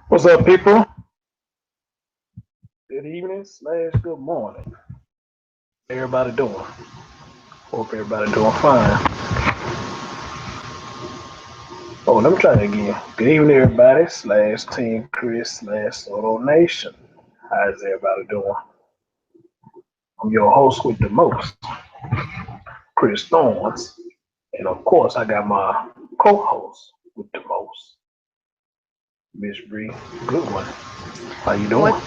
What's up, people? Good evening slash good morning. Everybody doing? Hope everybody doing fine. Oh, let me try that again. Good evening, everybody slash Team Chris slash Soto Nation. How's everybody doing? I'm your host with the most, Chris Thorns, and of course, I got my co-host with the most, Miss Bree Goodwin. How you doing? What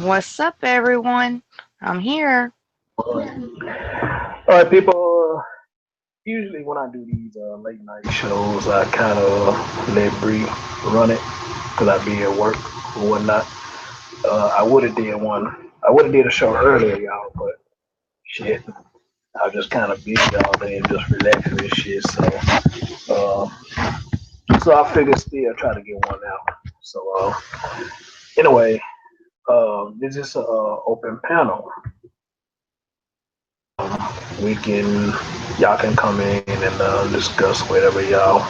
what's up, everyone? I'm here. All right, people. Usually when I do these late night shows, I kind of let Bree run it because I be at work or whatnot. I would have did one. I would have did a show earlier, y'all, but shit, I was just kind of busy all day and just relaxing and shit. So I figured still try to get one out. Anyway, this is a open panel. We can y'all can come in and discuss whatever y'all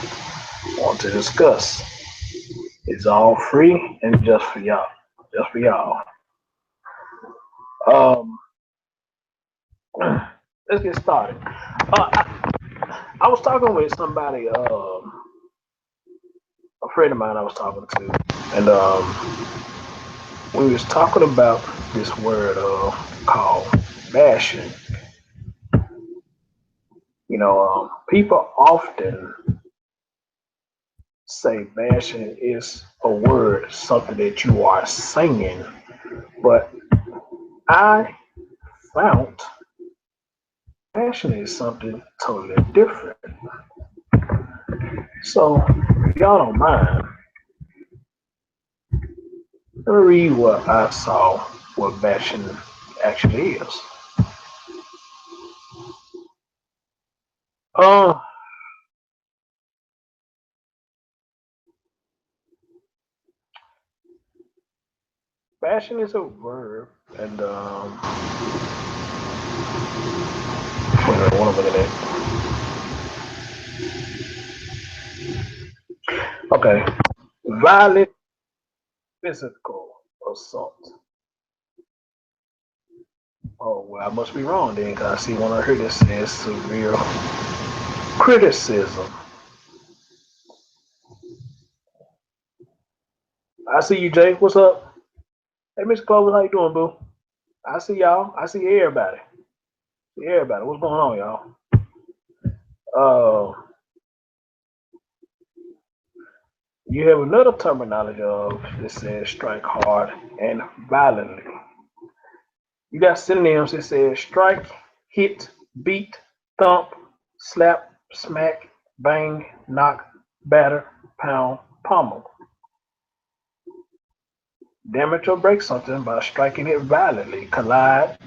want to discuss. It's all free and just for y'all. Just for y'all. Um, let's get started. I was talking with somebody, a friend of mine I was talking to, and we was talking about this word called bashing. People often say bashing is a word, something that you are saying, but I found bashing is something totally different. So, if y'all don't mind, let me read what I saw what bashing actually is. Uh, bashing is a verb, and wait a minute, what am I looking at? Okay, violent physical assault. Oh well, I must be wrong then, cause I see when I heard it says severe criticism. I see you, Jay. What's up? Hey, Mr. Clover, how you doing, boo? I see y'all. I see everybody. See everybody. What's going on, y'all? Uh, you have another terminology of it says strike hard and violently. You got synonyms that says strike, hit, beat, thump, slap, smack, bang, knock, batter, pound, pummel. Damage or break something by striking it violently. Collide,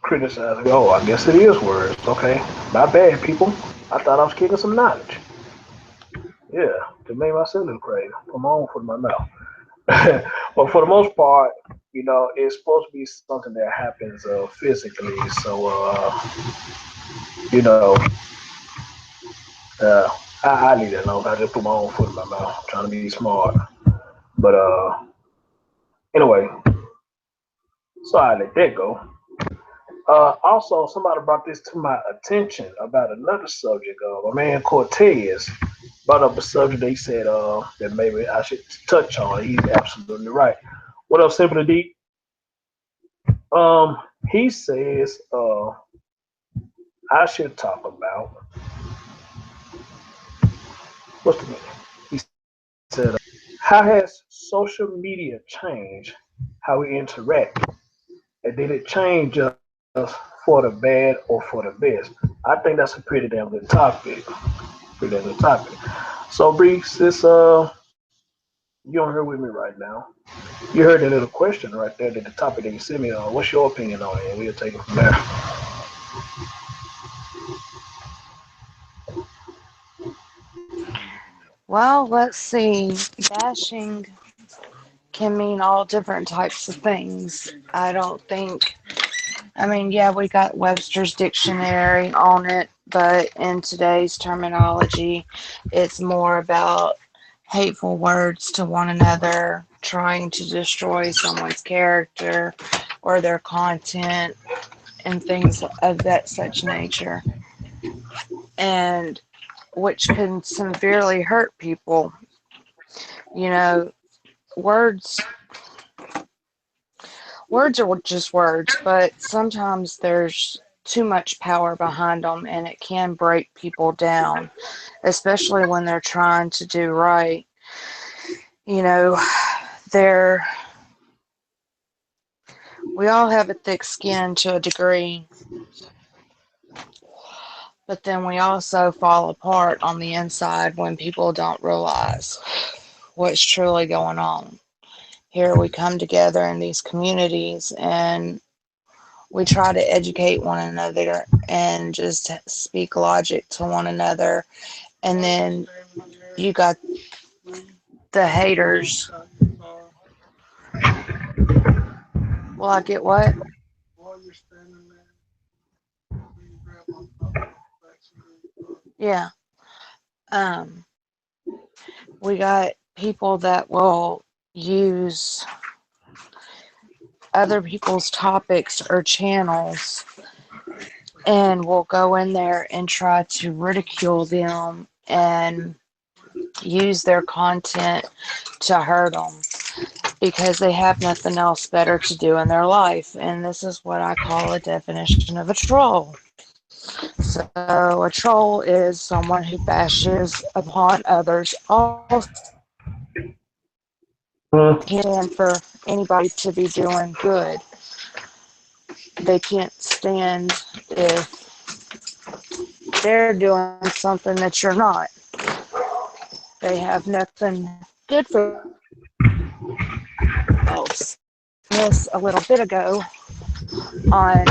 criticize. Oh, I guess it is words. Okay. My bad, people. I thought I was kicking some knowledge. Yeah, to make myself look crazy. Come on for my mouth. But for the most part, it's supposed to be something that happens physically. So, you know, uh, I leave that alone. I just put my own foot in my mouth, trying to be smart. But anyway, so I let that go. Also, somebody brought this to my attention about another subject. My man Cortez brought up a subject they said that maybe I should touch on. He's absolutely right. What up, Simply Deep? Um, he says I should talk about what's the name? He said, how has social media changed how we interact, and did it change us for the bad or for the best? I think that's a pretty damn good topic. Pretty damn good topic. So, Bree, since you're on here with me right now, you heard that little question right there, that the topic that you sent me on. What's your opinion on it? And we'll take it from there. Well, let's see. Bashing can mean all different types of things. Yeah, we got Webster's dictionary on it, but in today's terminology, it's more about hateful words to one another, trying to destroy someone's character or their content and things of that such nature, and which can severely hurt people. You know, words words are just words, but sometimes there's too much power behind them and it can break people down, especially when they're trying to do right. You know, they're we all have a thick skin to a degree, but then we also fall apart on the inside when people don't realize what's truly going on. Here we come together in these communities and we try to educate one another and just speak logic to one another. And then you got the haters. Well, I get what? Yeah. Um, we got people that will use other people's topics or channels and will go in there and try to ridicule them and use their content to hurt them because they have nothing else better to do in their life. And this is what I call a definition of a troll. So, a troll is someone who bashes upon others, also Mm, and for anybody to be doing good. They can't stand if they're doing something that you're not. They have nothing good for themselves. This a little bit ago on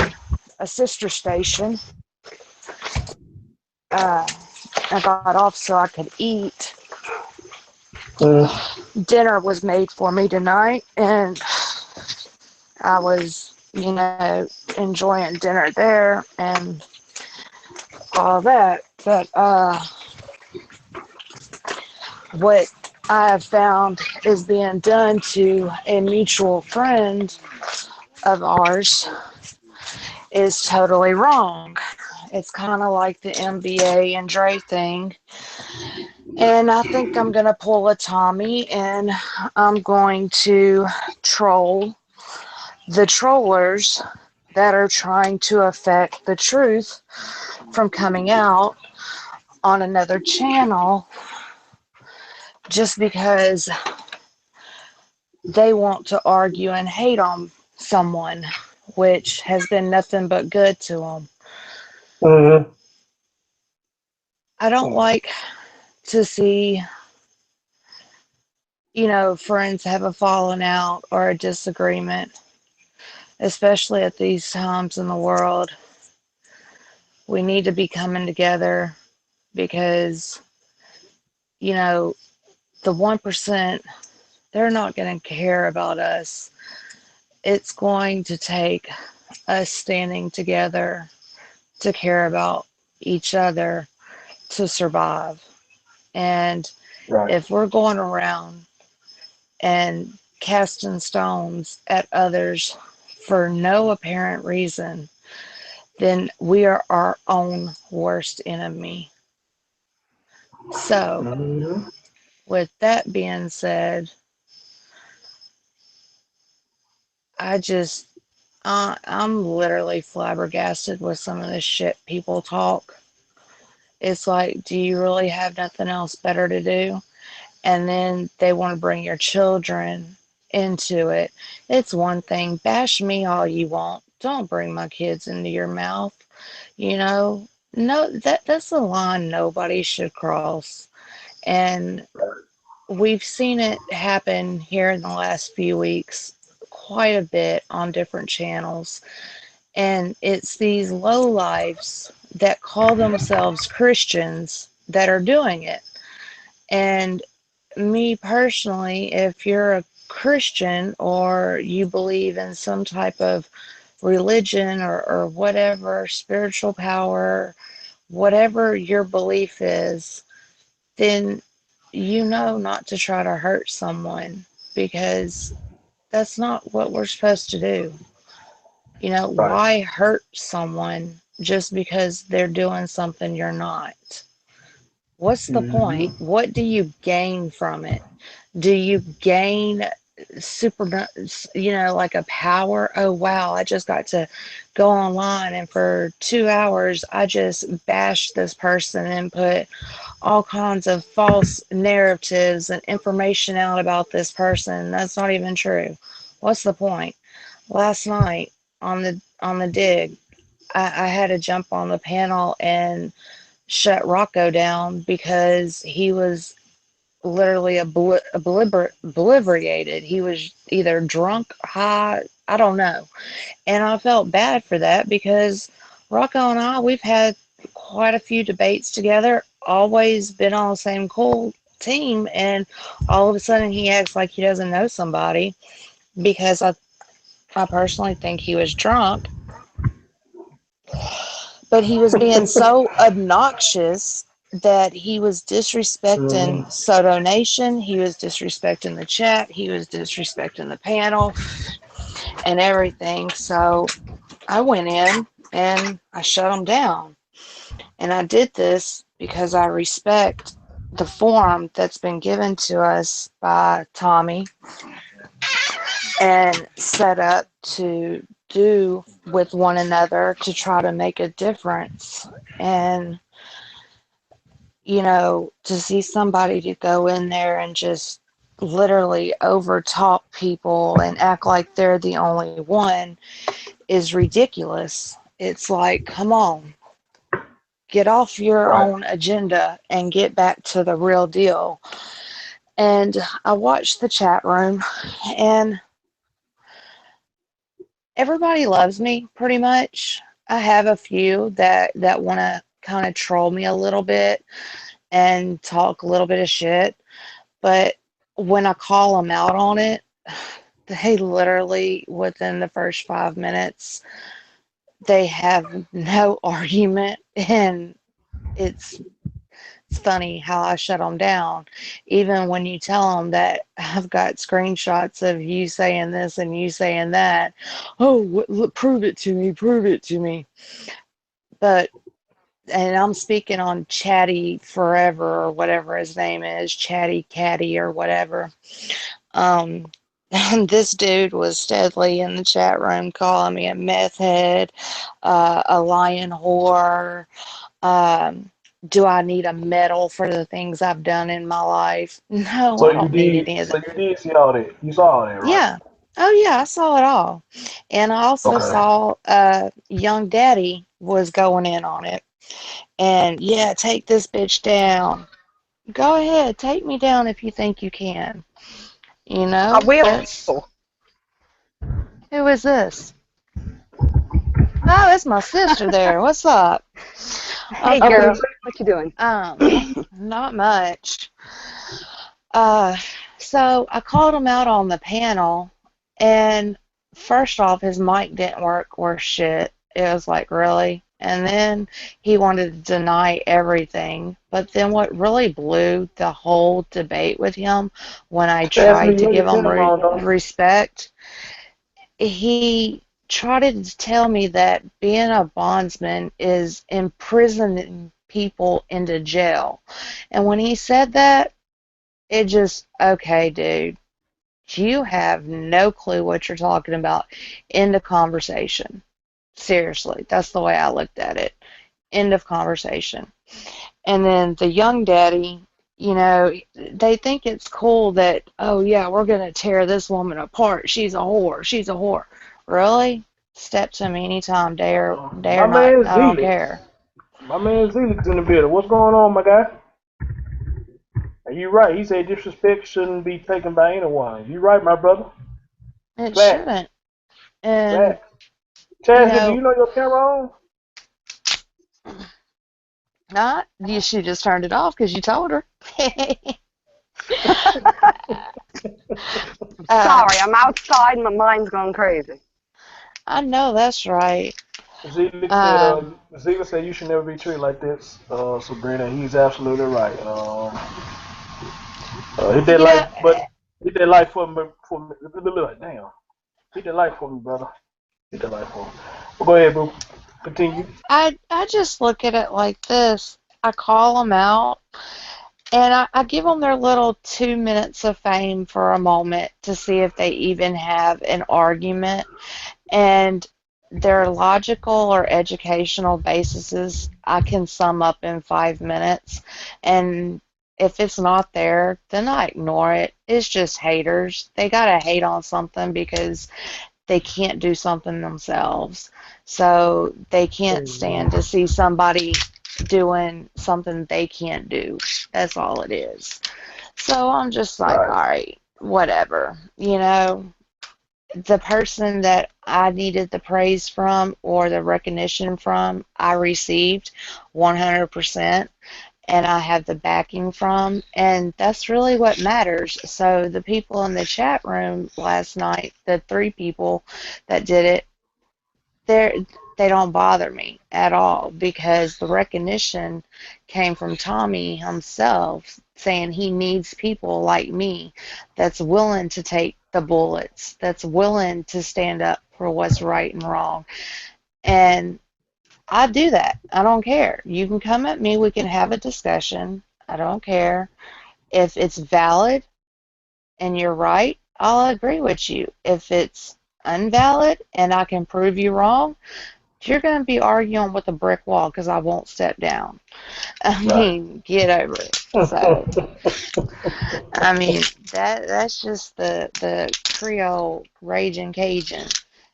a sister station. Uh, I got off so I could eat. mm, Dinner was made for me tonight, and I was, enjoying dinner there and all that. But what I have found is being done to a mutual friend of ours is totally wrong. It's kind of like the NBA and Dre thing. And I think I'm going to pull a Tommy and I'm going to troll the trollers that are trying to affect the truth from coming out on another channel just because they want to argue and hate on someone, which has been nothing but good to them. mm, I don't like to see, friends have a falling out or a disagreement, especially at these times in the world. We need to be coming together because, you know, the 1%, they're not going to care about us. It's going to take us standing together to care about each other to survive. And right. if we're going around and casting stones at others for no apparent reason, then we are our own worst enemy. So, Mm-hmm. with that being said, I just, I'm literally flabbergasted with some of the shit people talk. It's like, do you really have nothing else better to do? And then they want to bring your children into it. It's one thing, bash me all you want. Don't bring my kids into your mouth. You know, no, that's a line nobody should cross. And we've seen it happen here in the last few weeks quite a bit on different channels. And it's these low lives that call themselves Christians that are doing it. And me personally, if you're a Christian or you believe in some type of religion or whatever, spiritual power, whatever your belief is, then you know not to try to hurt someone because that's not what we're supposed to do. You know, Right. why hurt someone just because they're doing something you're not? What's the Mm-hmm. point? What do you gain from it? Do you gain super, like a power? Oh, wow, I just got to go online and for 2 hours, I just bashed this person and put all kinds of false narratives and information out about this person. That's not even true. What's the point? Last night on the dig, I had to jump on the panel and shut Rocco down because he was literally obliterated. He was either drunk, high, I don't know. And I felt bad for that because Rocco and I, we've had quite a few debates together, always been on the same cool team, and all of a sudden he acts like he doesn't know somebody because I personally think he was drunk, but he was being so obnoxious that he was disrespecting Mm-hmm. Soto Nation, he was disrespecting the chat, he was disrespecting the panel and everything. So I went in and I shut him down. And I did this because I respect the forum that's been given to us by Tommy and set up to do with one another to try to make a difference. And, to see somebody to go in there and just literally overtalk people and act like they're the only one is ridiculous. It's like, come on, get off your Right. own agenda and get back to the real deal. And I watched the chat room, and everybody loves me pretty much. I have a few that want to kind of troll me a little bit and talk a little bit of shit, but when I call them out on it, they literally within the first 5 minutes they have no argument, and it's it's funny how I shut them down. Even when you tell them that I've got screenshots of you saying this and you saying that, oh, prove it to me, prove it to me. But, and I'm speaking on Chatty Forever or whatever his name is, Chatty Catty or whatever. And this dude was steadily in the chat room calling me a meth head, a lion whore. Um, do I need a medal for the things I've done in my life? No, So I you don't need did. any of So that. you did see all that. You saw all that, right? Yeah. Oh, yeah, I saw it all. And I also Okay. saw Young Daddy was going in on it. And yeah, take this bitch down. Go ahead, take me down if you think you can. I will. That's who is this? Oh, it's my sister there. What's up? Hey, Okay. girl. What you doing? Not much. Uh, so I called him out on the panel, and first off, his mic didn't work worth shit. It was like, really? And then he wanted to deny everything. But then what really blew the whole debate with him when I Stephanie, tried you to know your give him camera on, don't you? respect, he tried to tell me that being a bondsman is imprisoning people into jail. And when he said that, it just, okay, dude, you have no clue what you're talking about. End of conversation. Seriously, that's the way I looked at it. End of conversation. And then the young daddy, they think it's cool that, oh yeah, we're going to tear this woman apart. She's a whore. She's a whore. Really? Step to me anytime, day My or night. man I don't Zelix. care. My man Zelix in the building. What's going on, my guy? Are you right? He said disrespect shouldn't be taken by anyone. You right, my brother? It Facts. shouldn't. And, Facts. you Chastity, do know, you know your camera on? not, she just turned it off because you told her. uh, Sorry, I'm outside and my mind's going crazy. I know that's right. Zelix said, Um, Zelix said you should never be treated like this, Sabrina. He's absolutely right. Hit that like button. Hit that like for me. Damn. Hit that like for me, brother. Hit that like for me. Well, go ahead, bro. Continue. I just look at it like this. I call them out, and I give them their little 2 minutes of fame for a moment to see if they even have an argument. And their logical or educational bases I can sum up in 5 minutes. And if it's not there, then I ignore it. It's just haters. They gotta hate on something because they can't do something themselves. So they can't stand to see somebody doing something they can't do. That's all it is. So I'm just like, all right, whatever. The person that I needed the praise from or the recognition from, I received 100%, and I have the backing from, and that's really what matters. So the people in the chat room last night, the 3 people that did it, they don't bother me at all because the recognition came from Tommy himself saying he needs people like me that's willing to take the bullets, that's willing to stand up for what's right and wrong. And I do that. I don't care. You can come at me, we can have a discussion. I don't care. If it's valid and you're right, I'll agree with you. If it's invalid and I can prove you wrong, you're going to be arguing with a brick wall because I won't step down. I mean, get over it. So, I mean, that's just the Creole raging Cajun.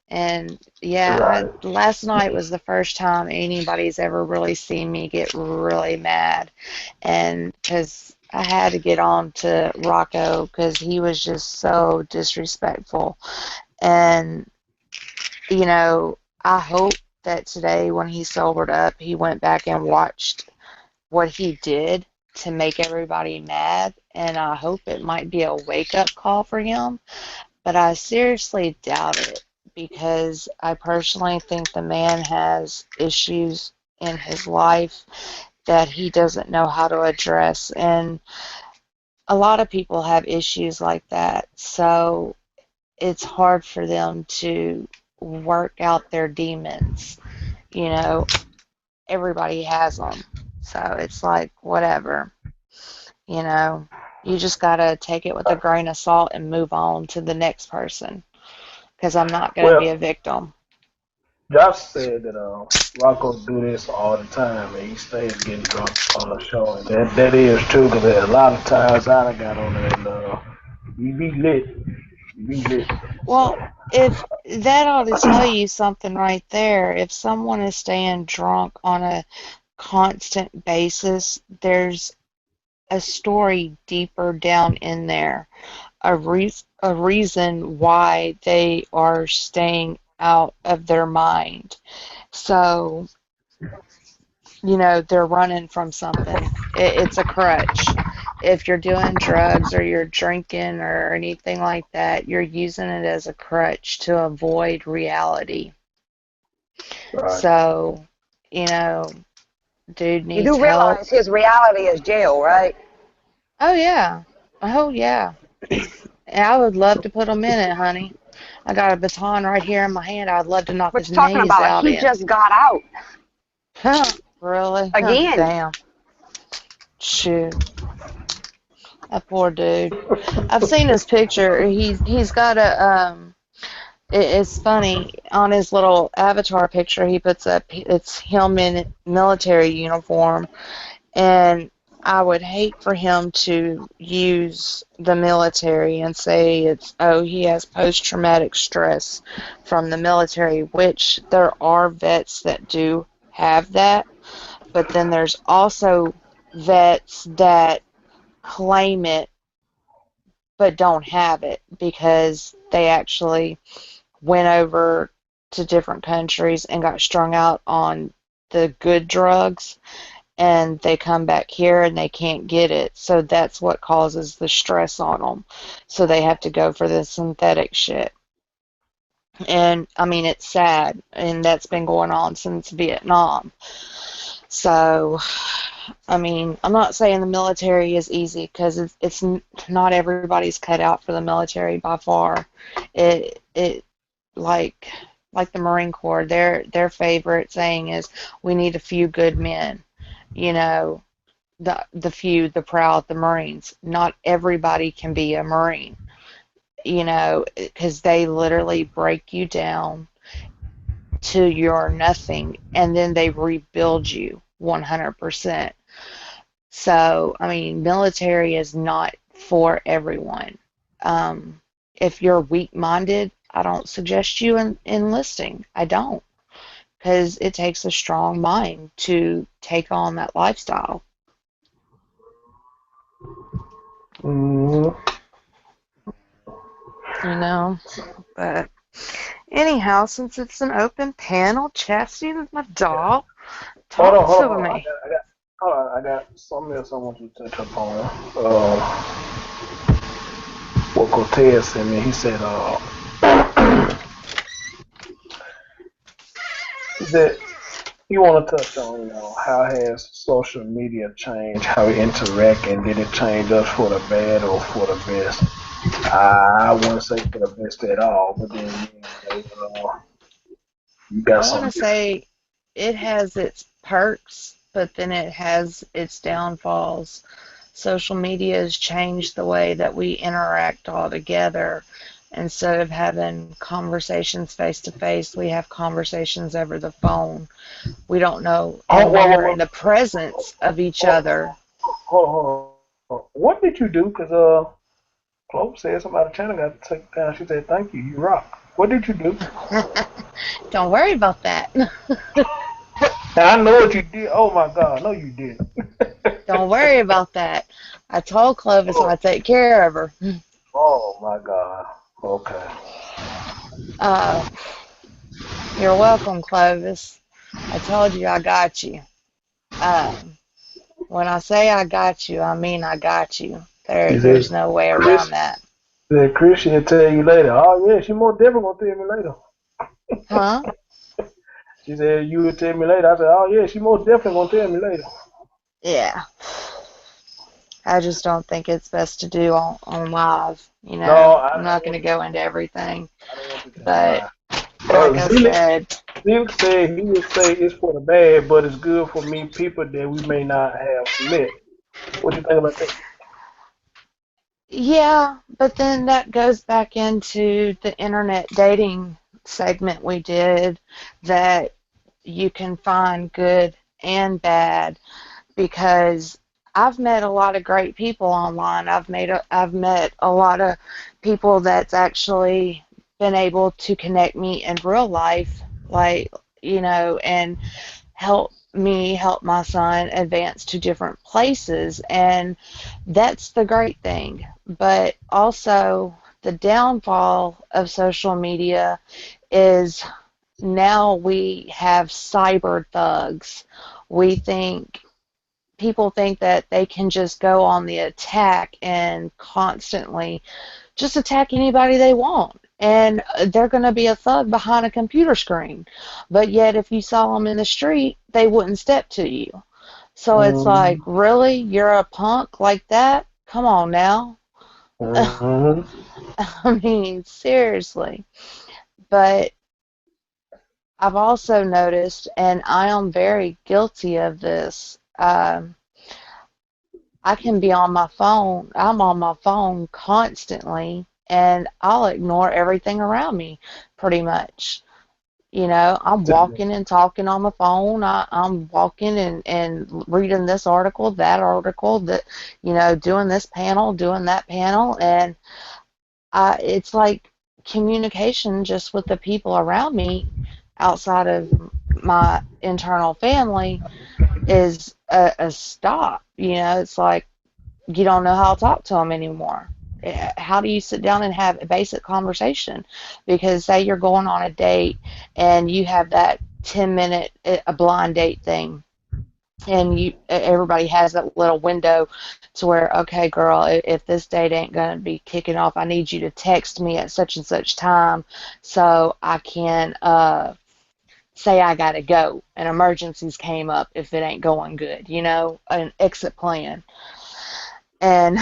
And yeah, last night was the first time anybody's ever really seen me get really mad. And because I had to get on to Rocco because he was just so disrespectful. And, I hope that today when he sobered up, he went back and watched what he did to make everybody mad. And I hope it might be a wake-up call for him. But I seriously doubt it because I personally think the man has issues in his life that he doesn't know how to address. And a lot of people have issues like that. So it's hard for them to work out their demons. Everybody has them. So it's like, whatever. You just got to take it with a grain of salt and move on to the next person. Because I'm not going to be a victim. Josh said that Rocco do this all the time, and he stays getting drunk on the show. And that is true, because a lot of times I done got on there and you be lit. Well, if that ought to tell you something right there. If someone is staying drunk on a constant basis, there's a story deeper down in there, a reason why they are staying out of their mind. So, they're running from something. It's a crutch. If you're doing drugs or you're drinking or anything like that, you're using it as a crutch to avoid reality. So, dude needs help. You do realize his reality is jail, right? Oh, yeah. And I would love to put him in it, honey. I got a baton right here in my hand. I'd love to knock his knees out. He just got out. Huh? Really? Again. Oh, damn. Shoot. That poor dude. I've seen his picture. He's got a it's funny, on his little avatar picture he puts up, it's him in military uniform, and I would hate for him to use the military and say he has post-traumatic stress from the military, which there are vets that do have that, but then there's also vets that claim it but don't have it because they actually went over to different countries and got strung out on the good drugs, and they come back here and they can't get it. So that's what causes the stress on them. So they have to go for the synthetic shit. And, I mean, it's sad, and that's been going on since Vietnam. So, I mean, I'm not saying the military is easy because not everybody's cut out for the military by far. It like like the Marine Corps, their favorite saying is, "We need a few good men." You know, the few, the proud, the Marines. Not everybody can be a Marine. Because they literally break you down to your nothing, and then they rebuild you 100%. So, I mean, military is not for everyone. Um, if you're weak-minded, I don't suggest you enlisting. I don't, because it takes a strong mind to take on that lifestyle. Mm-hmm. But anyhow, since it's an open panel, Chastity is my dog. Hold on, Talk hold on, to hold on. me. Hold on, I got something else I want you to touch upon. What Cortez sent me, he said, he said he want to touch on, how has social media changed how we interact, and did it change us for the bad or for the best? I wouldn't say for the best at all, but then you got I want to something. say it has its perks, but then it has its downfalls. Social media has changed the way that we interact altogether. Instead of having conversations face to face, we have conversations over the phone. We don't know. Oh, And when we're in whoa, the presence of each hold, other, hold on. What did you do? Because Chloe said somebody channel got taken down. She said, "Thank you, you rock." What did you do? don't worry about that. Now, I know what you did. Oh my God, no, you didn't. Don't worry about that. I told Clovis Oh, I'd take care of her. oh my God. Okay. Uh, you're welcome, Clovis. I told you I got you. Um, when I say I got you, I mean I got you. She There's said, no way around Chris, that. said Chris, she'll tell you later. Oh yeah, she more definitely gonna tell me later. Huh? She said you would tell me later. I said, oh yeah, she most definitely gonna tell me later. Yeah. I just don't think it's best to do on live. No, I'm I didn't not going want to you go to. into everything. I didn't want you to But lie. like I Zelik, said, Zelik said he would say it's for the bad, but it's good for me people that we may not have met. What you think about that? yeah, but then that goes back into the internet dating segment we did, that you can find good and bad, because I've met a lot of great people online. I've met a lot of people that's actually been able to connect me in real life, like, and help my son advance to different places. And that's the great thing. But also, the downfall of social media is now we have cyber thugs. We think People think that they can just go on the attack and constantly just attack anybody they want. And they're going to be a thug behind a computer screen. But yet, if you saw them in the street, they wouldn't step to you. So it's like, Mm-hmm. really? You're a punk like that? Come on now. Mm-hmm. I mean, seriously. But I've also noticed, and I am very guilty of this, I can be on my phone. I'm on my phone constantly, and I'll ignore everything around me pretty much. I'm walking and talking on the phone. I'm walking and reading this article, that article, doing this panel, doing that panel. And it's like communication just with the people around me outside of my internal family is a stop. It's like, you don't know how to talk to them anymore. How do you sit down and have a basic conversation? Because say you're going on a date and you have that 10-minute a blind date thing, and everybody has that little window to where, okay, girl, if this date ain't going to be kicking off, I need you to text me at such and such time so I can say I gotta go and emergencies came up if it ain't going good, an exit plan. And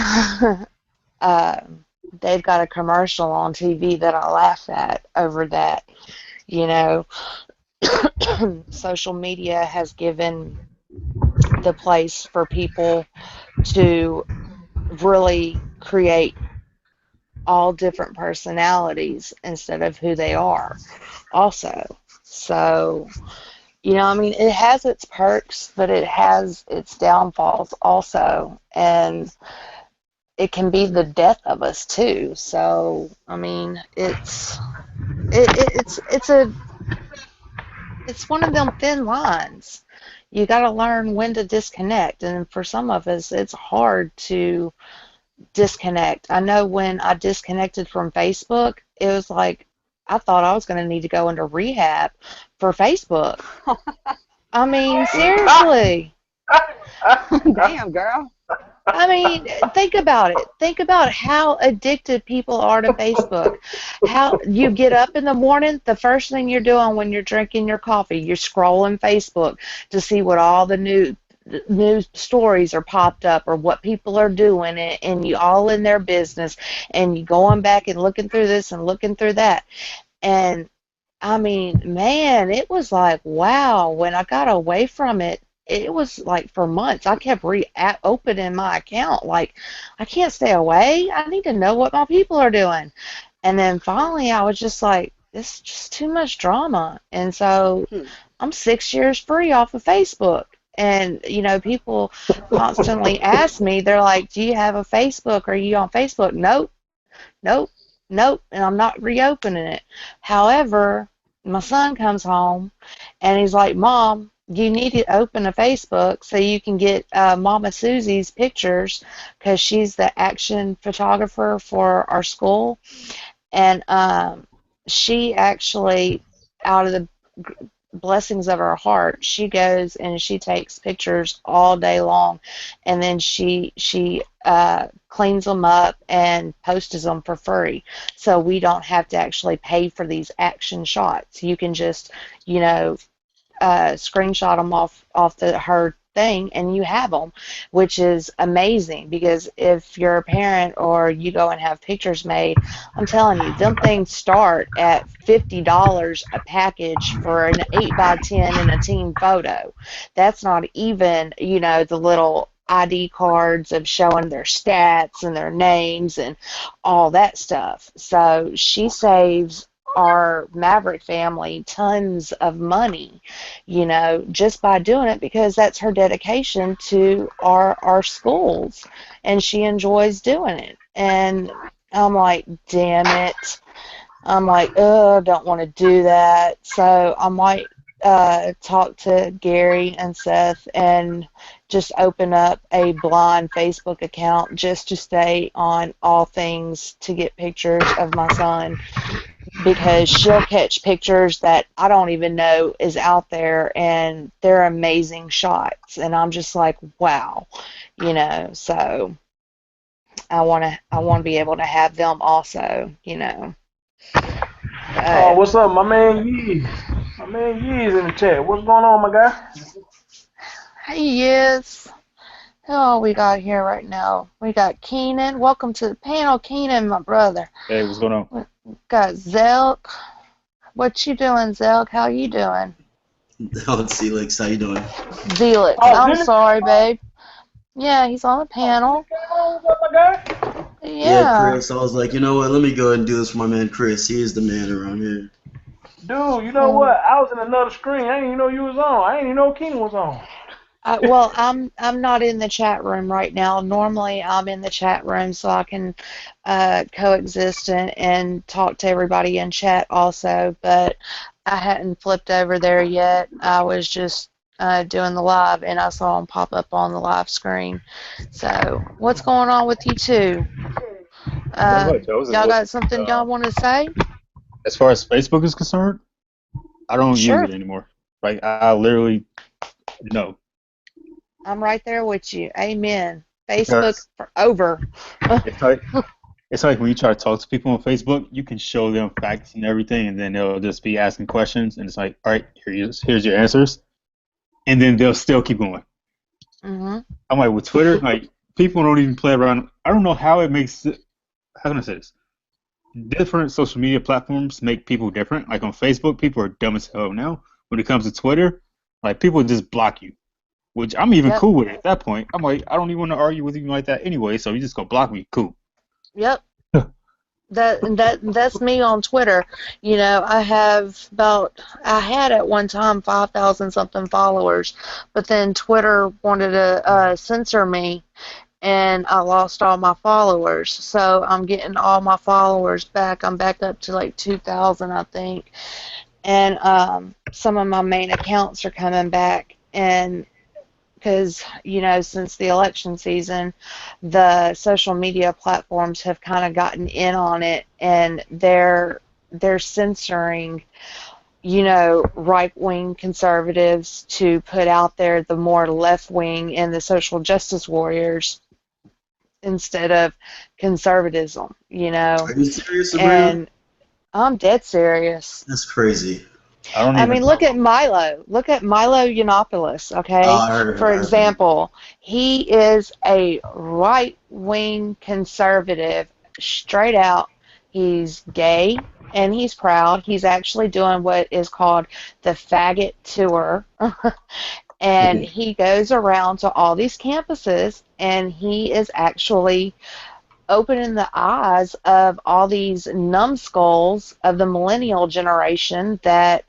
they've got a commercial on TV that I laugh at over that. You know, social media has given the place for people to really create all different personalities instead of who they are also. So, I mean, it has its perks, but it has its downfalls also. And it can be the death of us too. So, I mean, it's one of them thin lines. You got to learn when to disconnect, and for some of us, it's hard to disconnect. I know when I disconnected from Facebook, it was like I thought I was going to need to go into rehab for Facebook. I mean, seriously. Damn, girl. I mean, think about it. Think about how addicted people are to Facebook. How you get up in the morning, the first thing you're doing when you're drinking your coffee, you're scrolling Facebook to see what all the new stories are popped up or what people are doing, and you all in their business, and you going back and looking through this and looking through that. And I mean, man, it was like, wow, when I got away from it, it was like for months. I kept opening my account. Like, I can't stay away. I need to know what my people are doing. And then finally, I was just like, this is just too much drama. And so I'm 6 years free off of Facebook. And, people constantly ask me, they're like, do you have a Facebook? Are you on Facebook? Nope, nope, nope. And I'm not reopening it. However, my son comes home and he's like, Mom, you need to open a Facebook so you can get Mama Susie's pictures, because she's the action photographer for our school. And she actually, out of the blessings of her heart, she goes and she takes pictures all day long, and then she cleans them up and posts them for free, so we don't have to actually pay for these action shots. You can just screenshot them off her thing, and you have them, which is amazing, because if you're a parent or you go and have pictures made, I'm telling you, them things start at $50 a package for an 8x10 and a team photo. That's not even, the little ID cards of showing their stats and their names and all that stuff. So she saves our Maverick family tons of money, just by doing it, because that's her dedication to our schools, and she enjoys doing it. And I'm like, damn it. I'm like, oh, I don't want to do that. So I might talk to Gary and Seth and just open up a blind Facebook account just to stay on all things to get pictures of my son, because she'll catch pictures that I don't even know is out there, and they're amazing shots, and I'm just like, wow, so I want to be able to have them also, Oh, what's up, my man Yeez? My man Yeez in the chat. What's going on, my guy? Hey, yes. Oh, we got here right now. We got Keenan. Welcome to the panel, Keenan, my brother. Hey, what's going on? We got Zelk. What you doing, Zelk? How you doing? Oh, it's Felix. How you doing? Zelix. Oh, I'm Zelix? sorry, babe. Yeah, he's on the panel. What's up, my guy? Yeah. Chris. I was like, you know what? Let me go ahead and do this for my man Chris. He is the man around here. Dude, you know what? I was in another screen. I didn't even know you was on. I didn't even know Keenan was on. Well, I'm not in the chat room right now. Normally, I'm in the chat room so I can coexist and talk to everybody in chat also, but I hadn't flipped over there yet. I was just doing the live, and I saw him pop up on the live screen. So, what's going on with you two? Y'all got something y'all want to say? As far as Facebook is concerned, I don't Sure. use it anymore. Like, I literally, no. I'm right there with you. Amen. Facebook over. If It's like when you try to talk to people on Facebook, you can show them facts and everything, and then they'll just be asking questions, and it's like, all right, here's your answers, and then they'll still keep going. Hmm. I'm like, with Twitter, like, people don't even play around. I don't know how it makes it. How can I say this? Different social media platforms make people different. Like on Facebook, people are dumb as hell now. When it comes to Twitter, like, people just block you, which I'm even Yep. cool with it at that point. I'm like, I don't even want to argue with you like that anyway, so you just go block me. Cool. Yep. That's me on Twitter. You know, I had at one time 5,000 something followers, but then Twitter wanted to censor me, and I lost all my followers. So I'm getting all my followers back. I'm back up to like 2,000, I think. And some of my main accounts are coming back, and because, you know, since the election season, the social media platforms have kind of gotten in on it, and they're censoring, you know, right-wing conservatives to put out there the more left-wing and the social justice warriors instead of conservatism, you know. Are you serious, Sabrina? And I'm dead serious. That's crazy. I don't I even mean, know. look at Milo. Look at Milo Yiannopoulos, okay? I heard. For example, he is a right-wing conservative, straight out. He's gay, and he's proud. He's actually doing what is called the faggot tour. And he goes around to all these campuses, and he is actually opening the eyes of all these numbskulls of the millennial generation that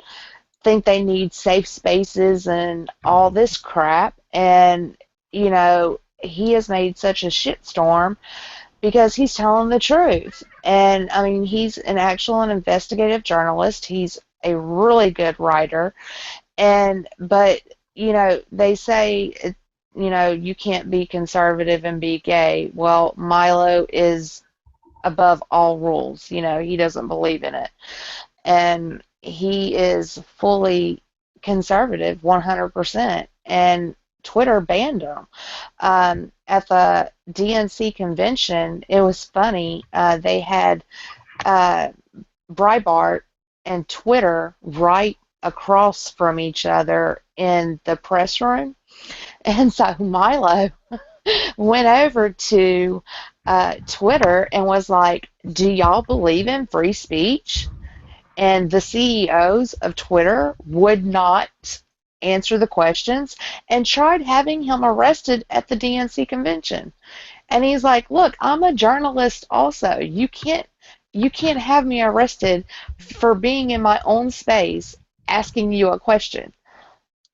think they need safe spaces and all this crap. And, you know, he has made such a shitstorm because he's telling the truth. And, I mean, he's an investigative journalist. He's a really good writer. But, you know, they say, you know, you can't be conservative and be gay. Well, Milo is above all rules. You know, he doesn't believe in it. And he is fully conservative, 100%. And Twitter banned him. At the DNC convention, it was funny. They had Breitbart and Twitter right across from each other in the press room. And so Milo went over to Twitter and was like, do y'all believe in free speech? And the CEOs of Twitter would not answer the questions and tried having him arrested at the DNC convention. And he's like, look, I'm a journalist also. You can't have me arrested for being in my own space asking you a question,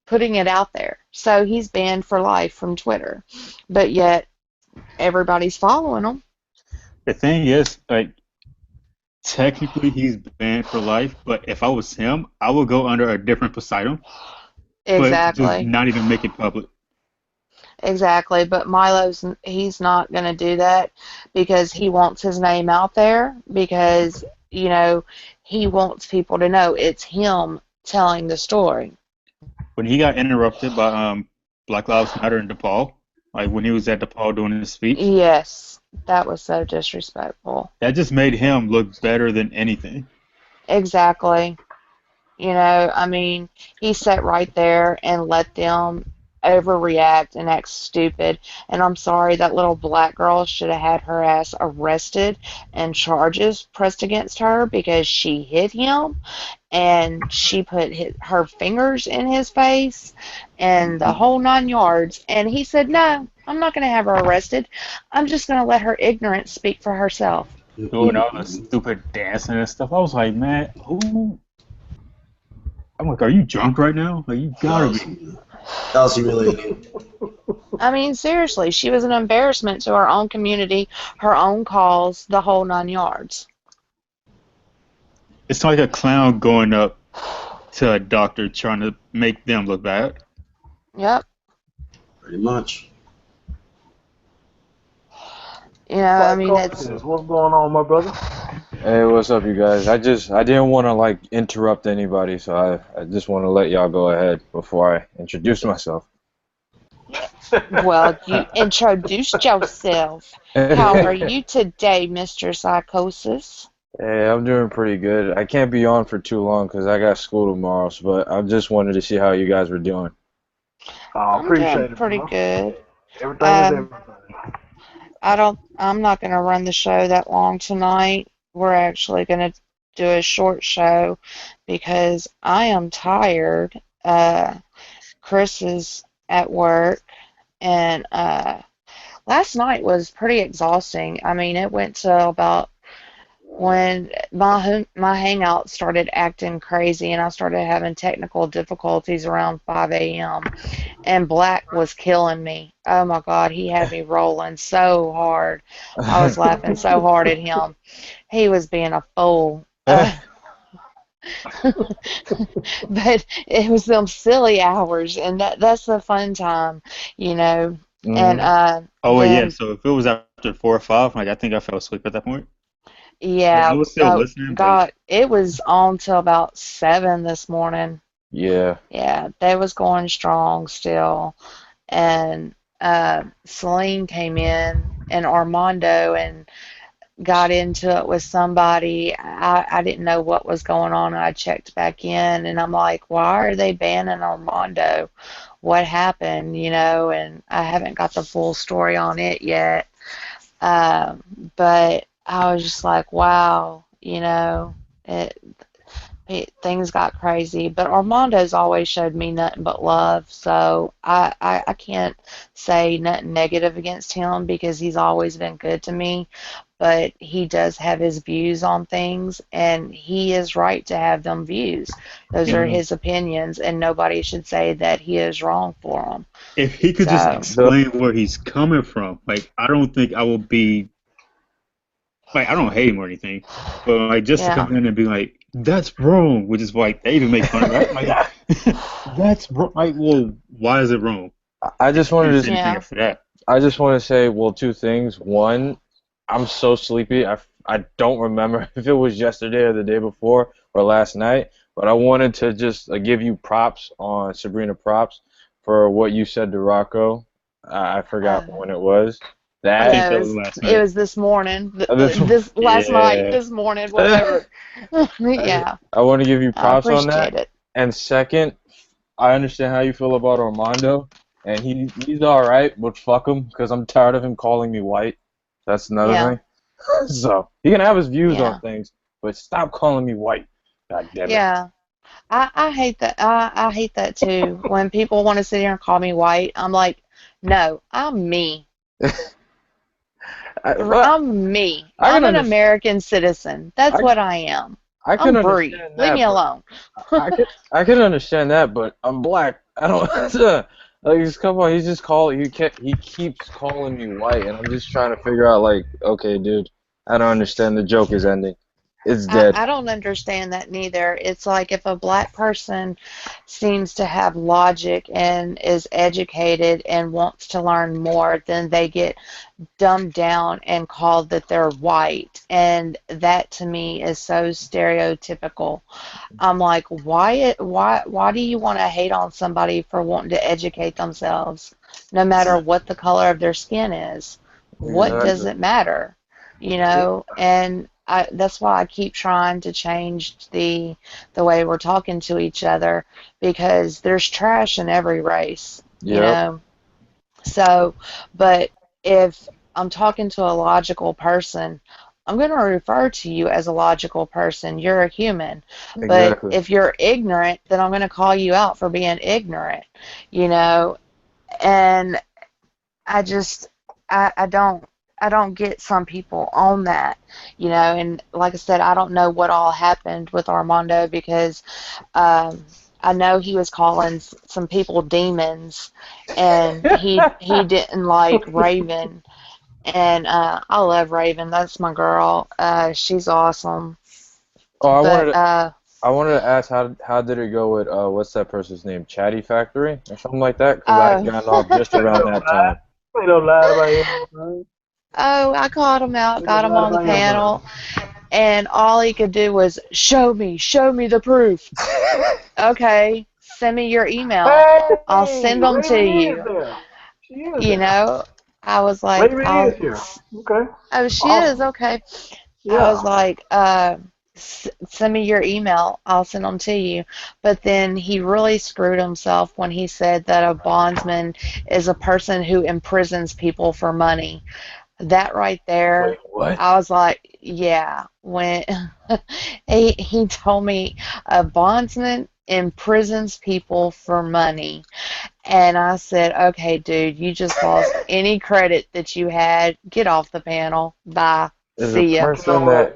putting it out there. So he's banned for life from Twitter. But yet everybody's following him. The thing is, like, technically he's banned for life, but if I was him, I would go under a different pseudonym, but just Exactly. not even make it public. Exactly, but he's not going to do that because he wants his name out there, because, you know, he wants people to know it's him telling the story. When he got interrupted by Black Lives Matter in DePaul, like when he was at DePaul doing his speech, Yes, that was so disrespectful. that just made him look better than anything. Exactly. You know, I mean, he sat right there and let them overreact and act stupid. And I'm sorry, that little black girl should have had her ass arrested and charges pressed against her because she hit him and she put her fingers in his face and the whole 9 yards. And he said, no, I'm not going to have her arrested. I'm just going to let her ignorance speak for herself. Doing all the stupid dancing and stuff. I was like, man, who? I'm like, are you drunk right now? Like, you gotta be. That was humiliating. I mean, seriously, she was an embarrassment to her own community, her own cause, the whole 9 yards. It's like a clown going up to a doctor trying to make them look bad. Yep. Pretty much. You know, I mean, What's going on, my brother? Hey, what's up, you guys? I didn't want to like interrupt anybody, so I just want to let y'all go ahead before I introduce myself. Well, you introduced yourself. How are you today, Mr. Psychosis? Hey, I'm doing pretty good. I can't be on for too long because I got school tomorrow, but I just wanted to see how you guys were doing. I I'm doing appreciate it, pretty bro. good. Everything is Um, everything. I'm not gonna run the show that long tonight. We're actually gonna do a short show because I am tired. Chris is at work, and last night was pretty exhausting. I mean, it went to about when my hangout started acting crazy and I started having technical difficulties around 5 a.m. and Black was killing me. Oh my God, he had me rolling so hard. I was laughing so hard at him. He was being a fool. But it was them silly hours, and that's the fun time, you know. And Hmm. Oh, well, yeah. then So if it was after 4 or 5, like I think I fell asleep at that point. Like I yeah, was still listening, but God, it was on till about 7 this morning. Yeah. Yeah, they was going strong still, and Celine came in and Armando and got into it with somebody. I didn't know what was going on, and I checked back in, and I'm like, why are they banning Armando? What happened, you know? And I haven't got the full story on it yet. But I was just like, wow, you know, it, things got crazy. But Armando's always showed me nothing but love, so I can't say nothing negative against him because he's always been good to me. But he does have his views on things, and he is right to have them views. Those are Hmm. his opinions, and nobody should say that he is wrong for them. if he could just So, The explain where he's coming from, like I don't think I would be like I don't hate him or anything, but like just to yeah, come in and be like that's wrong, which is like they even make fun of that. Like that's wrong. Like, well, why is it wrong? I just He didn't wanted say to anything yeah. after that. I just want to say, well, two things. One, I'm so sleepy. I don't remember if it was yesterday or the day before or last night, but I wanted to just give you props on Sabrina props for what you said to Rocco. I forgot Uh, when it was. I That think yeah, that was last it night. was this morning, this this last night, yeah. this morning, I, whatever. Yeah, I want to give you I props on appreciate that. it. And second, I understand how you feel about Armando, and he's all right, but fuck him because I'm tired of him calling me white. That's another Yeah, thing. So he can have his views on yeah, things, but stop calling me white. God damn it. yeah. I hate that. I hate that too. When people want to sit here and call me white, I'm like, no, I'm me. Well, I'm me. I can I'm an understand. American citizen. That's I, what I am. I can I'm Brie. understand Leave me that, but alone. I can understand that, but I'm black. I don't like just come on. He's just call he keeps calling me white, and I'm just trying to figure out like, okay, dude, I don't understand. The joke is ending. It's dead. I don't understand that neither. It's like if a black person seems to have logic and is educated and wants to learn more, then they get dumbed down and called that they're white. And that to me is so stereotypical. I'm like, why do you want to hate on somebody for wanting to educate themselves, no matter what the color of their skin is? What does Exactly. it matter? You know, and that's why I keep trying to change the way we're talking to each other because there's trash in every race, you Yep. know. So, but if I'm talking to a logical person, I'm going to refer to you as a logical person. You're a human. But Exactly. if you're ignorant, then I'm going to call you out for being ignorant, you know. And I just, I don't. I don't get some people on that, you know, and like I said, I don't know what all happened with Armando because I know he was calling some people demons, and he didn't like Raven, and I love Raven. That's my girl. She's awesome. Oh, But I wanted to ask how did it go with what's that person's name? Chatty Factory or something like that? Because I had oh, gotten off just Ain't around no that lie. time. Ain't no lie about anything. oh, I called him out, Ain't no got him lie on the about anything. panel, and all he could do was show me the proof. Okay, send me your email. I'll Hey, send them to Raven is you. there. She is You here. know, I was like, Maybe it is I'll, here. Okay. oh, she is, Awesome. okay. I was Yeah. like, send me your email. I'll send them to you. But then he really screwed himself when he said that a bondsman is a person who imprisons people for money. That right Wait, there, what? I was like, yeah. When he told me a bondsman imprisons people for money. And I said, okay, dude, you just lost any credit that you had. Get off the panel. Bye. There's a See ya. You know person what? that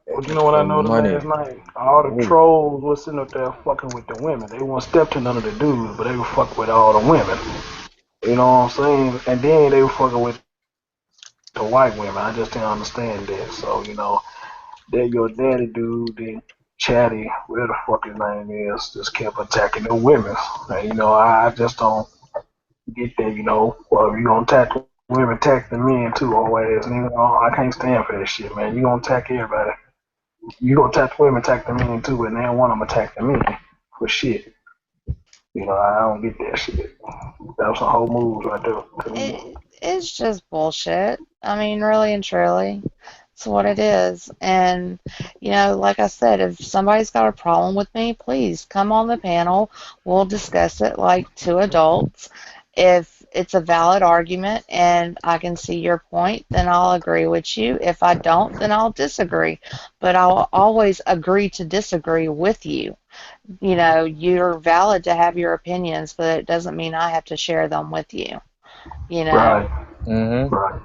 Well, you know what I for noticed last money. night? All the Ooh. trolls was sitting up there fucking with the women. They won't step to none of the dudes, but they would fuck with all the women. You know what I'm saying? And then they were fucking with the white women. I just didn't understand that. So, that your daddy dude, then Chatty, whatever the fuck his name is, just kept attacking the women. And, I just don't get that, well, if you gonna attack women, attack the men too, always. And, I can't stand for that shit, man. You gonna attack everybody. You gonna attack the women, attack the men too, and then one of them attack the men for shit. I don't get that shit. That was some whole moves right there to me. It's just bullshit. I mean, really and truly, it's what it is. And, like I said, if somebody's got a problem with me, please come on the panel. We'll discuss it like two adults. If it's a valid argument and I can see your point, then I'll agree with you. If I don't, then I'll disagree. But I'll always agree to disagree with you. You're valid to have your opinions, but it doesn't mean I have to share them with you, you know? Right, Mm-hmm. right.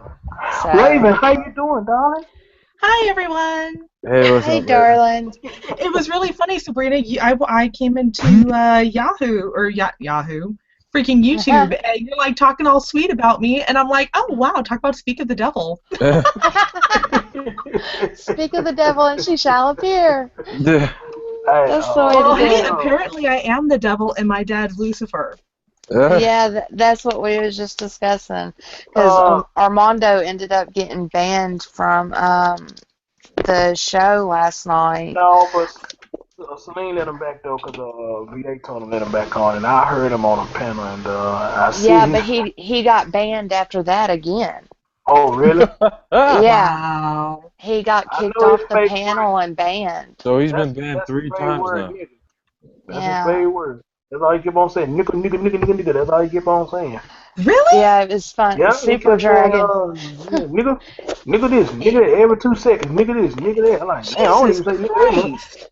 Raven, So, how you doing, darling? Hi, everyone. Hey, what's hey, up, Raven? darling. It was really funny, Sabrina. I came into Yahoo or Yahoo, freaking YouTube, and you're like talking all sweet about me, and I'm like, oh wow, talk about speak of the devil. Speak of the devil and she shall appear. Hey, That's the way Well, to do hey, it. apparently I am the devil, and my dad's Lucifer. Yeah, that's what we was just discussing. Because Armando ended up getting banned from the show last night. no, but Celine let him back though, cause VA told him let him back on, and I heard him on a panel, and I see. Yeah, but he got banned after that again. Oh, really? Yeah, Wow. he got I kicked know his off the fake word. panel and banned. So he's been That's banned that's his 3 favorite times word, now. nigga. That's his Yeah. favorite word. That's all he keep on saying. Nigga, nigga, nigga, nigga, nigga. That's all he keep on saying. Really? Yeah, it was fun. Yeah, he Super kept saying, Dragon. nigga this, nigga that, every 2 seconds, nigga this, nigga that. I'm like, damn, I don't Jesus even say nigga that much. Christ.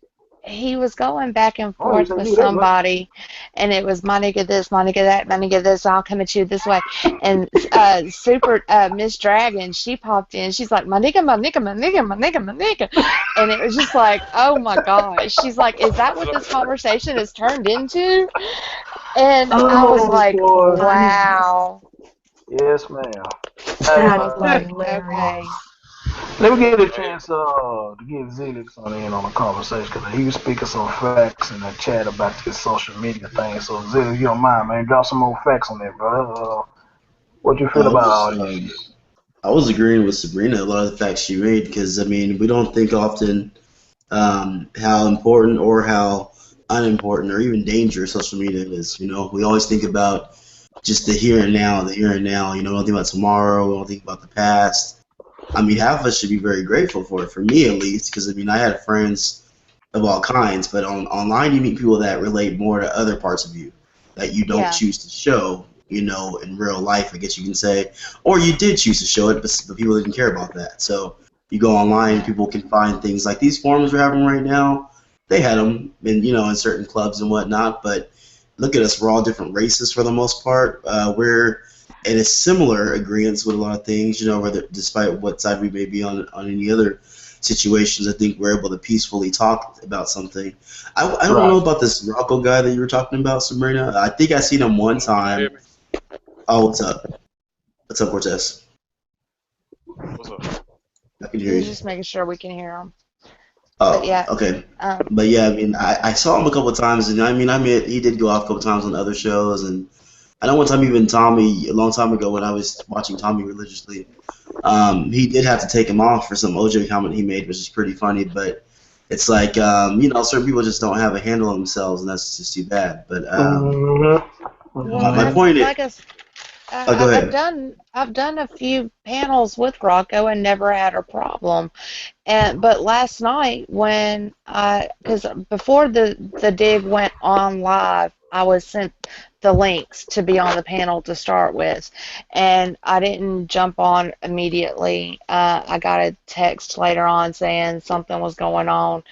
He was going back and I don't even forth say with nigga that much. somebody, and it was my nigga this, my nigga that, my nigga this, I'll come at you this way. And Super Miss Dragon, she popped in. She's like, my nigga, my nigga, my nigga, my nigga, my nigga. And it was just like, oh my gosh. She's like, is that what this conversation has turned into? And I was Oh, like, boy. wow. Yes, ma'am. I Hey, was like, hilarious. okay. let me get a chance to get Zelix on in on the conversation because he was speaking some facts in the chat about this social media thing. So Zelix, if you don't mind, man, drop some more facts on that, brother. What you feel I about was, all this shit? I was agreeing with Sabrina a lot of the facts she made because I mean we don't think often how important or how unimportant or even dangerous social media is. We always think about just the here and now, the here and now. We don't think about tomorrow. We don't think about the past. I mean, half of us should be very grateful for it. For me, at least, because I mean, I had friends of all kinds, but online you meet people that relate more to other parts of you that you don't Yeah. choose to show. In real life, I guess you can say, or you did choose to show it, but people didn't care about that. So you go online, people can find things like these forums we're having right now. They had them in certain clubs and whatnot, but look at us, we're all different races for the most part. We're in a similar agreements with a lot of things, whether despite what side we may be on any other situations. I think we're able to peacefully talk about something. I don't know about this Rocco guy that you were talking about, Sabrina. I think I seen him one time. Oh, what's up? What's up, Cortez? What's up? I can hear He's you. just making sure we can hear him. Oh, But yeah, okay. But yeah, I mean, I saw him a couple of times, and I mean, he did go off a couple of times on other shows, and I know one time even Tommy, a long time ago when I was watching Tommy religiously, he did have to take him off for some OJ comment he made, which is pretty funny, but it's like, certain people just don't have a handle on themselves, and that's just too bad. But well, my point is, Oh, go I've ahead. done a few panels with Rocco and never had a problem. But last night when because before the dig went on live, I was sent the links to be on the panel to start with, and I didn't jump on immediately. I got a text later on saying something was going on.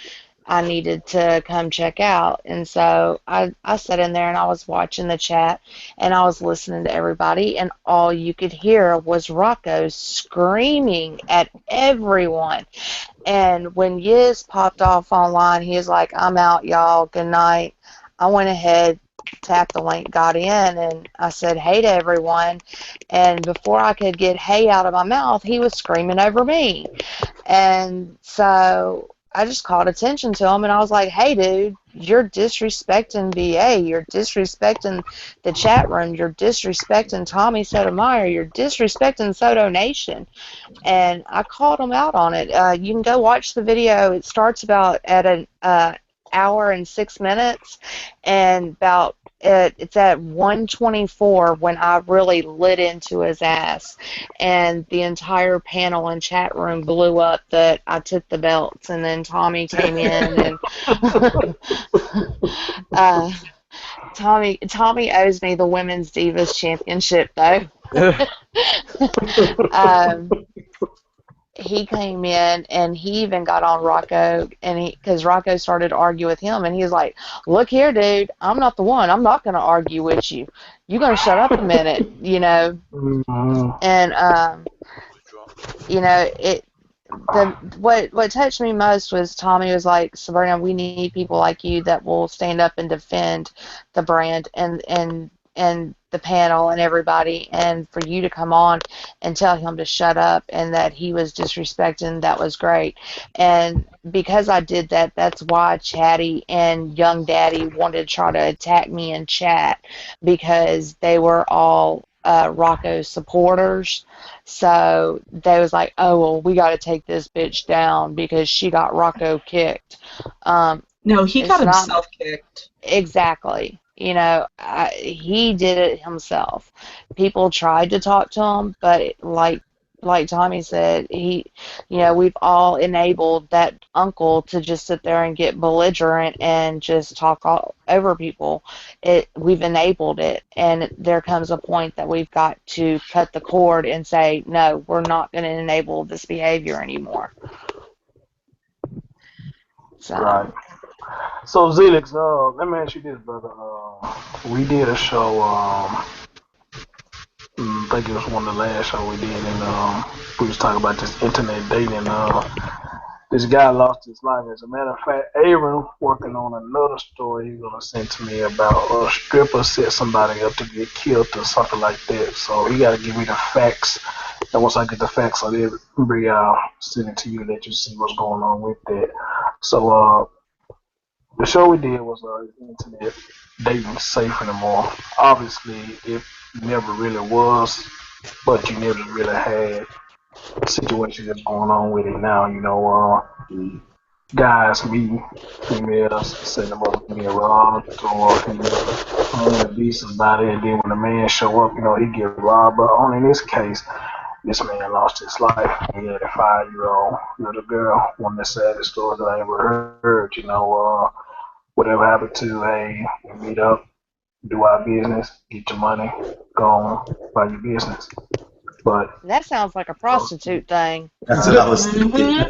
I needed to come check out. And so I sat in there and I was watching the chat and I was listening to everybody, and all you could hear was Rocco screaming at everyone. And when Yiz popped off online, he was like, I'm out, y'all. Good night. I went ahead, tapped the link, got in, and I said hey to everyone. And before I could get hey out of my mouth, he was screaming over me. And so I just called attention to him, and I was like, hey, dude, you're disrespecting BA. You're disrespecting the chat room. You're disrespecting Tommy Sotomayor. You're disrespecting Soto Nation. And I called him out on it. You can go watch the video. It starts about at an hour and 6 minutes, and about it's at 1:24 when I really lit into his ass, and the entire panel and chat room blew up that I took the belts, and then Tommy came in and Tommy owes me the Women's Divas Championship though. He came in and he even got on Rocco, and because Rocco started to argue with him, and he was like, look here, dude, I'm not the one. I'm not going to argue with you. You're going to shut up a minute, you know. And you know, what touched me most was Tommy was like, Sabrina, we need people like you that will stand up and defend the brand and the panel and everybody, and for you to come on and tell him to shut up and that he was disrespecting, that was great. And because I did that, that's why Chatty and Young Daddy wanted to try to attack me in chat, because they were all Rocco supporters. So they was like, oh, well, we got to take this bitch down because she got Rocco kicked. No, he got himself kicked. Exactly. You know, he did it himself. People tried to talk to him, but like Tommy said, you know, we've all enabled that uncle to just sit there and get belligerent and just talk all over people. We've enabled it, and there comes a point that we've got to cut the cord and say, no, we're not going to enable this behavior anymore. So. Right. So Zelix, let me ask you this, brother. We did a show. I think it was one of the last show we did, and we was talking about this internet dating. This guy lost his life. As a matter of fact, Aaron working on another story he's gonna send to me about a stripper set somebody up to get killed or something like that. So he gotta give me the facts. And once I get the facts, I'll send it to you, let you see what's going on with that. So the show we did was internet dating safe anymore. Obviously, it never really was, but you never really had a situation that's going on with it now. You know, guys meeting females, setting them up being robbed, or to be somebody, and then when the man show up, you know, he get robbed. But only in this case, this man lost his life. He had a 5-year-old little girl. One of the saddest stories that I ever heard. You know, whatever happened to, hey, we meet up, do our business, get your money, go on by your business. But that sounds like a prostitute thing. That's what I was thinking. Yeah,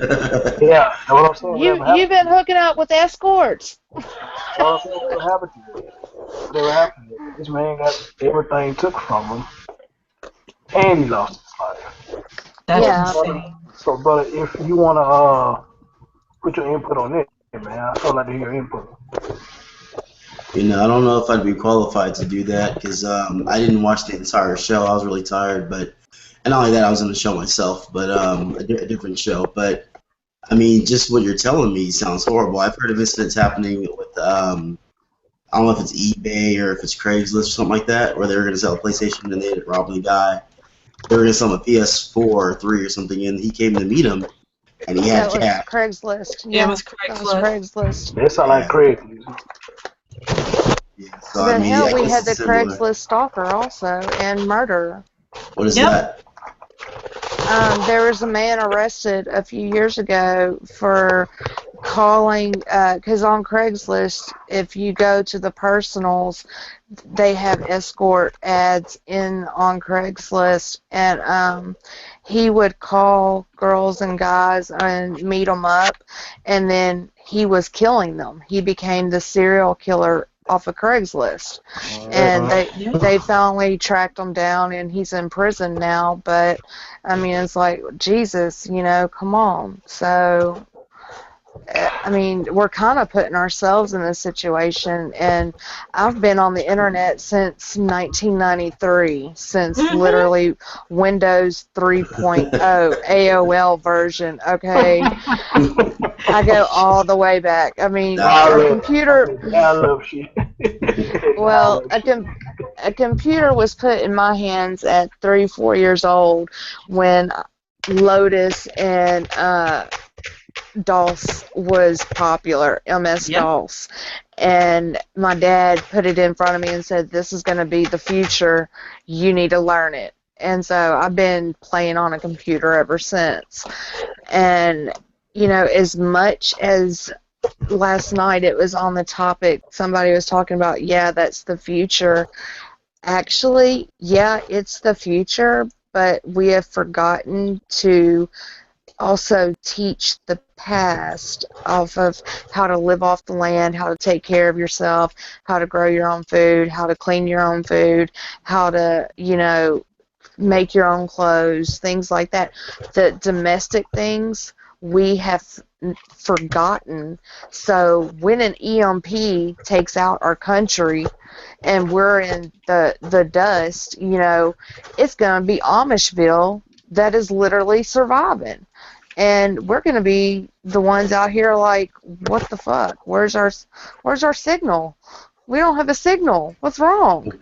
that's what I'm saying. You've been hooking up with escorts. What happened to you? Whatever happened to you? This man got everything took from him, and he lost his life. That's insane. So, brother, if you want to put your input on it, man, I'd like to hear your input. You know, I don't know if I'd be qualified to do that because I didn't watch the entire show. I was really tired, and not only that, I was in the show myself, but a different show. But I mean, just what you're telling me sounds horrible. I've heard of incidents happening with I don't know if it's eBay or if it's Craigslist or something like that, where they were going to sell a PlayStation and they ended up robbing a guy. They were going to sell him a PS4 or 3 or something, and he came to meet him, and he had cash. Craigslist. Yeah, it was Craigslist. They sound like Craigslist. Yeah. So I Then mean, hell, I we guess had the it's similar. Craigslist stalker also, and murder. What is that? Yep. There was a man arrested a few years ago for calling, because on Craigslist, if you go to the personals, they have escort ads in on Craigslist, and he would call girls and guys and meet them up, and then he was killing them. He became the serial killer off of Craigslist, and they finally tracked him down, and he's in prison now. But I mean, it's like, Jesus, come on. So I mean, we're kind of putting ourselves in this situation, and I've been on the internet since 1993, since literally Windows 3.0 AOL version. Okay, I go all the way back. I mean, a computer. Dial-up shit. Well, a computer was put in my hands at 3, 4 years old when Lotus and DOS was popular, MS-DOS, and my dad put it in front of me and said, "This is going to be the future. You need to learn it." And so I've been playing on a computer ever since. And as much as last night it was on the topic, somebody was talking about, yeah, that's the future. Actually, yeah, it's the future, but we have forgotten to also teach the past off of how to live off the land, how to take care of yourself, how to grow your own food, how to clean your own food, how to, make your own clothes, things like that. The domestic things we have forgotten. So when an EMP takes out our country and we're in the dust, it's going to be Amishville that is literally surviving. And we're going to be the ones out here like, what the fuck? Where's our signal? We don't have a signal. What's wrong?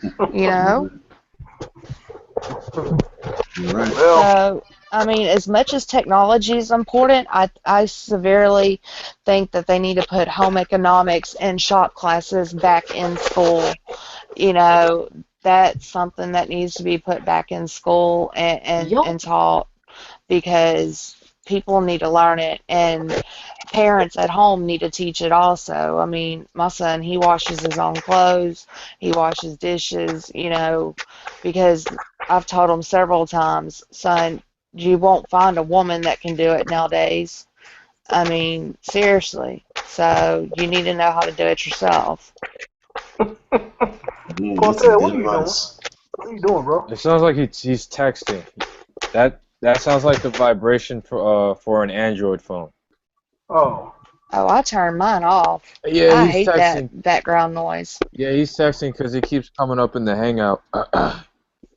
Right. So, I mean, as much as technology is important, I severely think that they need to put home economics and shop classes back in school. That's something that needs to be put back in school and taught, because people need to learn it, and parents at home need to teach it also. I mean, my son, he washes his own clothes, he washes dishes, because I've told him several times, son, you won't find a woman that can do it nowadays. I mean, seriously. So you need to know how to do it yourself. Cortez, what are you doing? What are you doing, bro? It sounds like he's texting. That sounds like the vibration for an Android phone. Oh, I turned mine off. Yeah, I he's hate texting. that background noise. Yeah, he's texting because it keeps coming up in the Hangout.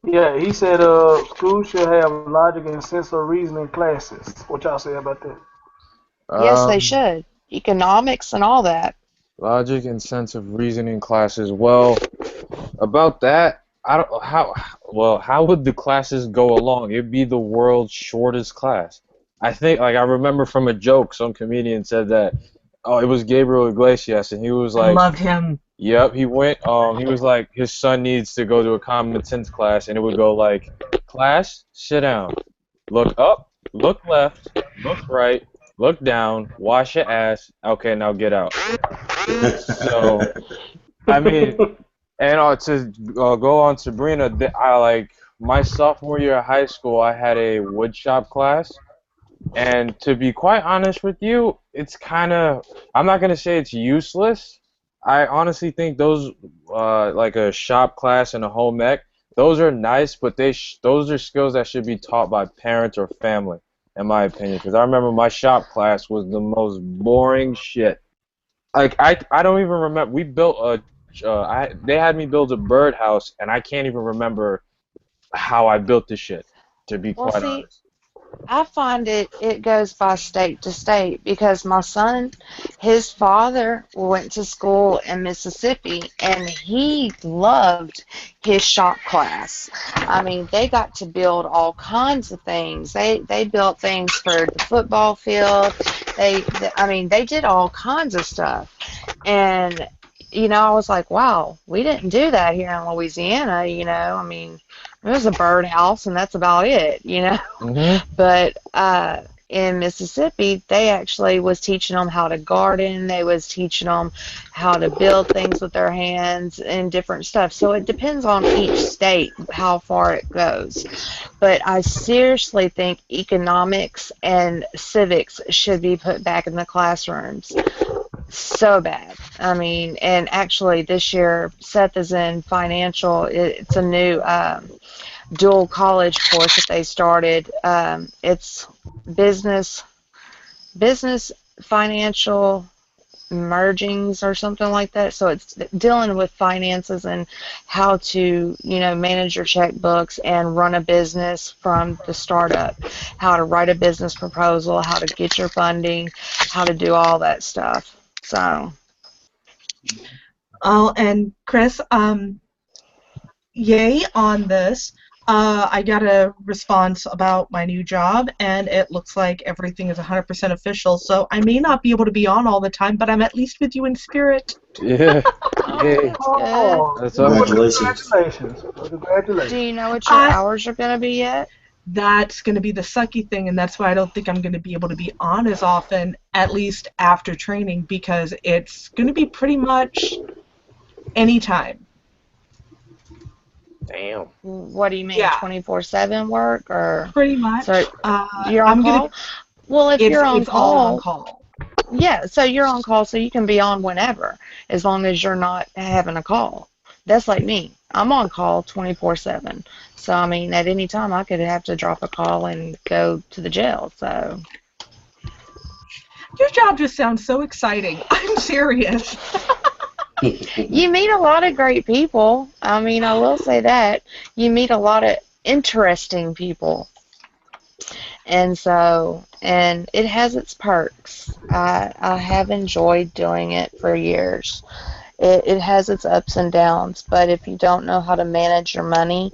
yeah. He said, school should have logic and sense of reasoning classes. What y'all say about that? Yes, they should. Economics and all that. Logic and sense of reasoning classes. Well, about that, I don't how would the classes go along? It'd be the world's shortest class. I think, I remember from a joke, some comedian said that, it was Gabriel Iglesias, and he was I like, love him. yep, he went, he was like, his son needs to go to a common sense class, and it would go like, class, sit down, look up, look left, look right, look down, wash your ass, okay, now get out. So, I mean, and to go on Sabrina, my sophomore year of high school, I had a woodshop class, and to be quite honest with you, it's kind of, I'm not going to say it's useless. I honestly think those, like a shop class and a home ec, those are nice, but those are skills that should be taught by parents or family, in my opinion. Because I remember my shop class was the most boring shit. Like, I don't even remember. We built they had me build a birdhouse, and I can't even remember how I built this shit, to be quite honest. I find it goes by state to state, because my son, his father went to school in Mississippi, and he loved his shop class. I mean, they got to build all kinds of things. They built things for the football field. They did all kinds of stuff. And I was like, wow, we didn't do that here in Louisiana, I mean, it was a birdhouse and that's about it. Mm-hmm. But in Mississippi, they actually was teaching them how to garden. They was teaching them how to build things with their hands and different stuff. So it depends on each state how far it goes. But I seriously think economics and civics should be put back in the classrooms. So bad. I mean, and actually this year Seth is in financial. It's a new dual college course that they started. It's business financial mergings or something like that. So it's dealing with finances and how to, manage your checkbooks and run a business from the startup, how to write a business proposal, how to get your funding, how to do all that stuff. So. Oh, and Chris, yay on this. I got a response about my new job, and it looks like everything is 100% official, so I may not be able to be on all the time, but I'm at least with you in spirit. Yeah. Yay. Oh, That's all. Congratulations. congratulations. Do Congratulations. you know what your hours are going to be yet? That's going to be the sucky thing, and that's why I don't think I'm going to be able to be on as often, at least after training, because it's going to be pretty much anytime. Damn. What do you mean, Yeah. 24/7 work, or Pretty much. so you're on I'm call? Well, if you're on it's all on call, call. yeah, so you're on call, so you can be on whenever, as long as you're not having a call. That's like me. I'm on call 24/7. So, I mean, at any time I could have to drop a call and go to the jail. So, Your job just sounds so exciting. I'm serious. you meet a lot of great people. I mean, I will say that. You meet a lot of interesting people. And so, and it has its perks. I have enjoyed doing it for years. It has its ups and downs, but if you don't know how to manage your money,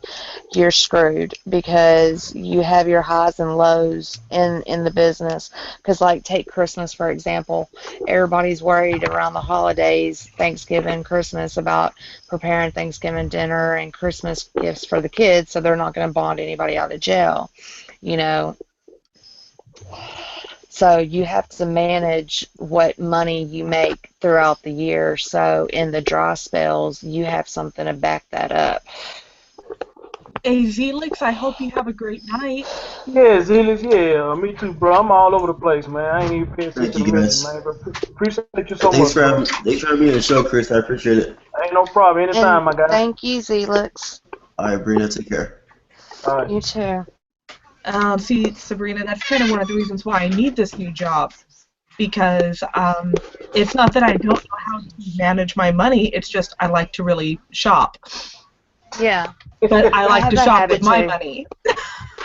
you're screwed, because you have your highs and lows in the business. Because, like, take Christmas, for example. Everybody's worried around the holidays, Thanksgiving, Christmas, about preparing Thanksgiving dinner and Christmas gifts for the kids, so they're not going to bond anybody out of jail, So you have to manage what money you make throughout the year. So in the dry spells, you have something to back that up. Hey, Zelix, I hope you have a great night. Yeah, Zealous, yeah, me too, bro. I'm all over the place, man. I ain't even paying Thank attention you, to guys. message, man. But appreciate you so Thanks much. for having me on the show, Chris. I appreciate it. Ain't no problem. Anytime, And my guy. thank you, Zelix. All right, Brina, take care. All right. You too. See, Sabrina, that's kind of one of the reasons why I need this new job, because it's not that I don't know how to manage my money, it's just I like to really shop. Yeah. But I like have to that shop habit with my too. money.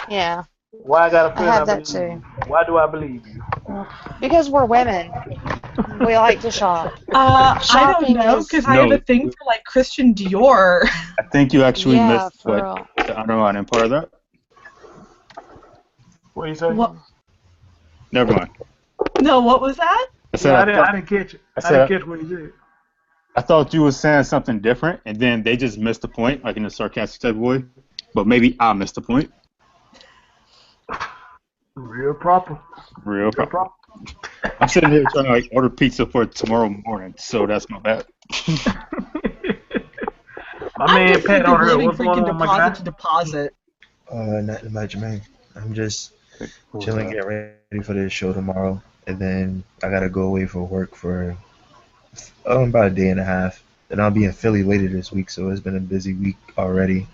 Yeah. Why I got a I feeling have I that believe too. you? Why do I believe you? Because we're women. We like to shop. I don't Shopping know, is- because I have No. a thing for like Christian Dior. I think you actually Yeah, missed for what real. the underlying part of that. What do you say? What? Never mind. No, what was that? I said Yeah, I, I thought, didn't catch it. I I said- didn't catch what you said. I thought you were saying something different, and then they just missed the point, like in a sarcastic type of way. But maybe I missed the point. Real proper. Real Real problem. proper. I'm sitting here trying to like order pizza for tomorrow morning, so that's my bad. My I'm man just Pat freaking over there. living What's going freaking on, my deposit guy? to deposit. Nothing much, man. I'm just Cool. chilling, getting ready for this show tomorrow, and then I gotta go away for work for about a day and a half. Then I'll be in Philly later this week, so it's been a busy week already.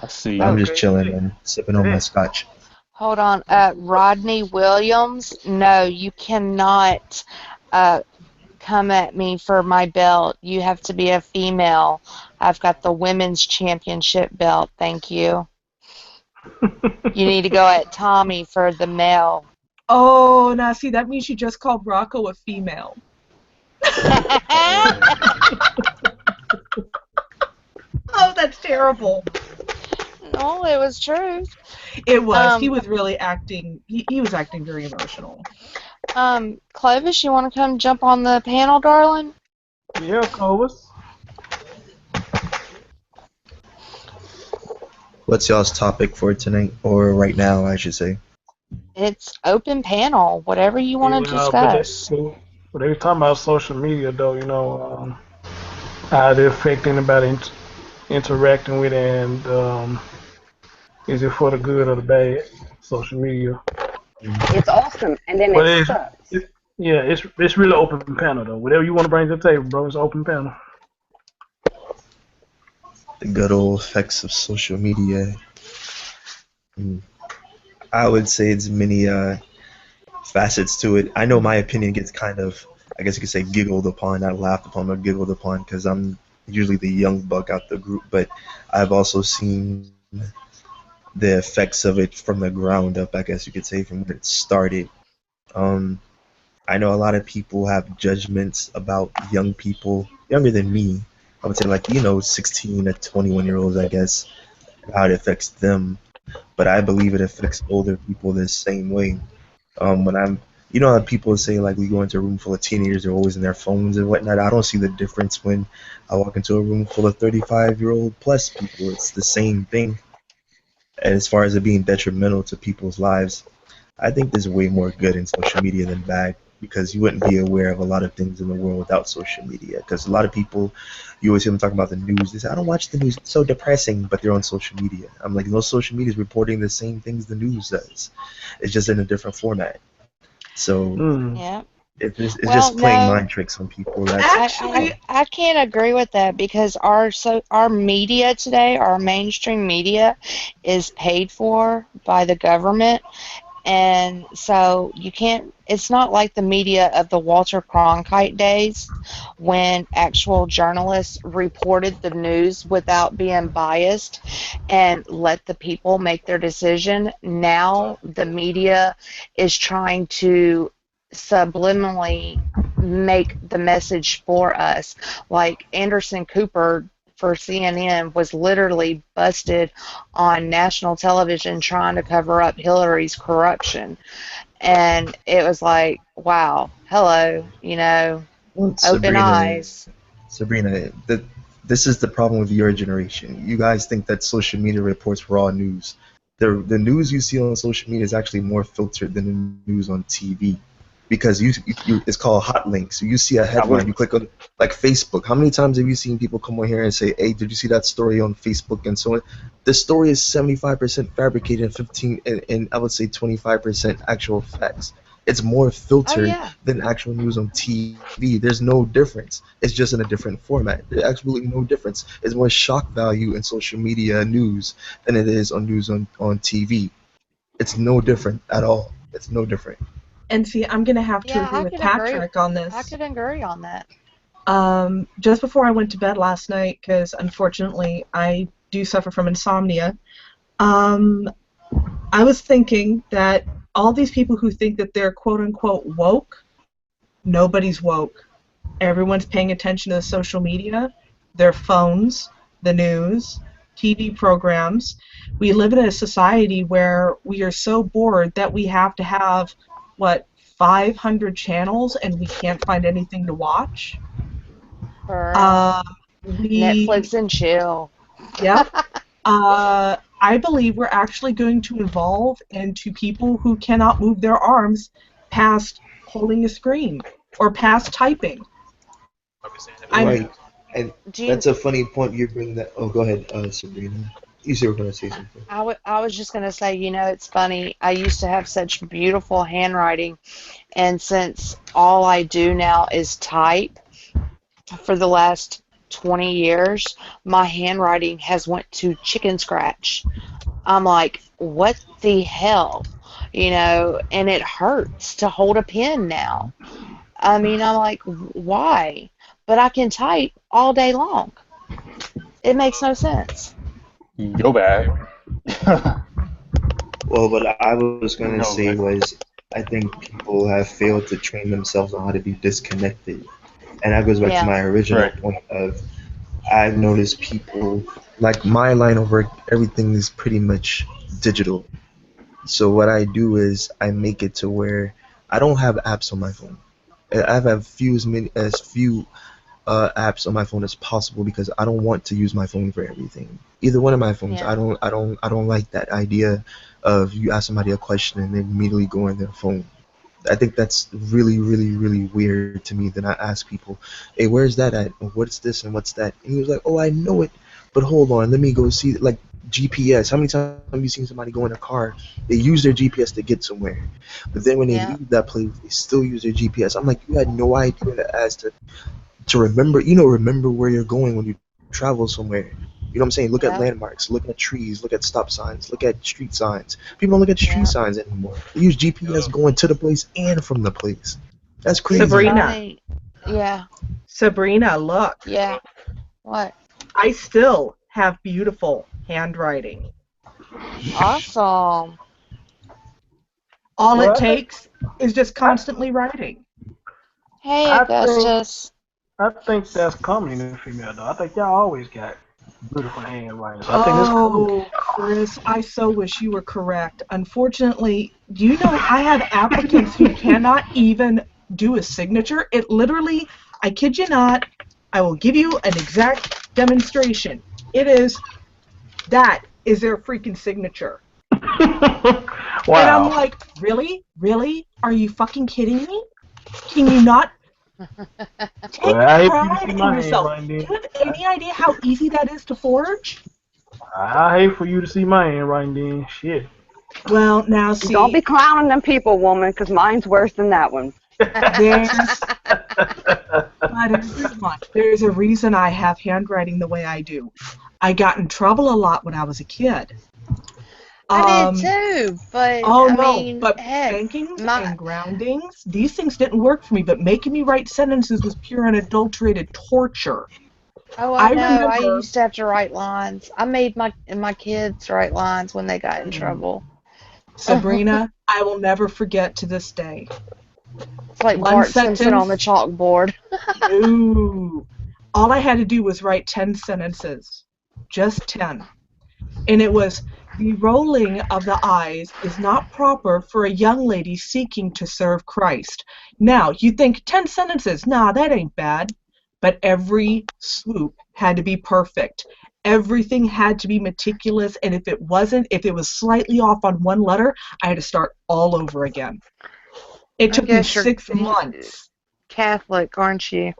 I see. I'm just Okay. chilling and sipping on my scotch. Hold on. Rodney Williams, no, you cannot come at me for my belt. You have to be a female. I've got the women's championship belt. Thank you. You need to go at Tommy for the male. Oh, now see, that means you just called Rocco a female. Oh, that's terrible. No, it was true. It was. Um, He was really acting. He was acting very emotional. Clovis, you want to come jump on the panel, darling? Yeah, Clovis. What's y'all's topic for tonight, or right now, I should say? It's open panel, whatever you want to Yeah, but discuss. they were talking about social media though. How they affect anybody interacting with it, and is it for the good or the bad? Social media, It's awesome, and then but it sucks. yeah, it's really open panel though. Whatever you want to bring to the table, bro, it's open panel. The good old effects of social media. Mm, I would say it's many facets to it. I know my opinion gets kind of, I guess you could say, giggled upon, not laughed upon, but giggled upon, because I'm usually the young buck out the group. But I've also seen the effects of it from the ground up, I guess you could say, from when it started. Um, I know a lot of people have judgments about young people, younger than me. I would say, like, 16 to 21-year-olds, I guess, how it affects them. But I believe it affects older people the same way. When how people say, like, we go into a room full of teenagers, they're always in their phones and whatnot. I don't see the difference when I walk into a room full of 35-year-old plus people. It's the same thing. And as far as it being detrimental to people's lives, I think there's way more good in social media than bad, because you wouldn't be aware of a lot of things in the world without social media. Because a lot of people, you always hear them talking about the news. They say, I don't watch the news, it's so depressing, but they're on social media. I'm like, no, social media is reporting the same things the news does. It's just in a different format. So Yeah. it's Well, just playing no, mind tricks on people. That's Actually, I can't agree with that because our media today, our mainstream media, is paid for by the government, and so you can't. It's not like the media of the Walter Cronkite days, when actual journalists reported the news without being biased and let the people make their decision. Now the media is trying to subliminally make the message for us. Like Anderson Cooper for CNN was literally busted on national television trying to cover up Hillary's corruption. And it was like, wow, hello, well, open eyes. Sabrina, this is the problem with your generation. You guys think that social media reports raw news. The news you see on social media is actually more filtered than the news on TV, because it's called hot links. You see a headline, you click on, like Facebook. How many times have you seen people come on here and say, "Hey, did you see that story on Facebook?" and so on? The story is 75% fabricated and 15, and I would say 25% actual facts. It's more Oh, filtered yeah. than actual news on TV. There's no difference. It's just in a different format. There's absolutely no difference. It's more shock value in social media news than it is on news on TV. It's no different at all. It's no different. and see, I'm going to have to Yeah, agree with Patrick on I this. could agree on that. Just before I went to bed last night, because unfortunately I do suffer from insomnia, um, I was thinking that all these people who think that they're quote unquote woke, nobody's woke. Everyone's paying attention to the social media, their phones, the news, TV programs. We live in a society where we are so bored that we have to have, what, 500 channels and we can't find anything to watch. For Uh, Netflix we, and chill. yep. I believe we're actually going to evolve into people who cannot move their arms past holding a screen or past typing. I'm Right. And Do you that's a funny point you bring that. Oh, go ahead, Sabrina. You said you were going to say something. I was just going to say, it's funny. I used to have such beautiful handwriting, and since all I do now is type for the last 20 years, my handwriting has went to chicken scratch. I'm like, what the hell? And it hurts to hold a pen now. I mean, I'm like, why? But I can type all day long. It makes no sense. Yo bad. Well, what I was going to No, say man. was, I think people have failed to train themselves on how to be disconnected. And that goes back to Yeah. my original Right. point of, I've noticed people, like my line of work, everything is pretty much digital. So what I do is I make it to where I don't have apps on my phone. I have few apps on my phone as possible because I don't want to use my phone for everything. Either one of my phones. Yeah. I don't like that idea of you ask somebody a question and then immediately go on their phone. I think that's really, really, really weird to me. Then I ask people, "Hey, where's that at? What's this and what's that?" And he was like, "Oh, I know it, but hold on, let me go see." Like GPS. How many times have you seen somebody go in a car? They use their GPS to get somewhere, but then when they Yeah. leave that place, they still use their GPS. I'm like, you had no idea as to remember. Remember where you're going when you travel somewhere. You know what I'm saying? Look at Yeah. landmarks, look at trees, look at stop signs, look at street signs. People don't look at street Yeah. signs anymore. They use GPS going to the place and from the place. That's crazy. It's Sabrina. funny. Yeah. Sabrina, look. Yeah. What? I still have beautiful handwriting. Awesome. All Well, it takes is just constantly writing. Hey, I think- Augustus. I think that's common in the female though. I think y'all always got beautiful handwriting. So I think it's cool. Oh, Chris, I so wish you were correct. Unfortunately, do you know I have applicants who cannot even do a signature? It literally, I kid you not, I will give you an exact demonstration. That is their freaking signature. Wow. And I'm like, really? Really? Are you fucking kidding me? Can you not take Well, I hate for you to pride see in my yourself? handwriting Do then. you have any idea how easy that is to forge? I hate for you to see my handwriting then. Shit. Well, now see, Don't be clowning them people, woman, because mine's worse than that one. there's a reason I have handwriting the way I do. I got in trouble a lot when I was a kid. I did too, but Oh I no, mean, but heck, spankings my- and groundings, these things didn't work for me, but making me write sentences was pure unadulterated torture. Oh, I know. I remember- used to have to write lines. I made my kids write lines when they got in trouble. Sabrina, I will never forget to this day. It's like One Bart Simpson on the sentence. chalkboard. Ooh. All I had to do was write 10 sentences. Just 10. And it was, the rolling of the eyes is not proper for a young lady seeking to serve Christ. Now, you think 10 sentences, nah, that ain't bad. But every swoop had to be perfect. Everything had to be meticulous, and if it was slightly off on one letter, I had to start all over again. It took me guess you're 6 months Catholic, aren't you?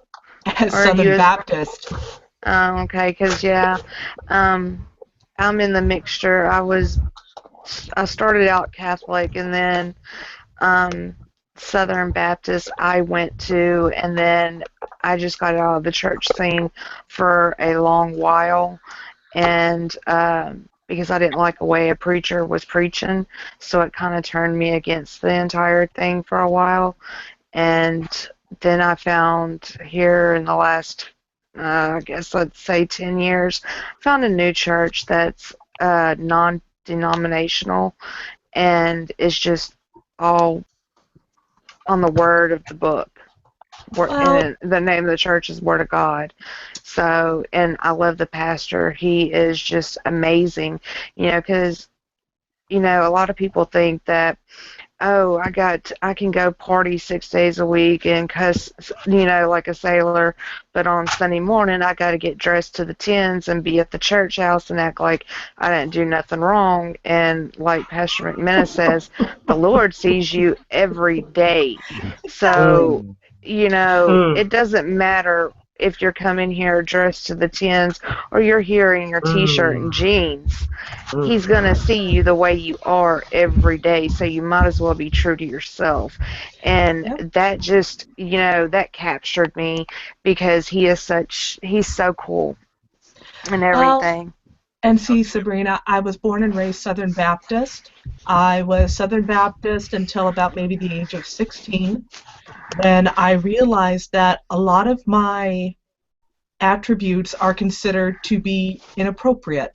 as Or Southern you- Baptist. Oh, okay, because, yeah, I'm in the mixture. I started out Catholic, and then Southern Baptist I went to, and then I just got out of the church scene for a long while, and because I didn't like the way a preacher was preaching, so it kind of turned me against the entire thing for a while, and then I found here in the last, I guess let's say 10 years, found a new church that's non-denominational, and it's just all on the word of the book. And the name of the church is Word of God. So, and I love the pastor. He is just amazing, because, a lot of people think that, oh, I can go party 6 days a week and cuss, like a sailor, but on Sunday morning I got to get dressed to the tens and be at the church house and act like I didn't do nothing wrong. And like Pastor McManus says, the Lord sees you every day. So, it doesn't matter if you're coming here dressed to the tens or you're here in your t-shirt and jeans. He's going to see you the way you are every day, so you might as well be true to yourself. And that just, that captured me because he's so cool and everything. And see, Sabrina, I was born and raised Southern Baptist. I was Southern Baptist until about maybe the age of 16, when I realized that a lot of my attributes are considered to be inappropriate,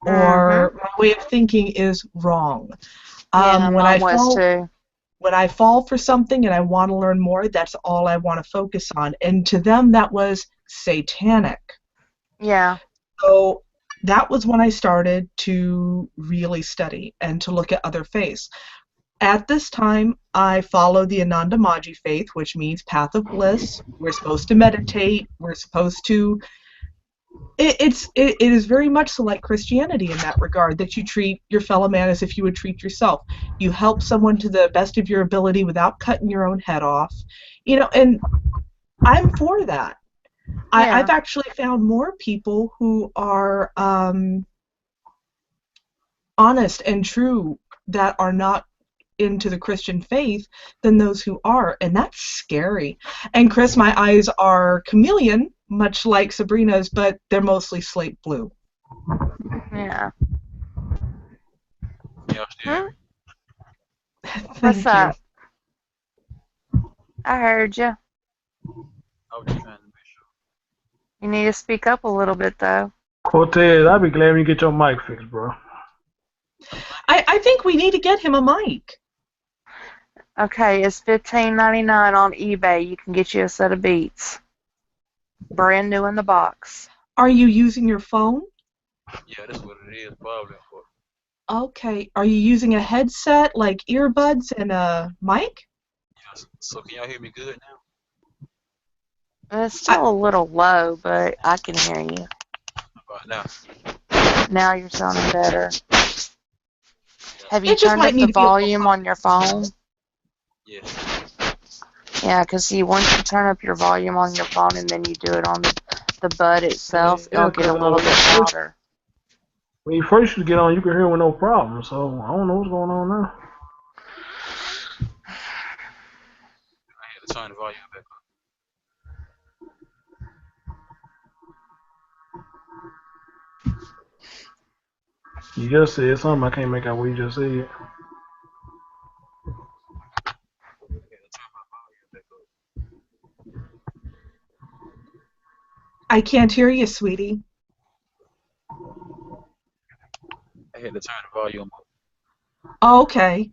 or my way of thinking is wrong. When I fall for something and I want to learn more, that's all I want to focus on. And to them, that was satanic. Yeah. So that was when I started to really study and to look at other faiths. At this time, I follow the Ananda Maji faith, which means path of bliss. We're supposed to meditate. We're supposed to. It is very much so like Christianity in that regard, that you treat your fellow man as if you would treat yourself. You help someone to the best of your ability without cutting your own head off. And I'm for that. Yeah. I've actually found more people who are honest and true that are not into the Christian faith than those who are, and that's scary. And Chris, my eyes are chameleon, much like Sabrina's, but they're mostly slate blue. Yeah. Yeah, Huh? Thank What's you. up? I heard you. I was just trying to make sure. You need to speak up a little bit, though. Cortez, I'll be glad when you get your mic fixed, bro. I think we need to get him a mic. Okay, it's $15.99 on eBay. You can get you a set of Beats. Brand new in the box. Are you using your phone? Yeah, that's what it is, probably. Okay. Are you using a headset, like earbuds and a mic? Yeah, so can y'all hear me good now? It's still a little low, but I can hear you. How about now? Now you're sounding better. Have you It just turned might up need the to be a little volume on your phone? Yes. Yeah, because see, once you turn up your volume on your phone and then you do it on the bud itself, Yeah, it'll get a little bit louder. When you first used to get on, you could hear with no problem. So I don't know what's going on now. I had to turn the volume back up. You just said something. I can't make out what you just said. I had to turn my volume back up. I can't hear you, sweetie. I had to turn the volume up. Oh, okay.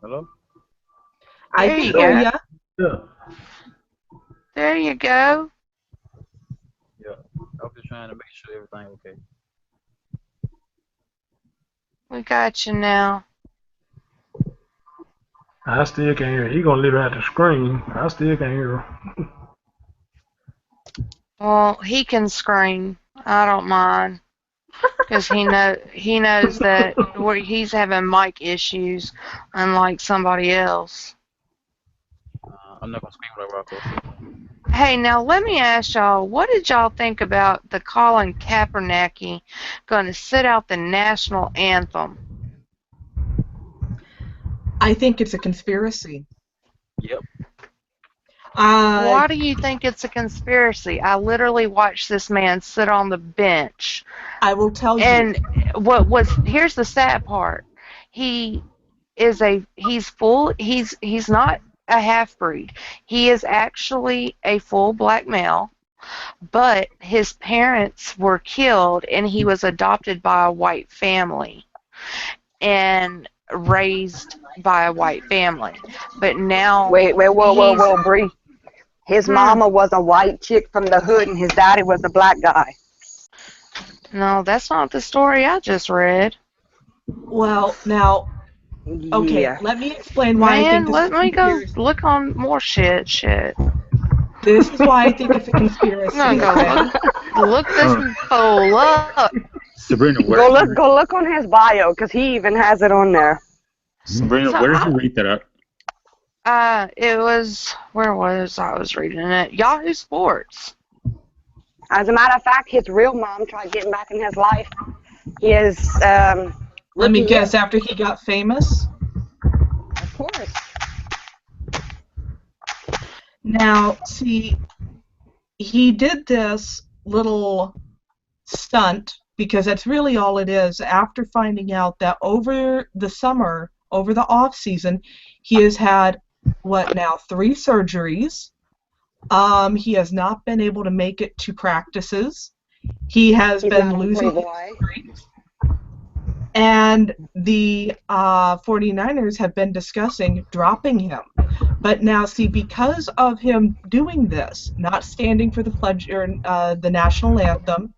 Hello? I There can you hear go. ya. Yeah. There you go. Yeah. I was just trying to make sure everything okay. We got you now. I still can't hear. He gonna leave it at the screen. I still can't hear. Well, he can scream. I don't mind. Because he knows that he's having mic issues, unlike somebody else. I'm not gonna scream whatever I go. Hey, now let me ask y'all, what did y'all think about the Colin Kaepernick going to sit out the national anthem? I think it's a conspiracy. Yep. Why do you think it's a conspiracy? I literally watched this man sit on the bench. I will tell you. And here's the sad part. He's not a half-breed. He is actually a full black male, but his parents were killed and he was adopted by a white family and raised by a white family. But now Whoa, Bree. His mama was a white chick from the hood and his daddy was a black guy. No, that's not the story I just read. Well, now, okay, Yeah. let me explain why I think this let is a me go conspiracy. look on more shit. This is why I think it's a conspiracy. I'm gonna go look this fool up. Sabrina, where Go look on his bio, because he even has it on there. Sabrina, So where did you read that up? It was, where was I was reading it? Yahoo Sports. As a matter of fact, his real mom tried getting back in his life. He is, Let me guess, after he got famous? Of course. Now, see, he did this little stunt, because that's really all it is, after finding out that over the summer, over the off season, he has had, 3 surgeries. He has not been able to make it to practices. He's been losing his strength. And the 49ers have been discussing dropping him. But now, see, because of him doing this, not standing for the pledge or the national anthem,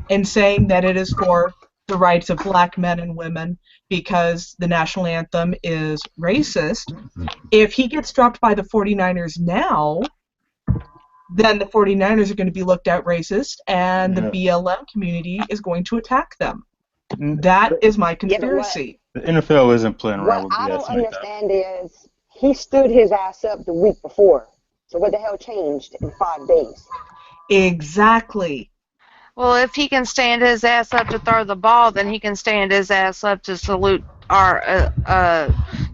and saying that it is for the rights of black men and women because the national anthem is racist, if he gets dropped by the 49ers now, then the 49ers are going to be looked at racist, and the BLM community is going to attack them. That is my conspiracy. The NFL isn't playing around with What I BS don't like that. understand is he stood his ass up the week before. So what the hell changed in 5 days? Exactly. Well, if he can stand his ass up to throw the ball, then he can stand his ass up to salute our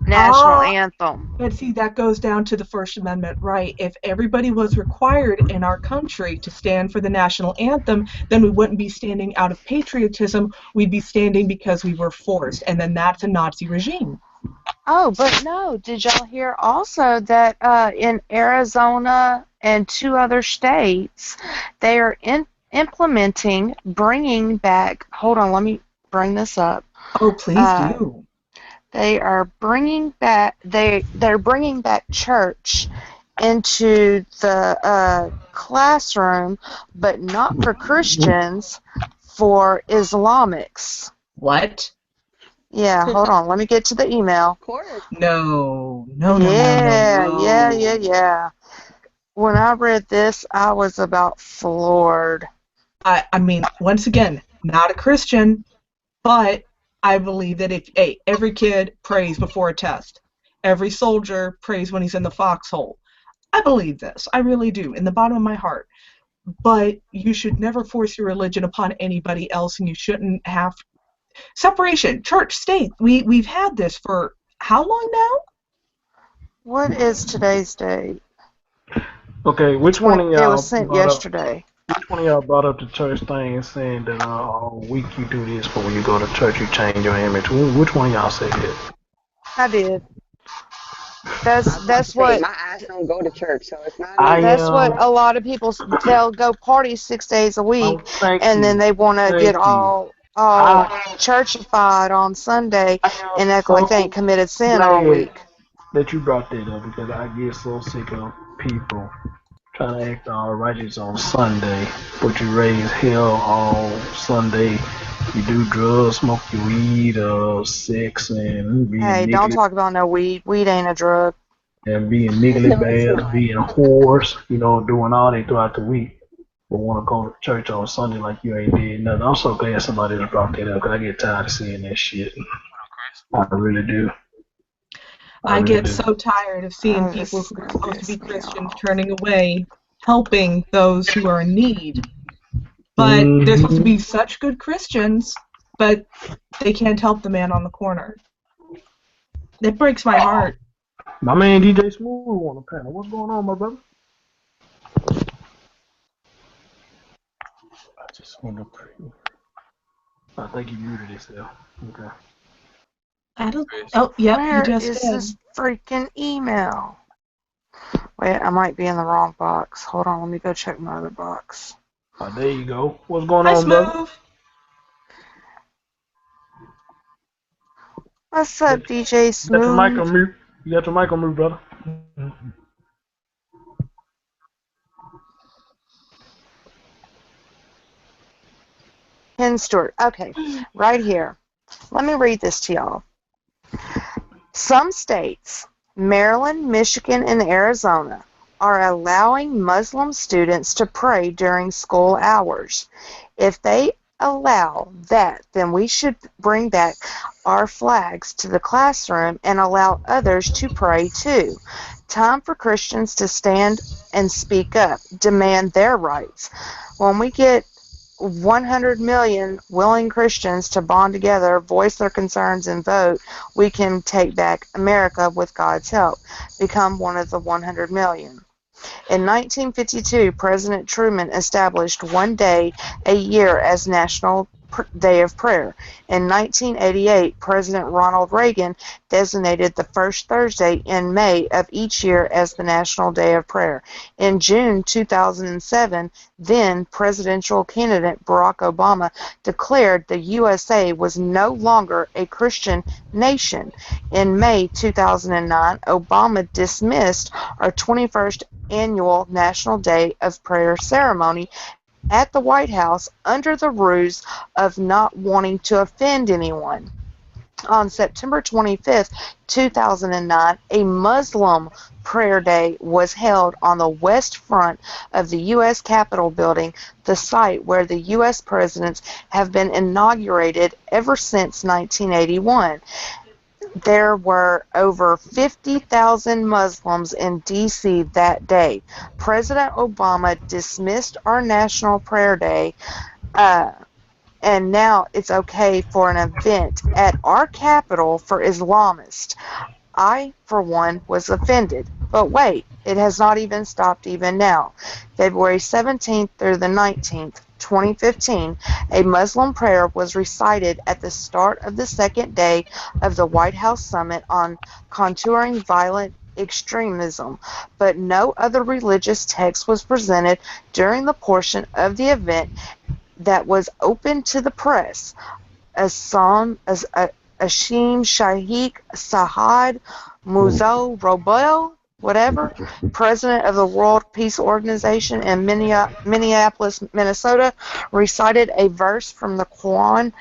national anthem. But see, that goes down to the First Amendment right. If everybody was required in our country to stand for the national anthem, then we wouldn't be standing out of patriotism. We'd be standing because we were forced, and then that's a Nazi regime. Oh, but no, did y'all hear also that in Arizona and 2 other states, they are bringing back, hold on, let me bring this up. Oh, please do. They are bringing back, they're bringing back church into the classroom, but not for Christians, for Islamics. What? Yeah, hold on, let me get to the email. Of course. No. Yeah. When I read this, I was about floored. I mean, once again, not a Christian, but I believe that if every kid prays before a test, every soldier prays when he's in the foxhole. I believe this. I really do, in the bottom of my heart. But you should never force your religion upon anybody else, and you shouldn't have separation, church, state. We've had this for how long now? What is today's date? Okay, which one of y'all? It was sent yesterday. Which one of y'all brought up the church thing and saying that all week you do this, but when you go to church you change your image? Which one of y'all said that? I did. That's what my ass don't go to church, so it's not. That's what a lot of people tell. Go party 6 days a week, and then they want to get all churchified on Sunday and act like they ain't committed sin all week. That you brought that up because I get so sick of people trying to act all righteous on Sunday, but you raise hell on Sunday. You do drugs, smoke your weed, sex, and being Hey, don't talk about no weed. Weed ain't a drug. And being niggly bad, being whores, doing all that throughout the week. But want to go to church on Sunday like you ain't did nothing. I'm so glad somebody just brought that up because I get tired of seeing that shit. I really do. I get so tired of seeing people who are supposed to be Christians turning away, helping those who are in need. But they're supposed to be such good Christians, but they can't help the man on the corner. It breaks my heart. My man DJ Smooth on the panel. What's going on, my brother? I just want to pray. I think you muted yourself. Okay. I don't. Oh, yep, Where you just is did. this freaking email? Wait, I might be in the wrong box. Hold on, let me go check my other box. Oh, there you go. What's going Hi, on, brother? Smooth. What's up, DJ Smooth? You got your mic on mute. You got your mic on mute, brother. Ken Stewart. Okay, right here. Let me read this to y'all. Some states, Maryland, Michigan, and Arizona, are allowing Muslim students to pray during school hours. If they allow that, then we should bring back our flags to the classroom and allow others to pray too. Time for Christians to stand and speak up, demand their rights. When we get 100 million willing Christians to bond together, voice their concerns, and vote, we can take back America with God's help, become one of the 100 million. In 1952, President Truman established one day a year as National Day of Prayer. In 1988, President Ronald Reagan designated the first Thursday in May of each year as the National Day of Prayer. In June 2007, then presidential candidate Barack Obama declared the USA was no longer a Christian nation. In May 2009, Obama dismissed our 21st annual National Day of Prayer ceremony at the White House under the ruse of not wanting to offend anyone. On September 25th, 2009, a Muslim prayer day was held on the west front of the U.S. Capitol building, the site where the U.S. presidents have been inaugurated ever since 1981. There were over 50,000 Muslims in D.C. that day. President Obama dismissed our National Prayer Day, and now it's okay for an event at our Capitol for Islamists. I, for one, was offended. But wait, it has not even stopped even now. February 17th through the 19th, 2015, a Muslim prayer was recited at the start of the second day of the White House Summit on contouring violent extremism, but no other religious text was presented during the portion of the event that was open to the press. Ashim Shaikh Sahad Muzo Robel, whatever, president of the World Peace Organization in Minneapolis, Minnesota, recited a verse from the Quran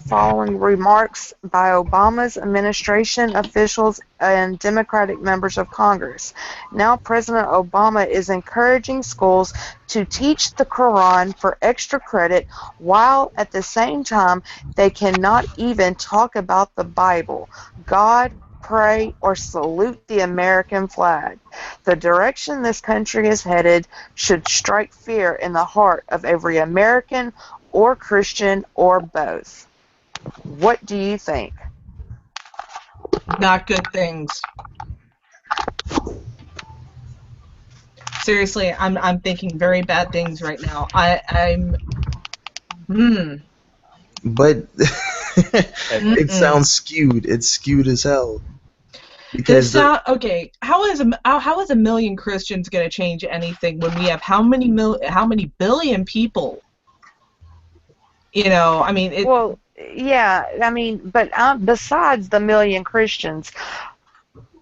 following remarks by Obama's administration officials and Democratic members of Congress. Now President Obama is encouraging schools to teach the Quran for extra credit, while at the same time they cannot even talk about the Bible, God, pray, or salute the American flag. The direction this country is headed should strike fear in the heart of every American or Christian or both. What do you think? Not good things. Seriously, I'm thinking very bad things right now. But it sounds skewed. It's skewed as hell. Because okay, how is a million Christians going to change anything when we have how many billion people? You know, I mean, well, yeah, I mean, but besides the million Christians,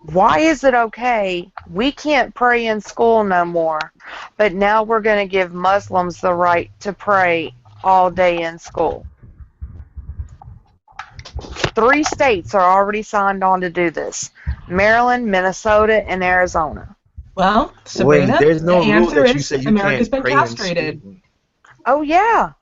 why is it okay we can't pray in school no more, but now we're going to give Muslims the right to pray all day in school? 3 states are already signed on to do this: Maryland, Minnesota, and Arizona. Well, Sabrina, there's no the rule answer that you is say you America's can't been pray castrated. in school. Oh yeah,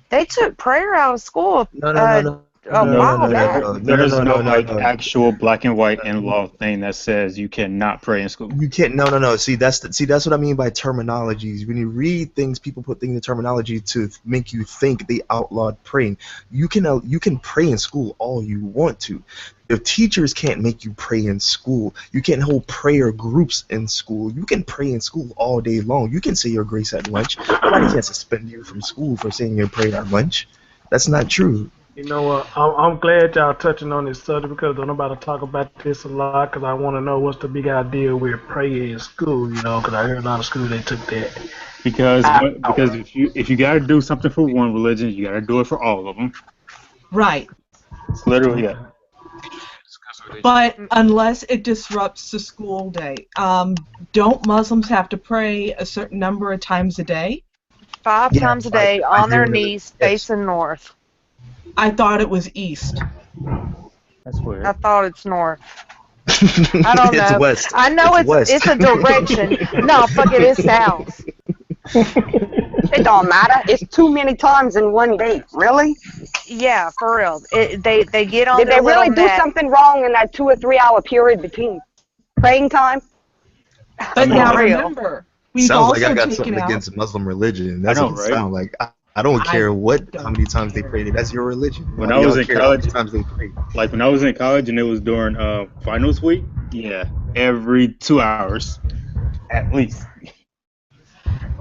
they took prayer out of school. No. There's no actual black and white in law thing that says you cannot pray in school. You can't. No. See, that's what I mean by terminologies. When you read things, people put things in terminology to make you think they outlawed praying. You can pray in school all you want to. If teachers can't make you pray in school, you can't hold prayer groups in school. You can pray in school all day long. You can say your grace at lunch. Nobody can suspend you from school for saying your prayer at lunch. That's not true. You know what? I'm glad y'all touching on this subject because I'm about to talk about this a lot because I want to know what's the big idea with prayer in school. You know, because I heard a lot of schools they took that. Because if you gotta do something for one religion, you gotta do it for all of them. Right. It's literally it. But unless it disrupts the school day, don't Muslims have to pray a certain number of times a day? 5 times a day on their knees, facing north. I thought it was east. That's weird. I thought it's north. I don't know. It's west. I know it's a direction. No, fuck it, it's south. It don't matter. It's too many times in one day. Really? Yeah, for real. They get on. Did their they really little do mat. something wrong in that 2 or 3 hour period between praying time? But now real. remember, we've Sounds also like I got taken something out. against Muslim religion. That's I know, what it right? sounds like. I don't care how many times they pray. That's your religion. When I was in college, times they pray. like when I was in college and it was during finals week, yeah, every 2 hours, at least.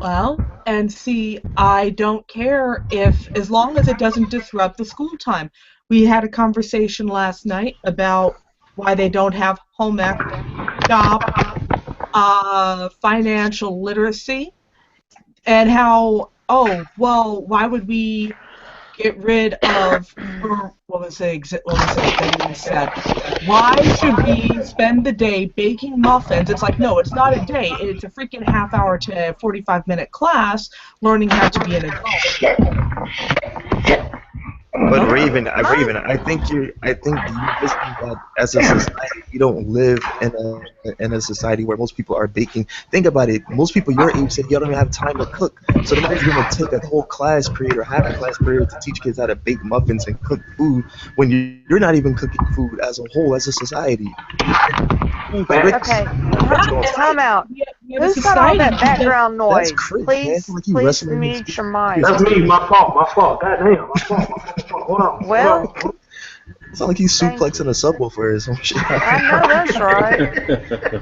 Well, and see, I don't care if, as long as it doesn't disrupt the school time. We had a conversation last night about why they don't have home ec, job, financial literacy, and how, oh, well, why would we get rid of, or what was it that you said? Why should we spend the day baking muffins? It's like, no, it's not a day. It's a freaking half-hour to 45-minute class learning how to be an adult. But Raven, I think you're missing that as a society, we don't live in a society where most people are baking. Think about it. Most people your age say you don't even have time to cook. So nobody's going to take a whole class period or have a class period to teach kids how to bake muffins and cook food when you're not even cooking food as a whole, as a society. Okay, time out. Who's got all that background noise? That's crazy, Please, man. Like you please wrestling mute these your mic. That's me. My fault. Goddamn. My fault. Hold on. Well, It's not like he's suplexing a subwoofer or some shit. I know that's right.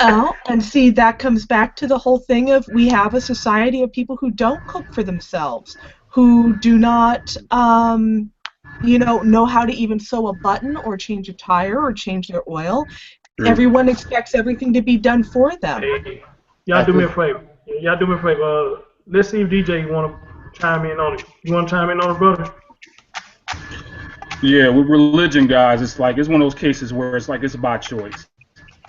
Oh, and see, that comes back to the whole thing of we have a society of people who don't cook for themselves, who do not, know how to even sew a button or change a tire or change their oil. Everyone expects everything to be done for them. Hey, y'all do me a favor. Let's see if DJ want to chime in on it. You want to chime in on it, brother? Yeah, with religion, guys, it's one of those cases where it's about choice.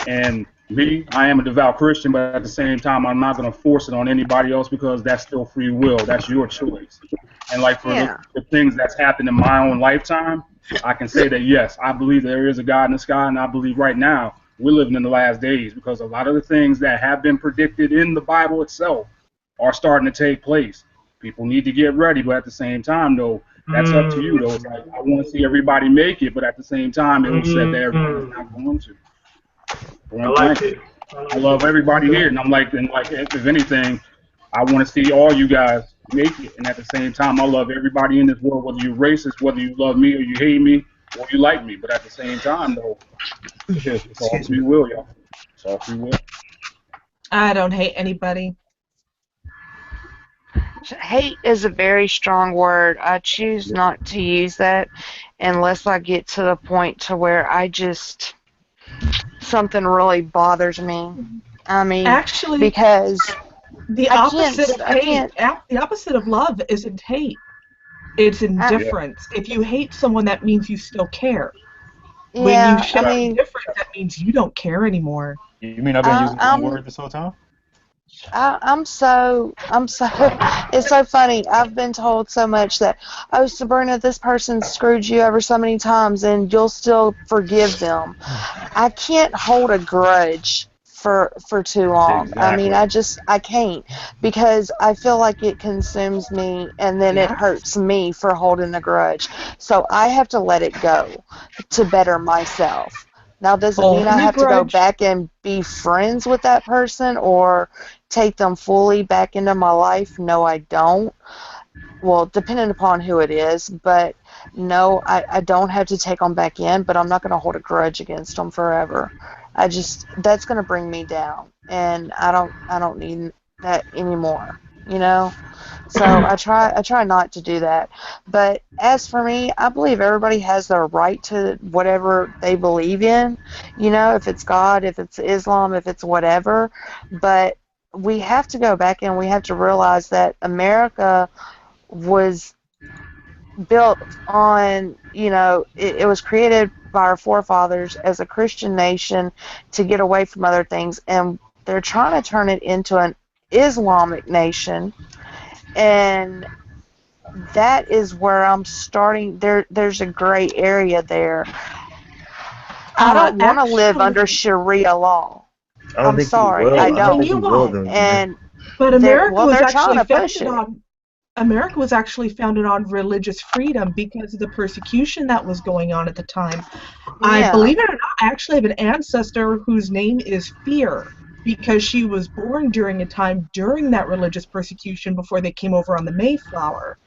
And me, I am a devout Christian, but at the same time, I'm not going to force it on anybody else because that's still free will. That's your choice. And the things that's happened in my own lifetime, I can say that, yes, I believe there is a God in the sky, and I believe right now we're living in the last days because a lot of the things that have been predicted in the Bible itself are starting to take place. People need to get ready, but at the same time, though, that's up to you, though. It's like, I want to see everybody make it, but at the same time, it will set that everybody's not going to. I like it. I love everybody here, and if anything, I want to see all you guys make it, and at the same time, I love everybody in this world, whether you're racist, whether you love me or you hate me or you like me. But at the same time, though, it's all free will, y'all. It's all free will. I don't hate anybody. Hate is a very strong word. I choose not to use that unless I get to the point to where something really bothers me. I mean, actually, because the opposite of hate, the opposite of love isn't hate. It's indifference. If you hate someone, that means you still care. When you show indifference, that means you don't care anymore. You mean I've been using the wrong word this whole time? I'm so it's so funny. I've been told so much that, oh, Sabrina, this person screwed you over so many times and you'll still forgive them. I can't hold a grudge for too long. Exactly. I mean, I can't, because I feel like it consumes me and then it hurts me for holding a grudge. So I have to let it go to better myself. Now, does it mean I have to go back and be friends with that person or take them fully back into my life? No, I don't. Well, depending upon who it is, but no, I don't have to take them back in, but I'm not going to hold a grudge against them forever. That's going to bring me down, and I don't need that anymore, So I try not to do that. But as for me, I believe everybody has their right to whatever they believe in, if it's God, if it's Islam, if it's whatever. But we have to go back and we have to realize that America was built on, it was created by our forefathers as a Christian nation to get away from other things, and they're trying to turn it into an Islamic nation. And that is where I'm starting. There's a gray area there. I don't want to live under Sharia law. I'm sorry, I don't. But America was actually founded on religious freedom because of the persecution that was going on at the time. I believe it or not, I actually have an ancestor whose name is Fear, because she was born during a time during that religious persecution before they came over on the Mayflower.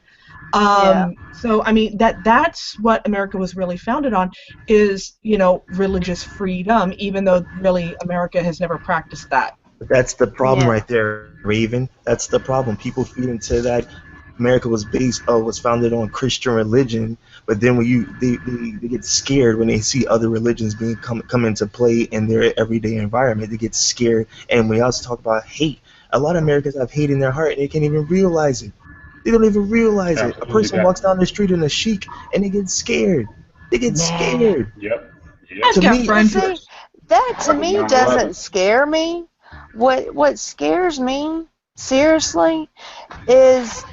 So, I mean, that's what America was really founded on, is, religious freedom, even though really America has never practiced that. But that's the problem Yeah. right there, Raven. That's the problem. People feed into that America was founded on Christian religion, but then when they get scared when they see other religions being come into play in their everyday environment. They get scared, and we also talk about hate. A lot of Americans have hate in their heart, and they can't even realize it. They don't even realize it. A Absolutely person that. walks down the street in a chic, and they get scared. They get Nah. scared. Yep. I've To got me, But friends who see, that to me 9/11. doesn't scare me. What scares me, seriously, is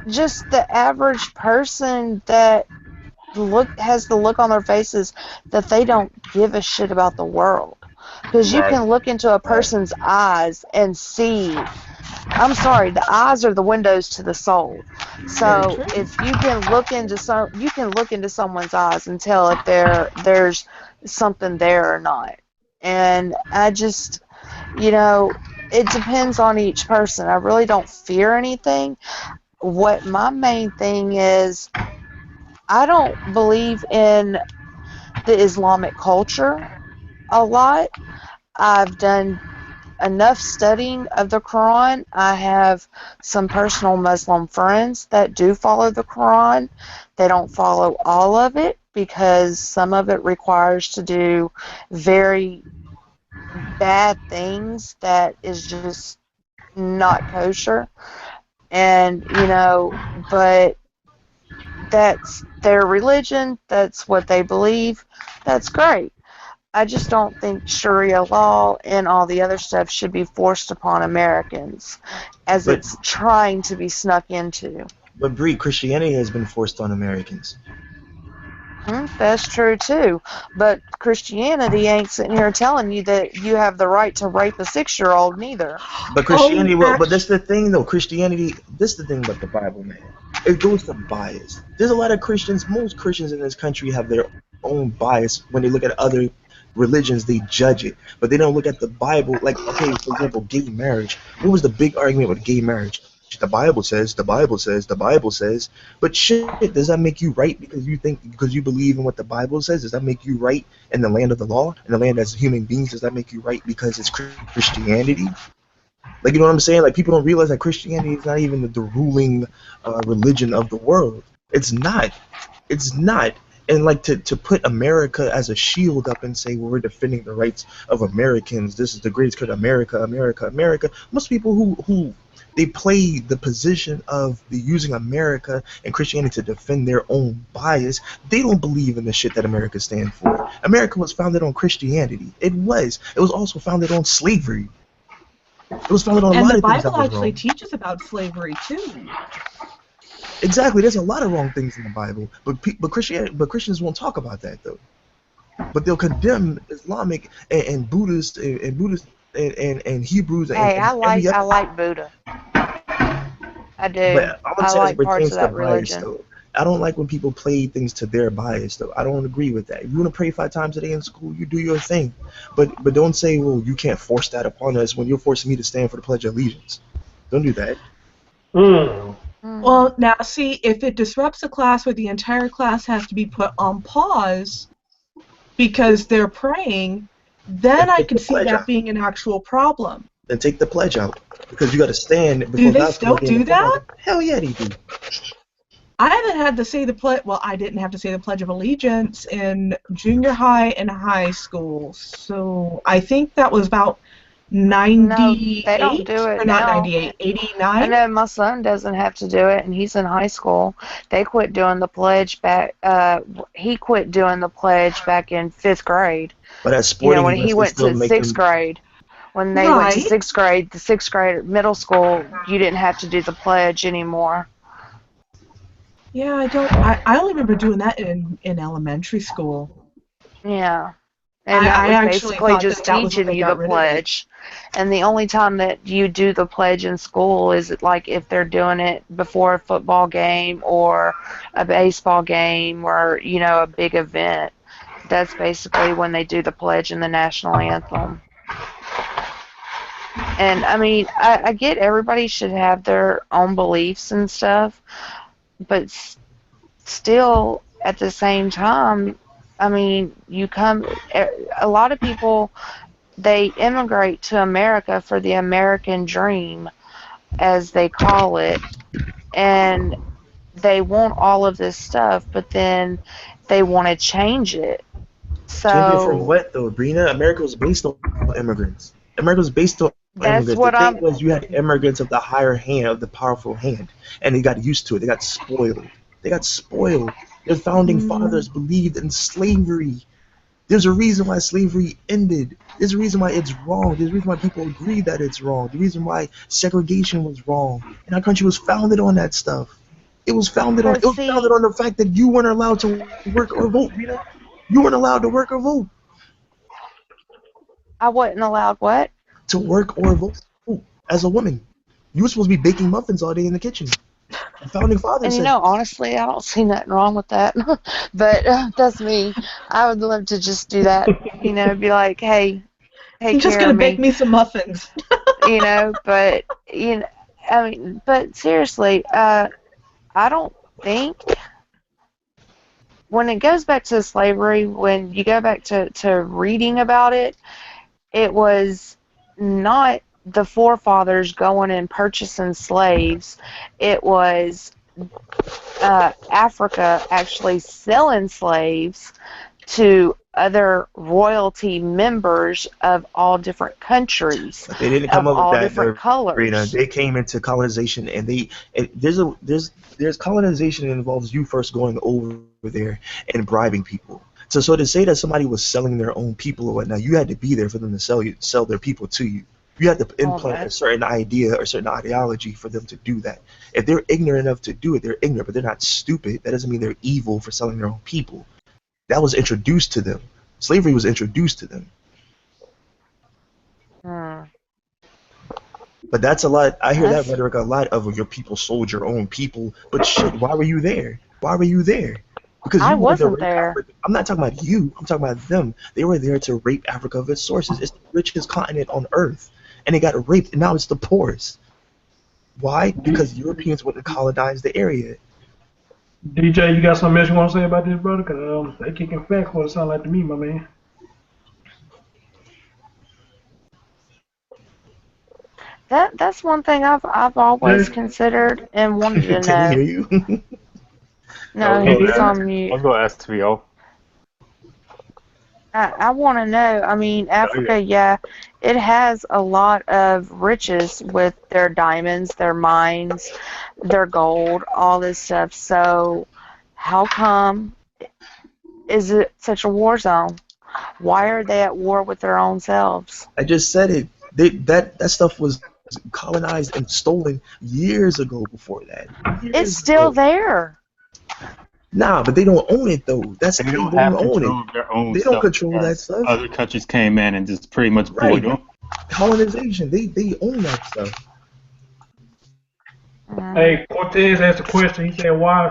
just the average person that has the look on their faces that they don't give a shit about the world. Because you Right. can look into a person's eyes and see. I'm sorry, the eyes are the windows to the soul. Very So true. if you can look into someone's eyes and tell if there's something there or not. And I just, it depends on each person. I really don't fear anything. What my main thing is, I don't believe in the Islamic culture a lot. I've done enough studying of the Quran. I have some personal Muslim friends that do follow the Quran. They don't follow all of it because some of it requires to do very bad things that is just not kosher. And, but that's their religion, that's what they believe, that's great. I just don't think Sharia law and all the other stuff should be forced upon Americans as But it's trying to be snuck into. but Bree, Christianity has been forced on Americans. That's true too. But Christianity ain't sitting here telling you that you have the right to rape a 6-year-old neither. But Christianity, Oh, but that's the thing though. Christianity, this is the thing about the Bible, man. It goes to bias. There's a lot of Christians. Most Christians in this country have their own bias when they look at other religions. They judge it, but they don't look at the Bible. Like, okay, for example, gay marriage. What was the big argument with gay marriage? The Bible says, the Bible says, the Bible says. But shit, does that make you right because you believe in what the Bible says? Does that make you right in the land of the law, in the land as human beings? Does that make you right because it's Christianity? Like, you know what I'm saying? Like, people don't realize that Christianity is not even the ruling religion of the world. It's not. It's not. And like to put America as a shield up and say, well, we're defending the rights of Americans. This is the greatest country, America, America, America. Most people who they play the position of using America and Christianity to defend their own bias. They don't believe in the shit that America stands for. America was founded on Christianity. It was. It was also founded on slavery. It was founded on a And lot the of things that Bible was actually wrong. teaches about slavery too. Exactly. There's a lot of wrong things in the Bible, but Christians won't talk about that though. But they'll condemn Islamic and Buddhist and Buddhist and Hebrews and Hey, every I other. like Buddha. I do. But I'm gonna I say as like it parts pertains of to that bias religion. though. I don't like when people play things to their bias though. I don't agree with that. If you want to pray 5 times a day in school, you do your thing. But don't say, well, you can't force that upon us when you're forcing me to stand for the Pledge of Allegiance. Don't do that. Well, now see, if it disrupts a class where the entire class has to be put on pause because they're praying, then I could see that being an actual problem. Then take the pledge out because you got to stand before Do they God's still coming in do the Father. that? Hell yeah, they do. I haven't had to say the pledge. Well, I didn't have to say the Pledge of Allegiance in junior high and high school, so I think that was about 98 No, they don't do it or not now. 98, I 89. know my son doesn't have to do it, and he's in high school. They quit doing the pledge back. He quit doing the pledge back in 5th grade. But at sporting When events, he they went still to make 6th them. grade. When they went to Right. 6th grade, the 6th grade middle school, you didn't have to do the pledge anymore. Yeah, I only remember doing that in elementary school. Yeah. And that I was actually basically thought just that was when teaching they you the got rid of it. pledge. And the only time that you do the pledge in school is like if they're doing it before a football game or a baseball game or, a big event. That's basically when they do the pledge and the national anthem. And I mean, I get everybody should have their own beliefs and stuff, but still at the same time, I mean, a lot of people they immigrate to America for the American dream, as they call it, and they want all of this stuff, but then they want to change it. Change it from So what though, Brina? America was based on immigrants. America was based on that's immigrants. The what thing I'm. was, you had immigrants of the higher hand, of the powerful hand, and they got used to it. They got spoiled. They got spoiled. Their founding fathers believed in slavery. There's a reason why slavery ended. There's a reason why it's wrong. There's a reason why people agree that it's wrong. The reason why segregation was wrong. And our country was founded on that stuff. It was founded on But see, the fact that you weren't allowed to work or vote, Rita. You weren't allowed to work or vote. I wasn't allowed what? To work or vote as a woman. You were supposed to be baking muffins all day in the kitchen. The founding fathers And you said, know, honestly, I don't see nothing wrong with that. But that's me. I would love to just do that. You know, be like, hey, I'm just care gonna of bake me. me some muffins. You know, but you know, I mean, but seriously, I don't think when it goes back to slavery, when you go back to reading about it, it was not the forefathers going and purchasing slaves. It was Africa actually selling slaves to other royalty members of all different countries, but they didn't of come up with all that, different Rita. colors. They came into colonization, and there's colonization that involves you first going over there and bribing people. So to say that somebody was selling their own people or whatnot, you had to be there for them to sell their people to you. You had to implant a certain idea or certain ideology for them to do that. If they're ignorant enough to do it, they're ignorant, but they're not stupid. That doesn't mean they're evil for selling their own people. That was introduced to them. Slavery was introduced to them. But that's a lot. I hear that rhetoric a lot of your people sold your own people. But shit, why were you there? Why were you there? Because I you wanted to wasn't rape there. Africa. I'm not talking about you. I'm talking about them. They were there to rape Africa of its sources. It's the richest continent on earth. And they got raped, and now it's the poorest. Why? Because Europeans went and colonized the area. DJ, you got something else you want to say about this, brother? Because they kicking facts what it sound like to me, my man. That's one thing I've always considered and wanted to Can he know. hear you? No, he's on mute. I was going to ask Trio. I want to know. I mean, Africa, yeah, it has a lot of riches with their diamonds, their mines, their gold, all this stuff. So, how come is it such a war zone? Why are they at war with their own selves? I just said it. That stuff was colonized and stolen years ago before that. It's still there. Nah, but they don't own it though. That's They they don't don't have own control it. of their own They stuff. don't control that because stuff. Other countries came in and just pretty much Right. bullied them. Colonization. They own that stuff. Hey, Cortez asked a question. He said why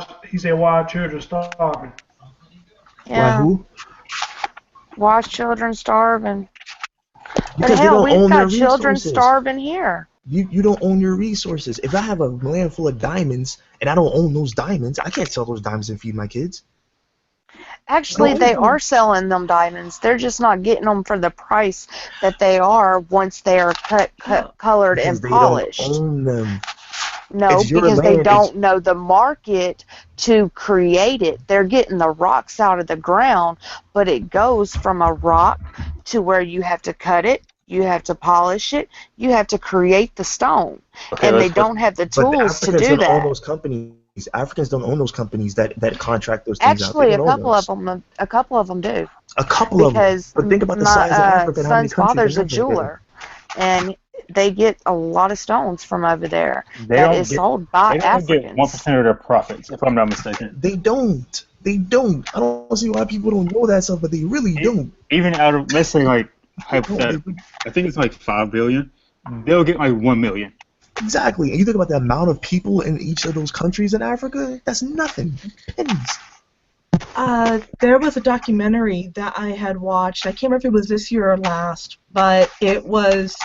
are children starving? Why Yeah. who? Why is children starving? But Because they hell, don't we've own their got children resources. starving here. You don't own your resources. If I have a land full of diamonds and I don't own those diamonds, I can't sell those diamonds and feed my kids. Actually, No. they are selling them diamonds. They're just not getting them for the price that they are once they are cut, colored, Because and they polished. don't own them. No, It's your because they land. don't know the market to create it. They're getting the rocks out of the ground, but it goes from a rock to where you have to cut it, you have to polish it, you have to create the stone. Okay, And they let's don't have the But the tools to Africans do don't own that. those companies. Africans don't own those companies that contract those things out. Actually, They a don't own couple of those. them, a couple of them do. A couple of them. Because But think about the my size of Africa and how many son's countries father's in a Africa. jeweler, and they get a lot of stones from over there They that don't is get. sold by They only get Africans. 1% of their profits, if I'm not mistaken. They don't. They don't. I don't see why people don't know that stuff, but they really don't. Even out of, let's say, like, They don't. hypothetically, I think it's like 5 billion. They'll get like 1 million. Exactly. And you think about the amount of people in each of those countries in Africa, that's nothing. Pennies. There was a documentary that I had watched. I can't remember if it was this year or last, but it was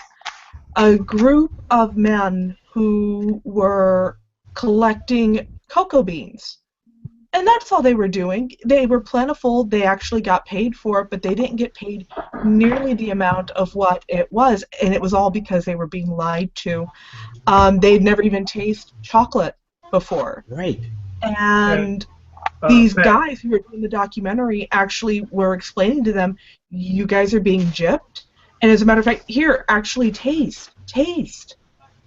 a group of men who were collecting cocoa beans. And that's all they were doing. They were plentiful. They actually got paid for it, but they didn't get paid nearly the amount of what it was, and it was all because they were being lied to. They'd never even tasted chocolate before. Right. And these guys who were doing the documentary actually were explaining to them, you guys are being gypped. And as a matter of fact, here, actually taste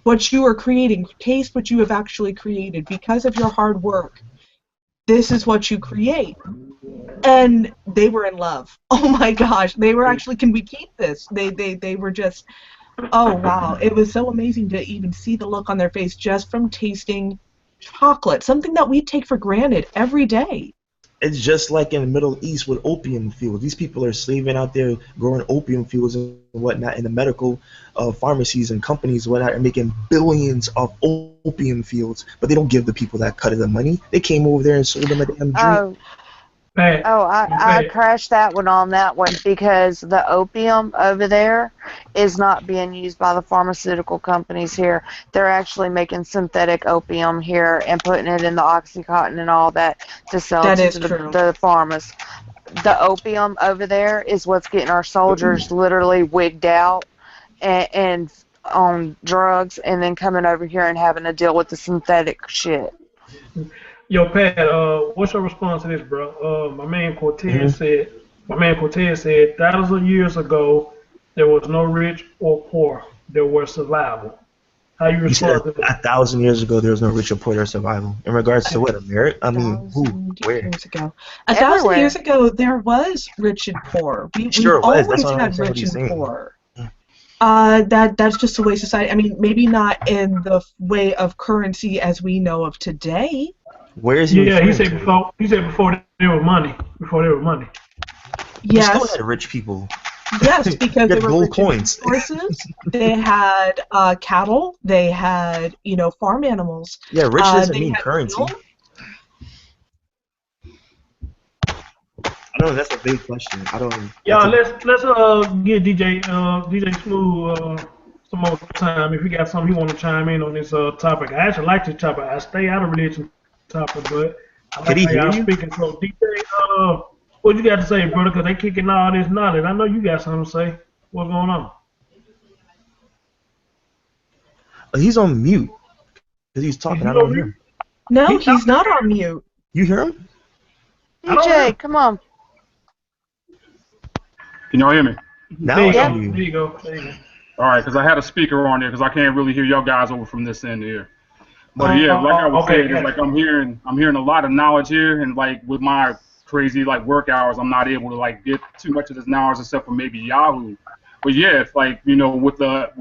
what you are creating. Taste what you have actually created because of your hard work. This is what you create. And they were in love. Oh my gosh. They were actually, can we keep this? They were just, oh wow. It was so amazing to even see the look on their face just from tasting chocolate, something that we take for granted every day. It's just like in the Middle East with opium fields. These people are slaving out there growing opium fields and whatnot in the medical pharmacies and companies and whatnot are making billions of opium fields, but they don't give the people that cut of the money. They came over there and sold them a damn drink. I crashed that one on that one because the opium over there is not being used by the pharmaceutical companies here. They're actually making synthetic opium here and putting it in the Oxycontin and all that to sell to the pharmas. The opium over there is what's getting our soldiers literally wigged out and on drugs and then coming over here and having to deal with the synthetic shit. Yo, Pat, what's your response to this, bro? My man Cortez said, thousands of years ago, there was no rich or poor. There was survival. How you respond to that? 1,000 years ago, there was no rich or poor or survival. In regards to what, America? I mean, who? Where? 1,000 years ago, there was rich and poor. We always had rich and poor. That's just the way society. I mean, maybe not in the way of currency as we know of today. Where is he? Yeah, he said before there was money. Before there was money. Yes. You still had rich people. Yes, because they were gold rich coins. in resources. They had cattle. They had farm animals. Yeah, rich doesn't mean currency. Fuel. I don't know. That's a big question. I don't. Yeah, let's get DJ Smooth some more time if you got something you want to chime in on this topic. I actually like this topic. I stay out of religion topic, but I like how y'all speaking. So DJ, what you got to say, brother? Because they kicking all this knowledge. I know you got something to say. What's going on? He's on mute because he's talking. I don't hear him. No, he's not on mute. You hear him? DJ, come on. Can y'all hear me? Now there I hear you. There you go. There you go. All right, because I had a speaker on there because I can't really hear y'all guys over from this end here. But yeah, like I was saying, it's like I'm hearing a lot of knowledge here, and like with my crazy like work hours, I'm not able to like get too much of this knowledge except for maybe Yahoo. But yeah, it's like with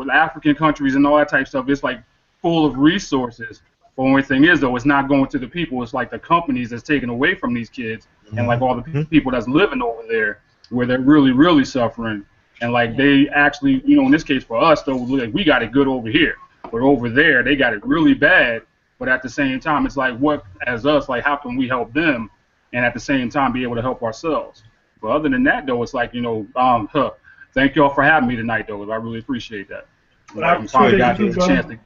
African countries and all that type of stuff, it's like full of resources. The only thing is though, it's not going to the people. It's like the companies that's taking away from these kids and like all the people that's living over there where they're really, really suffering. And like they actually, in this case for us though, like we got it good over here. But over there, they got it really bad. But at the same time, it's like what as us, like how can we help them, and at the same time be able to help ourselves. But other than that though, it's like thank y'all for having me tonight though. I really appreciate that. I'm probably got the chance to.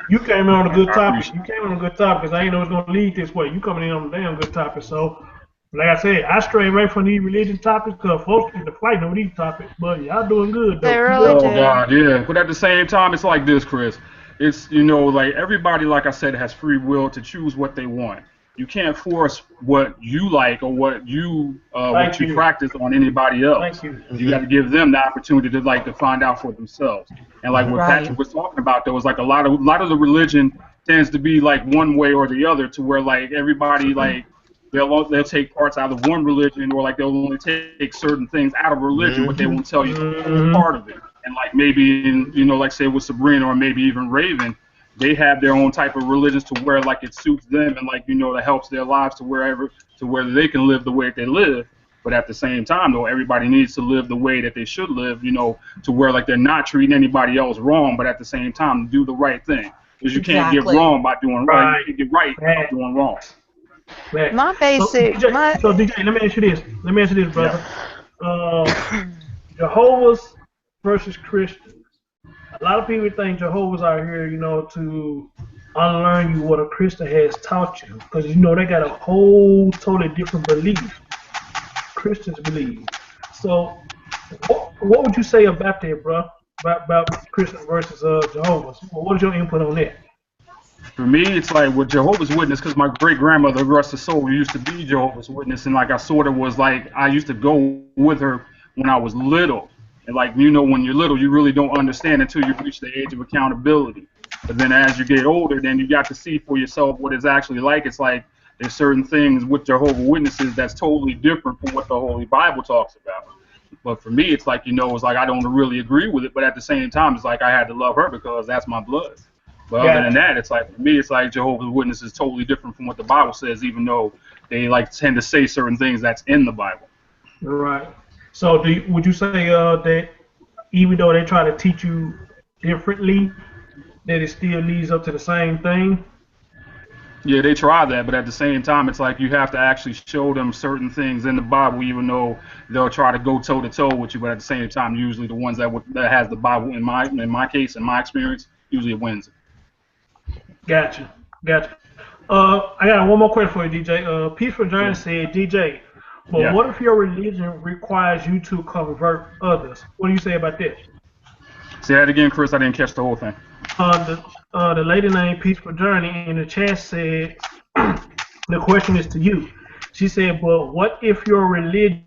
You came in on a good topic. You came on a good topic because I didn't know it was going to lead this way. You coming in on a damn good topic. So, like I said, I stray away from these religion topics because folks get to fighting over these topics. But y'all doing good, though. They really do. Oh, God, yeah. But at the same time, it's like this, Chris. It's, like everybody, like I said, has free will to choose what they want. You can't force what you like or what you practice on anybody else. You got to give them the opportunity to find out for themselves. And like what Patrick was talking about, there was like a lot of the religion tends to be like one way or the other, to where like everybody like they'll take parts out of one religion, or like they'll only take certain things out of religion, but they won't tell you part of it. And like maybe like say with Sabrina or maybe even Raven, they have their own type of religions to where like it suits them and like that helps their lives to where they can live the way that they live. But at the same time though, everybody needs to live the way that they should live, to where like they're not treating anybody else wrong, but at the same time do the right thing. Because you can't get wrong by doing right. You can't get right by doing wrong. My basic. So DJ, let me ask you this, brother. Jehovah's versus Christians. A lot of people think Jehovah's are here, to unlearn you what a Christian has taught you, because they got a whole totally different belief. Christians believe. So, what would you say about that, bro? About Christian versus Jehovah's? What is your input on that? For me, it's like with Jehovah's Witness, because my great grandmother, rest her soul, used to be Jehovah's Witness, and like I sort of was like, I used to go with her when I was little, and like when you're little, you really don't understand until you reach the age of accountability. But then as you get older, then you got to see for yourself what it's actually like. It's like there's certain things with Jehovah's Witnesses that's totally different from what the Holy Bible talks about. But for me, it's like it's like I don't really agree with it, but at the same time, it's like I had to love her because that's my blood. But other than that, it's like for me, it's like Jehovah's Witnesses is totally different from what the Bible says, even though they like tend to say certain things that's in the Bible. Right. So would you say that even though they try to teach you differently, that it still leads up to the same thing? Yeah, they try that, but at the same time, it's like you have to actually show them certain things in the Bible, even though they'll try to go toe to toe with you. But at the same time, usually the ones that has the Bible, in my case, in my experience, usually it wins. Gotcha. I got one more question for you, DJ. Peaceful Journey said, DJ, but what if your religion requires you to convert others? What do you say about that? Say that again, Chris. I didn't catch the whole thing. The lady named Peaceful Journey in the chat said, the question is to you. She said, but what if your religion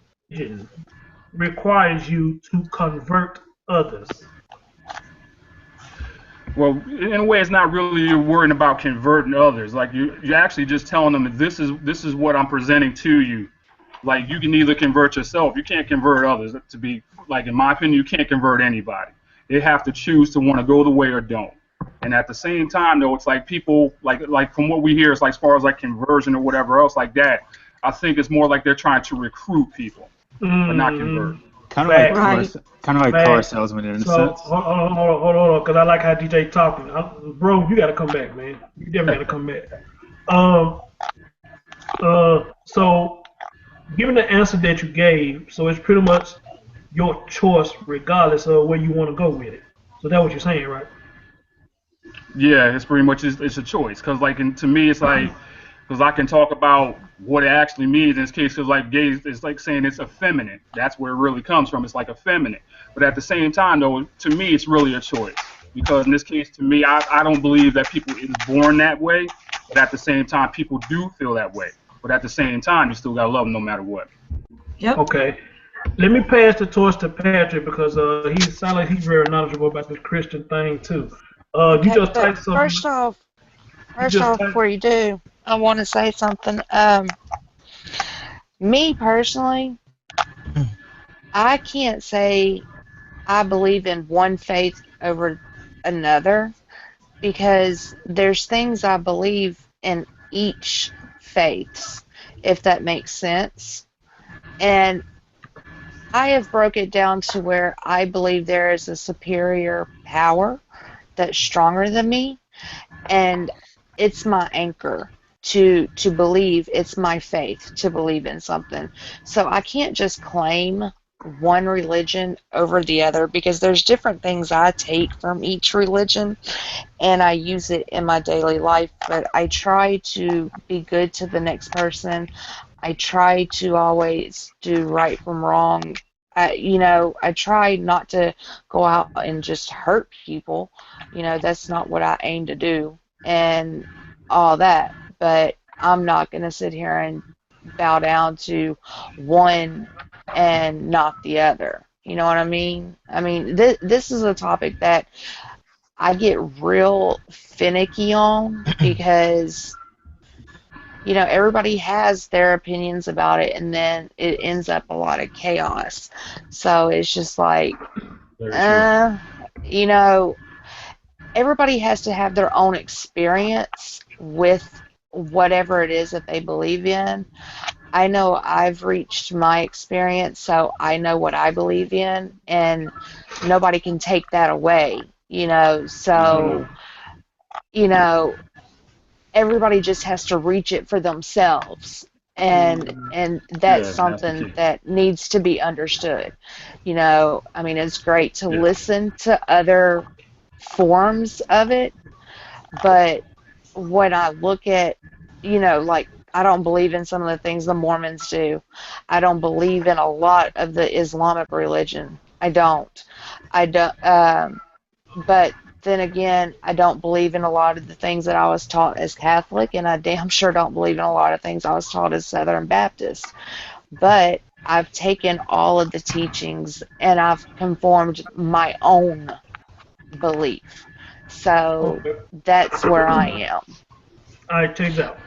requires you to convert others? Well, in a way, it's not really you're worrying about converting others. Like you're actually just telling them that this is what I'm presenting to you. Like you can either convert yourself, you can't convert others. To be like, in my opinion, you can't convert anybody. They have to choose to want to go the way or don't. And at the same time, though, it's like people like from what we hear, it's like as far as like conversion or whatever else like that. I think it's more like they're trying to recruit people, but not convert. Kind of like car salesman in a sense. Hold on, because I like how DJ talking. Bro, you got to come back, man. You definitely got to come back. So, given the answer that you gave, so it's pretty much your choice, regardless of where you want to go with it. So that's what you're saying, right? Yeah, it's pretty much it's a choice. Because like to me, it's like because I can talk about what it actually means in this case. Because like gay, it's like saying it's effeminate. That's where it really comes from. It's like effeminate. But at the same time, though, to me, it's really a choice. Because in this case, to me, I don't believe that people is born that way. But at the same time, people do feel that way. But at the same time, you still gotta love them no matter what. Yep. Okay. Let me pass the torch to Patrick because he sounds like he's very knowledgeable about this Christian thing too. Okay, You just typed something. first off, before you do, I want to say something. Me personally, I can't say I believe in one faith over another because there's things I believe in each faith, if that makes sense. And I have broke it down to where I believe there is a superior power that's stronger than me, and it's my anchor to believe. It's my faith to believe in something. So I can't just claim one religion over the other because there's different things I take from each religion and I use it in my daily life, but I try to be good to the next person. I try to always do right from wrong. I try not to go out and just hurt people. That's not what I aim to do and all that. But I'm not going to sit here and bow down to one and not the other. You know what I mean? I mean, this is a topic that I get real finicky on because everybody has their opinions about it, and then it ends up a lot of chaos. So it's just like, everybody has to have their own experience with whatever it is that they believe in. I know I've reached my experience, so I know what I believe in, and nobody can take that away, so, everybody just has to reach it for themselves, and that's something that needs to be understood. I mean, it's great to listen to other forms of it, but when I look at, like, I don't believe in some of the things the Mormons do. I don't believe in a lot of the Islamic religion. I don't. I don't. But then again, I don't believe in a lot of the things that I was taught as Catholic, and I damn sure don't believe in a lot of things I was taught as Southern Baptist. But I've taken all of the teachings and I've conformed my own belief. So Okay. that's where I am. All right, check it out.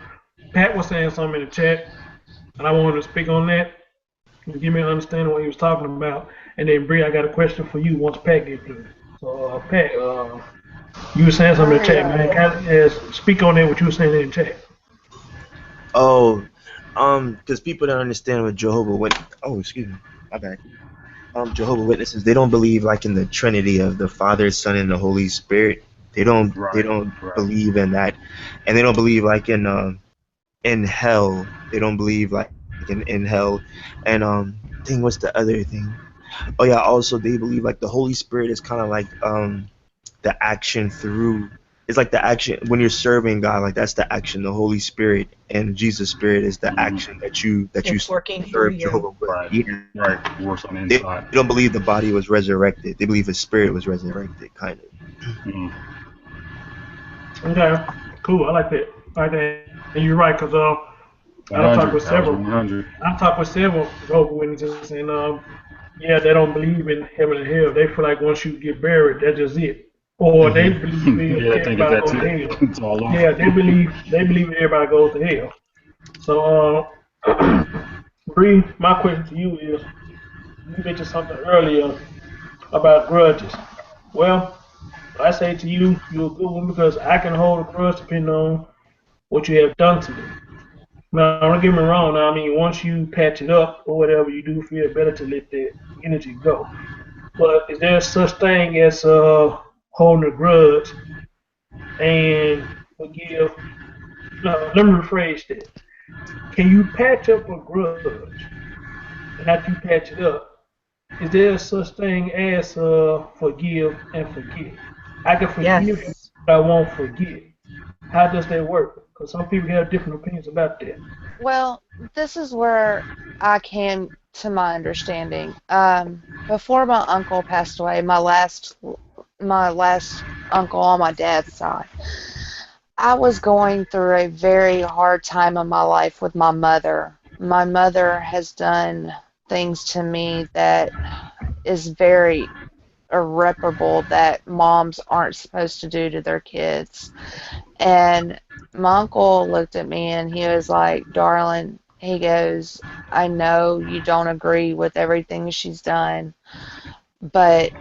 Pat was saying something in the chat, and I wanted to speak on that. Give me an understanding of what he was talking about. And then, Bree, I got a question for you once Pat gets through. So, Pat, you were saying something in the chat, man. Kind of, speak on that, what you were saying in the chat. Oh, because people don't understand what Jehovah Witnesses. Oh, excuse me, my bad. Jehovah Witnesses, they don't believe like in the Trinity of the Father, Son, and the Holy Spirit. They don't believe in that, and they don't believe like in hell. They don't believe like in hell, and thing. What's the other thing? Oh yeah, also they believe like the Holy Spirit is kind of like the action through. It's like the action when you're serving God, like that's the action. The Holy Spirit and Jesus Spirit is the action that you It's working through serve you. Jehovah with. Right. Yeah. Right. Works on the They inside. don't believe the body was resurrected. They believe his spirit was resurrected, kind of. Mm. Okay, cool. I like that. I like that. And you're right, because I've talked with several. 100. I've talked with several Jehovah's Witnesses, and yeah, they don't believe in heaven and hell. They feel like once you get buried, that's just it. Or they believe Yeah, I think everybody that's goes to it. hell. It's all over. Yeah, they believe everybody goes to hell. So, Bree, my question to you is, you mentioned something earlier about grudges. Well, I say to you, you're a good one because I can hold a grudge depending on what you have done to me. Now, don't get me wrong. Now, I mean, once you patch it up or whatever, you do feel better to let that energy go. But is there such thing as holding a grudge and forgive? No, let me rephrase that. Can you patch up a grudge and after you patch it up? Is there such thing as forgive and forget? I can forgive you, Yes. but I won't forget. How does that work? Because some people have different opinions about that. Well, this is where I came to my understanding. Before my uncle passed away, my last uncle on my dad's side, I was going through a very hard time in my life with my mother. My mother has done things to me that is very irreparable that moms aren't supposed to do to their kids. And my uncle looked at me and he was like, "Darling," he goes, "I know you don't agree with everything she's done, but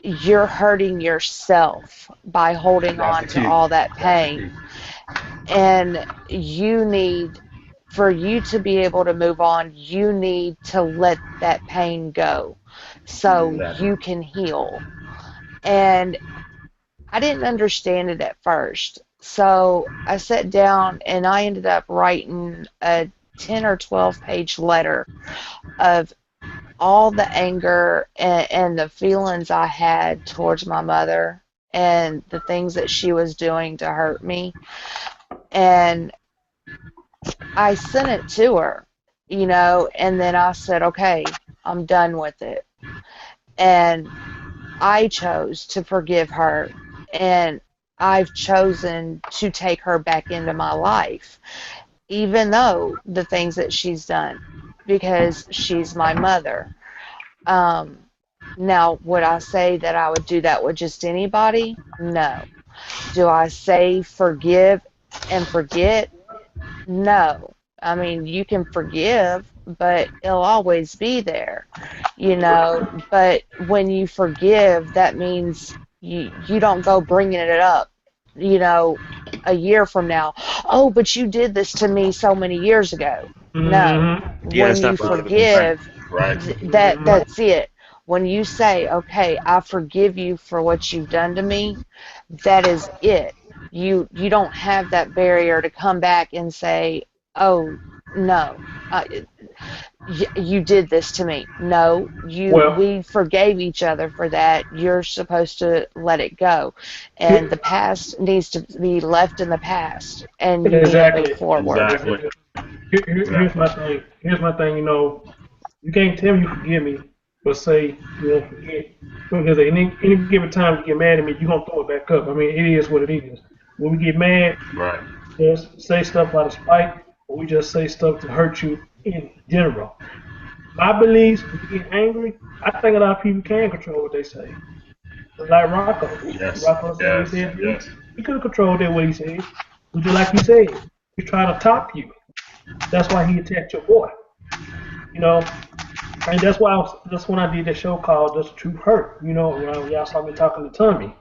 you're hurting yourself by holding That's on the to key. all that That's the pain. key. And for you to be able to move on, you need to let that pain go so Exactly. you can heal." And I didn't understand it at first. So I sat down and I ended up writing a 10 or 12 page letter of all the anger and the feelings I had towards my mother and the things that she was doing to hurt me. And I sent it to her, and then I said, "Okay, I'm done with it." And I chose to forgive her, and I've chosen to take her back into my life, even though the things that she's done, because she's my mother. Um, Now, would I say that I would do that with just anybody? No. Do I say forgive and forget? No. I mean, you can forgive, but it'll always be there, But when you forgive, that means you don't go bringing it up, a year from now. "Oh, but you did this to me so many years ago." No. Mm-hmm. Yeah, When that's you not believable. forgive, Right. that's it. When you say, "Okay, I forgive you for what you've done to me," that is it. You don't have that barrier to come back and say, "Oh, no." you did this to me. No, we forgave each other for that. You're supposed to let it go. And the past needs to be left in the past. And you need to move forward. Exactly. Here's my thing. Here's my thing. You can't tell me you forgive me, but say you won't forget. Because at any given time you get mad at me, you're gonna throw it back up. I mean, it is what it is. When we get mad, just say stuff out of spite, or we just say stuff to hurt you in general. My beliefs, when you get angry, I think a lot of people can control what they say. Like Rocco. Rocco said he could have controlled that what he said. But just like he said, he's trying to top you. That's why he attacked your boy. And that's when I did that show called Does the Truth Hurt? When y'all saw me talking to Tommy.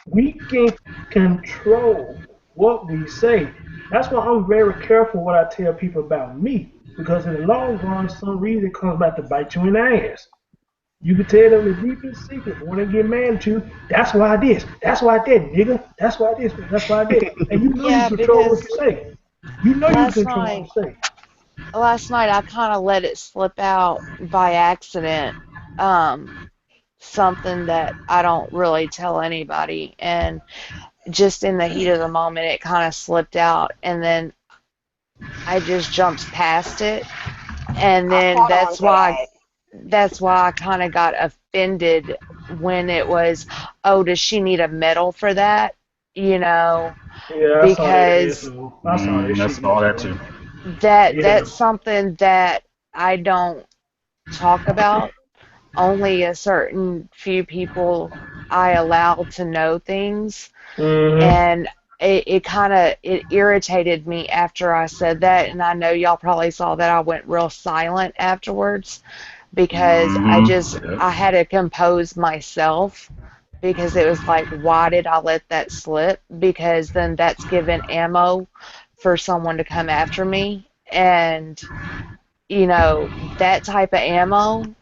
We can control what we say. That's why I'm very careful what I tell people about me. Because in the long run, some reason it comes back to bite you in the ass. You can tell them the deepest secret, but when they get mad at you, that's why I did. That's why I did, nigga. That's why I did. That's why I did. And you know you control what you say. You know you control what you say. Last night I kind of let it slip out by accident. Something that I don't really tell anybody, and just in the heat of the moment it kind of slipped out, and then I just jumped past it, and then that's why I kind of got offended when it was, oh, does she need a medal for that? Yeah, because that's all that too. That's something that I don't talk about. Only a certain few people I allow to know things, and it irritated me after I said that, and I know y'all probably saw that I went real silent afterwards because I had to compose myself, because it was like, why did I let that slip? Because then that's given ammo for someone to come after me, and that type of ammo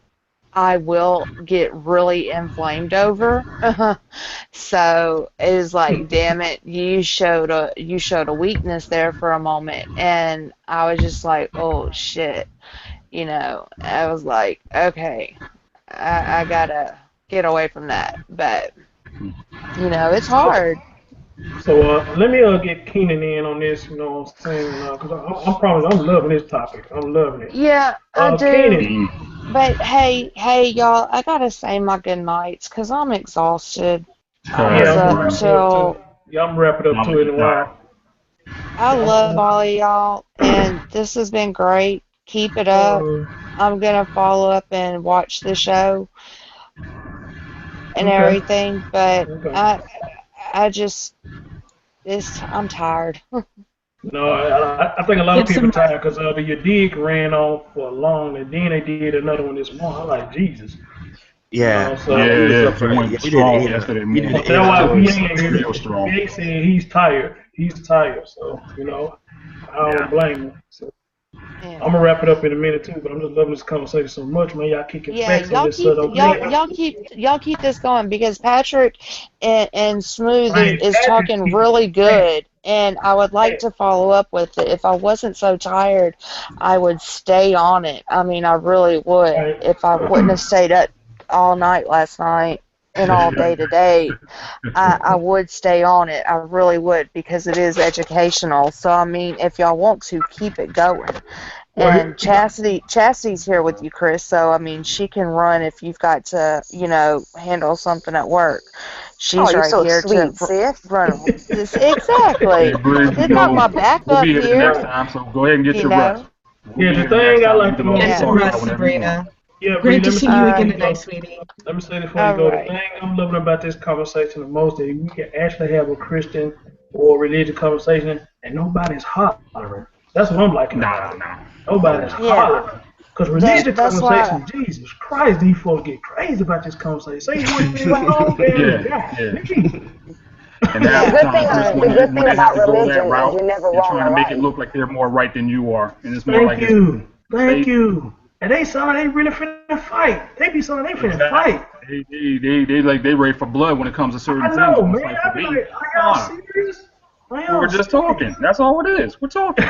I will get really inflamed over. So it was like, damn it, you showed a weakness there for a moment, and I was just like, oh shit, I was like, okay, I gotta get away from that, but it's hard. So let me get Keenan in on this, you know what I'm saying? Because I'm loving this topic. I'm loving it. Yeah, I do. Keenan. But hey, y'all, I gotta say my good nights because I'm exhausted. I was up till. I'm wrapping up to it in a while. I love all of y'all, and this has been great. Keep it up. I'm gonna follow up and watch the show and everything, but I'm tired. No, I think a lot of people are tired because your dig ran on for long, and then they did another one this morning. I'm like, Jesus. Yeah. Yesterday. That's why we ain't saying he's tired. He's tired, so I don't blame him. So. Yeah. I'm gonna wrap it up in a minute too, but I'm just loving this conversation so much, man. Y'all kicking facts on this y'all keep this going because Patrick and Smooth is talking really good, and I would like to follow up with it. If I wasn't so tired, I would stay on it. I mean, I really would. If I wouldn't have stayed up all night last night and all day today, I would stay on it. I really would, because it is educational. So, I mean, if y'all want to, keep it going. And Chastity's here with you, Chris, so, I mean, she can run if you've got to, handle something at work. She's right so here sweet, to run. Exactly. It's not my backup we'll be here here. next time, so go ahead and get your rest. Yeah, the thing I like the most. Get some rest, Sabrina. Yeah, great to see you again tonight, sweetie. Let me say this before you go. The thing I'm loving about this conversation the most is we can actually have a Christian or religious conversation and nobody's hollering. That's what I'm liking. Nobody's hollering. Because religious conversation, Jesus Christ, these folks get crazy about this conversation. Say what's wrong, And that's the good thing about religion is you're never wrong. They're trying to make it look like they're more right than you are, and it's more Thank you. And they sound like they really finna fight. They be sounding like they finna fight. They ready for blood when it comes to certain things. I know, man. I be like, are y'all serious? We're just talking. That's all it is. We're talking.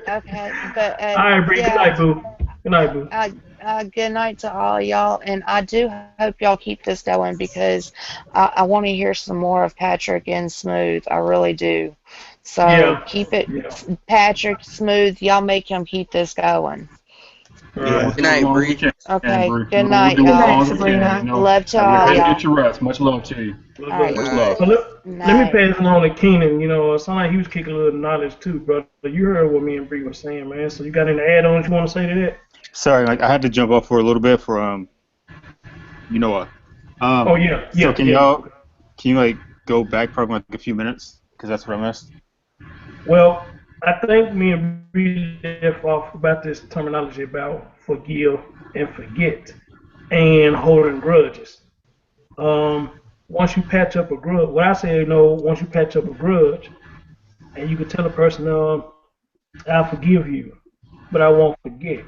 Okay, but All right, Bree. Good yeah, night, boo. Good night, boo. good night to all y'all, and I do hope y'all keep this going because I want to hear some more of Patrick and Smooth. I really do. So Yeah. keep it, Yeah. Patrick, Smooth. Y'all make him keep this going. All right. We'll Good do night, as long as Bree. we can, Okay, Bree. good We'll night, do Good as night, long y'all. as we can. Sabrina. You know, Love to have a all good, y'all. get your rest. Much love to you. Look, All look. right, All Much right. love. So let me night. pass it on to Keenan. You know, it sounded like he was kicking a little knowledge too, brother. You heard what me and Bree were saying, man. So you got any add-ons you want to say to that? Sorry, like I had to jump off for a little bit for you know what? Oh yeah, So yeah, can yeah. you like go back probably like a few minutes because that's what I missed. Well, I think me and Bree left off about this terminology about forgive and forget and holding grudges. Once you patch up a grudge, what I say, once you patch up a grudge, and you can tell a person, I forgive you, but I won't forget.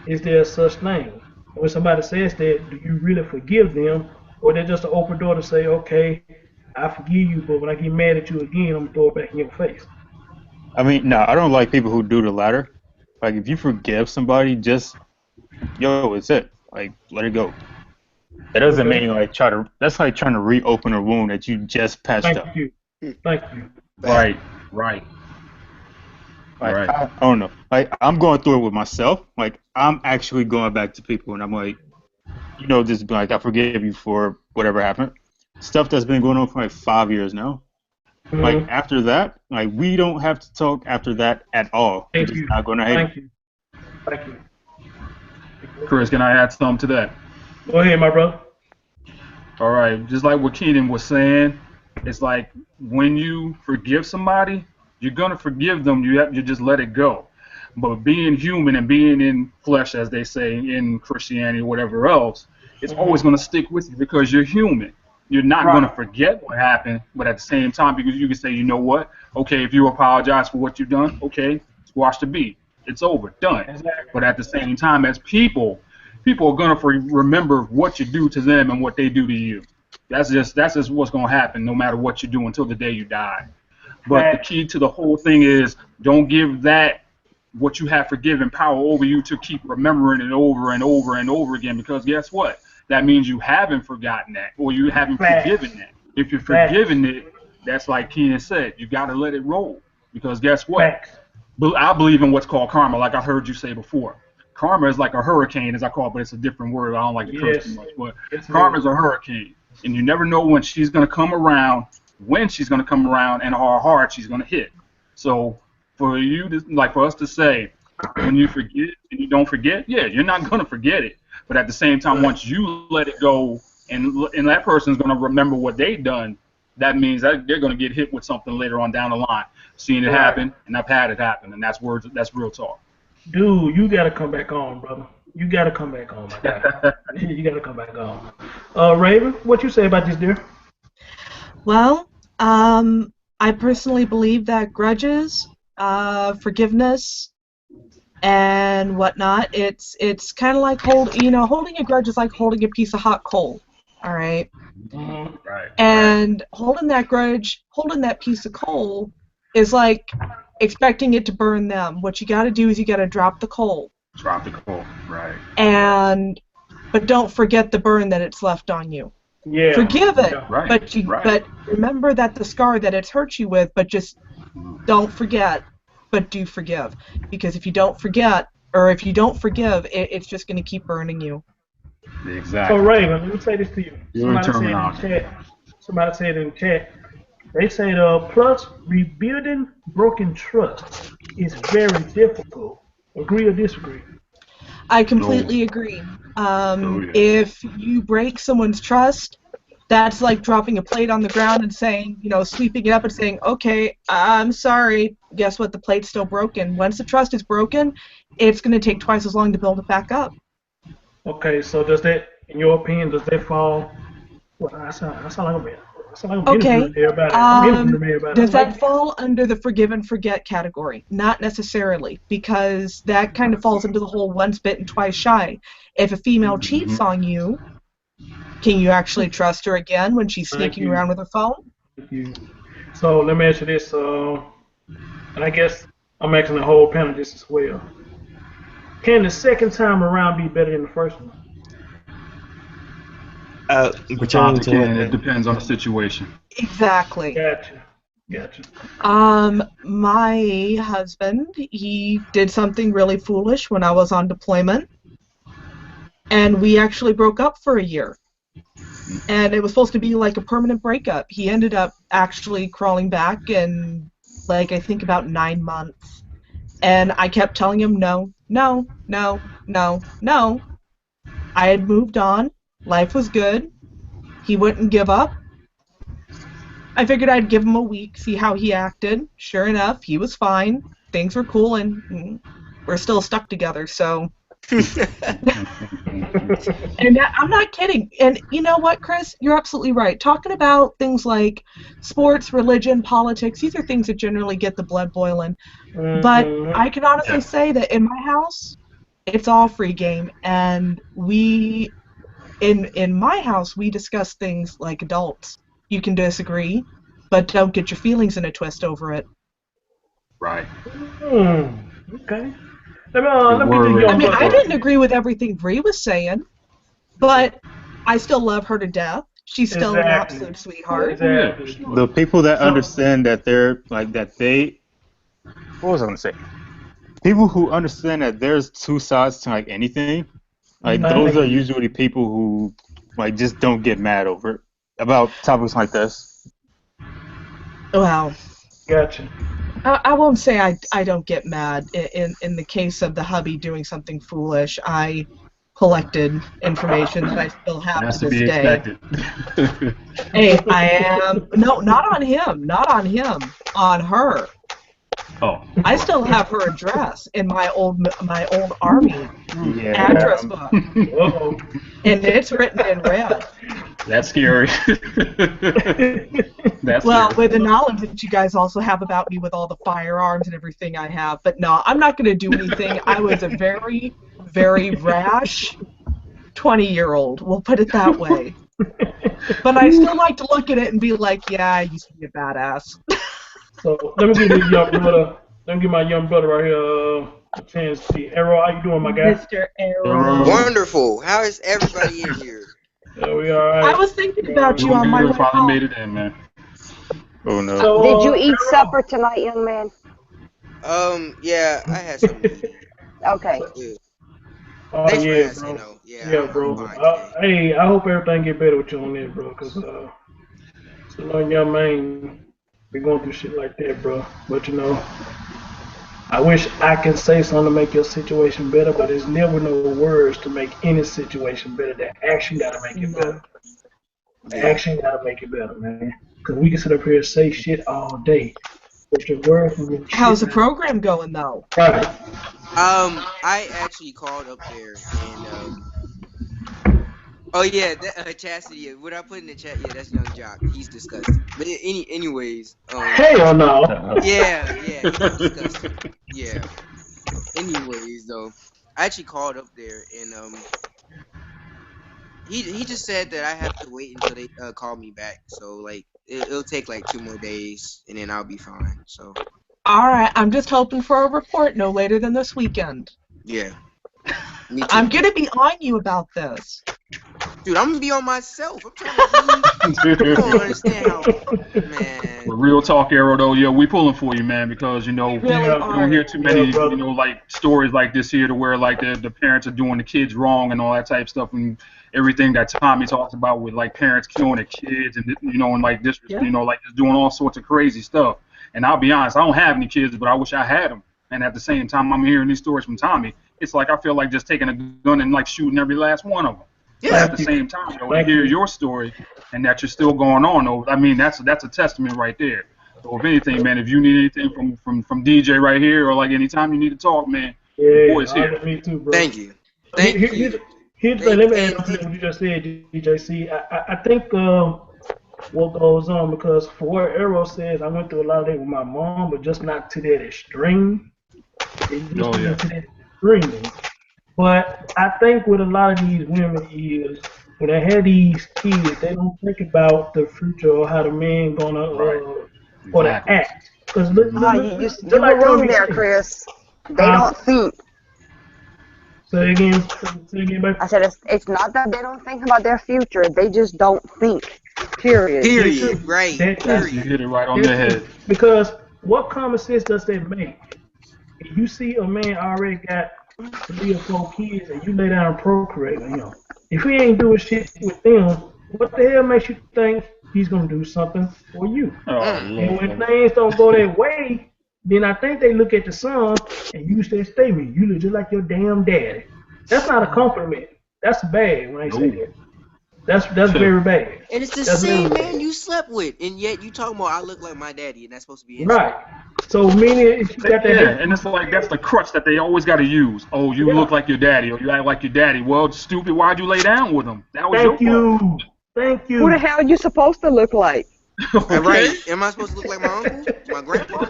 Is there such thing? When somebody says that, do you really forgive them, or they're just an open door to say, okay, I forgive you, but when I get mad at you again, I'm gonna throw it back in your face. I mean, no, I don't like people who do the latter. Like if you forgive somebody, just it's it. Like let it go. That doesn't Okay. mean like that's like trying to reopen a wound that you just patched up. Thank you. Thank you. Right. Right. Like Right. I don't know. Like I'm going through it with myself. Like I'm actually going back to people and I'm like, just be like I forgive you for whatever happened. Stuff that's been going on for like 5 years now. Like Mhm. after that, like we don't have to talk after that at all. You're Thank just you. not gonna hate Thank it. you. Thank you. Chris, can I add something to that? Go ahead, my brother. All right. Just like what Keenan was saying, it's like when you forgive somebody, you're gonna forgive them. You just let it go. But being human and being in flesh, as they say in Christianity or whatever else, it's always gonna stick with you because you're human. You're not gonna Right. forget what happened, but at the same time, because you can say, you know what? Okay, if you apologize for what you've done, okay, squash the beat. It's over, done. Exactly. But at the same time, as people are gonna remember what you do to them and what they do to you. That's just what's gonna happen, no matter what you do until the day you die. But the Facts. key to the whole thing is don't give that what you have forgiven power over you to keep remembering it over and over and over again. Because guess what? That means you haven't forgotten that, or you haven't Facts. forgiven that. If you're Facts. forgiving it, that's like Keenan said, you got to let it roll. Because guess what? Facts. I believe in what's called karma, like I heard you say before. Karma is like a hurricane, as I call it, but it's a different word. I don't like to curse too Yes. much, but Yes, it karma is. is a hurricane, and you never know when she's going to come around, and how hard she's going to hit. So for you to, like, for us to say, when you forget and you don't forget, yeah, you're not going to forget it. But at the same time, once you let it go, and that person's going to remember what they've done, that means that they're going to get hit with something later on down the line. Seen it Right. happen, and I've had it happen, and that's words. That's real talk. Dude, you gotta come back on, brother. You gotta come back on, my guy. You gotta come back on. Raven, what you say about this, dear? Well, I personally believe that grudges, forgiveness, and whatnot, it's kind of like holding a grudge is like holding a piece of hot coal. All right. Mm-hmm. Right. And holding that grudge, holding that piece of coal is like expecting it to burn them. What you got to do is you got to drop the coal. Drop the coal. Right. But don't forget the burn that it's left on you. Yeah. Forgive it, Right. but remember that the scar that it's hurt you with, but just don't forget, but do forgive. Because if you don't forget, or if you don't forgive, it's just going to keep burning you. Exactly. So Raven, let me say this to you. Your Somebody said in chat, they said, plus rebuilding broken trust is very difficult. Agree or disagree? I completely agree. Yeah. If you break someone's trust, that's like dropping a plate on the ground and saying, sweeping it up and saying, okay, I'm sorry, guess what, the plate's still broken. Once the trust is broken, it's going to take twice as long to build it back up. Okay, so does that, in your opinion, does that fall? Well, I sound like I'm being. Okay. Everybody. Does that fall under the forgive and forget category? Not necessarily, because that kind of falls into the whole once bitten, twice shy. If a female cheats on you, can you actually trust her again when she's sneaking around with her phone? Thank you. So let me ask you this, and I guess I'm asking the whole panel just as well. Can the second time around be better than the first one? Sometimes Pertaining it to can. It what? depends on the situation. Exactly. Gotcha. My husband, he did something really foolish when I was on deployment, and we actually broke up for a year. And it was supposed to be like a permanent breakup. He ended up actually crawling back in, like, I think about 9 months. And I kept telling him, no, no, no, no, no. I had moved on. Life was good. He wouldn't give up. I figured I'd give him a week, see how he acted. Sure enough, he was fine. Things were cool, and we're still stuck together, so. And I'm not kidding. And you know what, Chris? You're absolutely right. Talking about things like sports, religion, politics, these are things that generally get the blood boiling. But I can honestly say that in my house, it's all free game. And in my house, we discuss things like adults. You can disagree, but don't get your feelings in a twist over it. Right. Okay. Let me do your I mean, I didn't agree with everything Bree was saying, but I still love her to death. She's still an absolute sweetheart. Exactly. The people that understand that they're like that they. What was I gonna say? People who understand that there's two sides to like anything, like those are usually people who like just don't get mad over it. About topics like this. Wow. Gotcha. I won't say I don't get mad. In the case of the hubby doing something foolish, I collected information that I still have to this day. Hey, I am no, not on him, on her. Oh. I still have her address in my old army address book, and it's written in red. That's scary. Well, with the knowledge that you guys also have about me with all the firearms and everything I have, but no, I'm not going to do anything. I was a very, very rash 20-year-old. We'll put it that way. But I still like to look at it and be like, yeah, I used to be a badass. So let me give the young brother. Let me give my young brother right here a chance to see. Arrow, how you doing, my guy? Mr. Arrow. Wonderful. How is everybody in here? We all right. I was thinking about you on my way finally home. made it in, man. Oh no. So, Did you eat supper tonight, young man? Yeah, I had some. Okay. Oh Thanks for yeah, asking, bro. though. Yeah, bro. I'm fine today. Hey, I hope everything get better with you on this, bro. Cause so no young man be going through shit like that, bro. But you know, I wish I can say something to make your situation better, but there's never no words to make any situation better. The action gotta make it better. The action gotta make it better, man. Cause we can sit up here and say shit all day, but the words will get How's the shit program going, though? right. I actually called up there and oh yeah, Chastity. What I put in the chat? Yeah, that's Young Jock. He's disgusting. But anyways. Hell no. Yeah, he's disgusting. Yeah. Anyways, though, I actually called up there and he just said that I have to wait until they call me back. So like it'll take like 2 more days and then I'll be fine. So. All right, I'm just hoping for a report no later than this weekend. Yeah. Me too. I'm gonna be on you about this. Dude, I'm gonna be on myself. I'm trying to be. I don't understand how, man. Well, real talk, Arrow, though, yeah, we pulling for you, man, because you know Really you don't hear too many, you know, like stories like this here to where like the parents are doing the kids wrong and all that type of stuff, and everything that Tommy talks about with like parents killing their kids and you know and like this, you know, like just doing all sorts of crazy stuff. And I'll be honest, I don't have any kids, but I wish I had them. And at the same time, I'm hearing these stories from Tommy. It's like I feel like just taking a gun and like shooting every last one of them. Yeah. But at the same time, though, I hear your story and that you're still going on. Though, I mean, that's a testament right there. So if anything, man, if you need anything from DJ right here or like anytime you need to talk, man, the boy's here. Me too, bro. Thank you. Thank you. Here's the thing. Let me add on to what you just said, DJC. I think what goes on, because for what Arrow says, I went through a lot of that with my mom, but just not to that extreme. To that extreme. But I think with a lot of these women is when they have these kids, they don't think about the future or how the man gonna or the act. Because You were wrong there, Chris. They don't think. Say again, baby. I said it's not that they don't think about their future. They just don't think. Period. Period. Right. That's Period. You hit it right on the head. Because what common sense does that make? If you see a man already got 3 or 4 kids and you lay down and procreate with him, if he ain't doing shit with them, what the hell makes you think he's gonna do something for you? And when things don't go their way, then I think they look at the son and use that statement. You look just like your damn daddy. That's not a compliment. That's bad when they say that. That's very bad. And it's the same man you slept with, and yet you talking about I look like my daddy, and that's supposed to be insane. Right. So meaning if you got that. Yeah, and it's like that's the crutch that they always got to use. Oh, you look like your daddy, or you act like your daddy. Well, stupid. Why'd you lay down with him? That was your fault. Thank you. Who the hell are you supposed to look like? Okay. Right? Am I supposed to look like my uncle? My grandpa?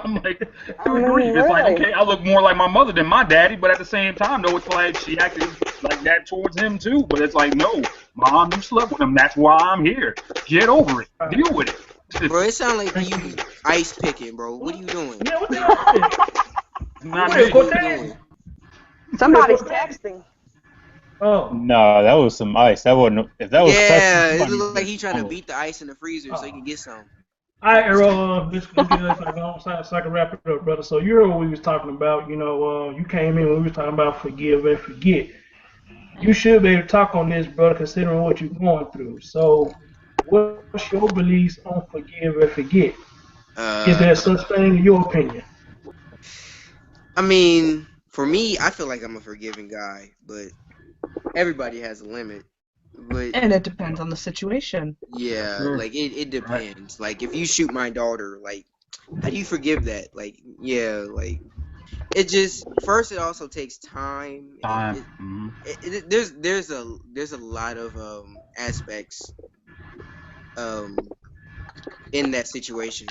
I'm like, good grief. It's like, okay, I look more like my mother than my daddy, but at the same time, though, it's like she acted like that towards him too. But it's like, no, Mom, you slept with him. That's why I'm here. Get over it. Deal with it. Bro, it sounds like you ice picking, bro. What are you doing? Yeah, what the hell? Not me. What are you doing? Somebody's texting. Oh. No, that was some ice. That wasn't. If that was Yeah, it looked like he trying to beat the ice in the freezer so he can get some. All right, Errol, let's get this so I can wrap it up, brother. So you heard what we was talking about. You know, you came in when we was talking about forgive and forget. You should be able to talk on this, brother, considering what you're going through. So what's your beliefs on forgive and forget? Is there such thing in your opinion? I mean, for me, I feel like I'm a forgiving guy, but everybody has a limit. But And it depends on the situation. yeah, like it depends. Like if you shoot my daughter, like how do you forgive that? Like yeah, like it just first it also takes time. There's a lot of aspects in that situation.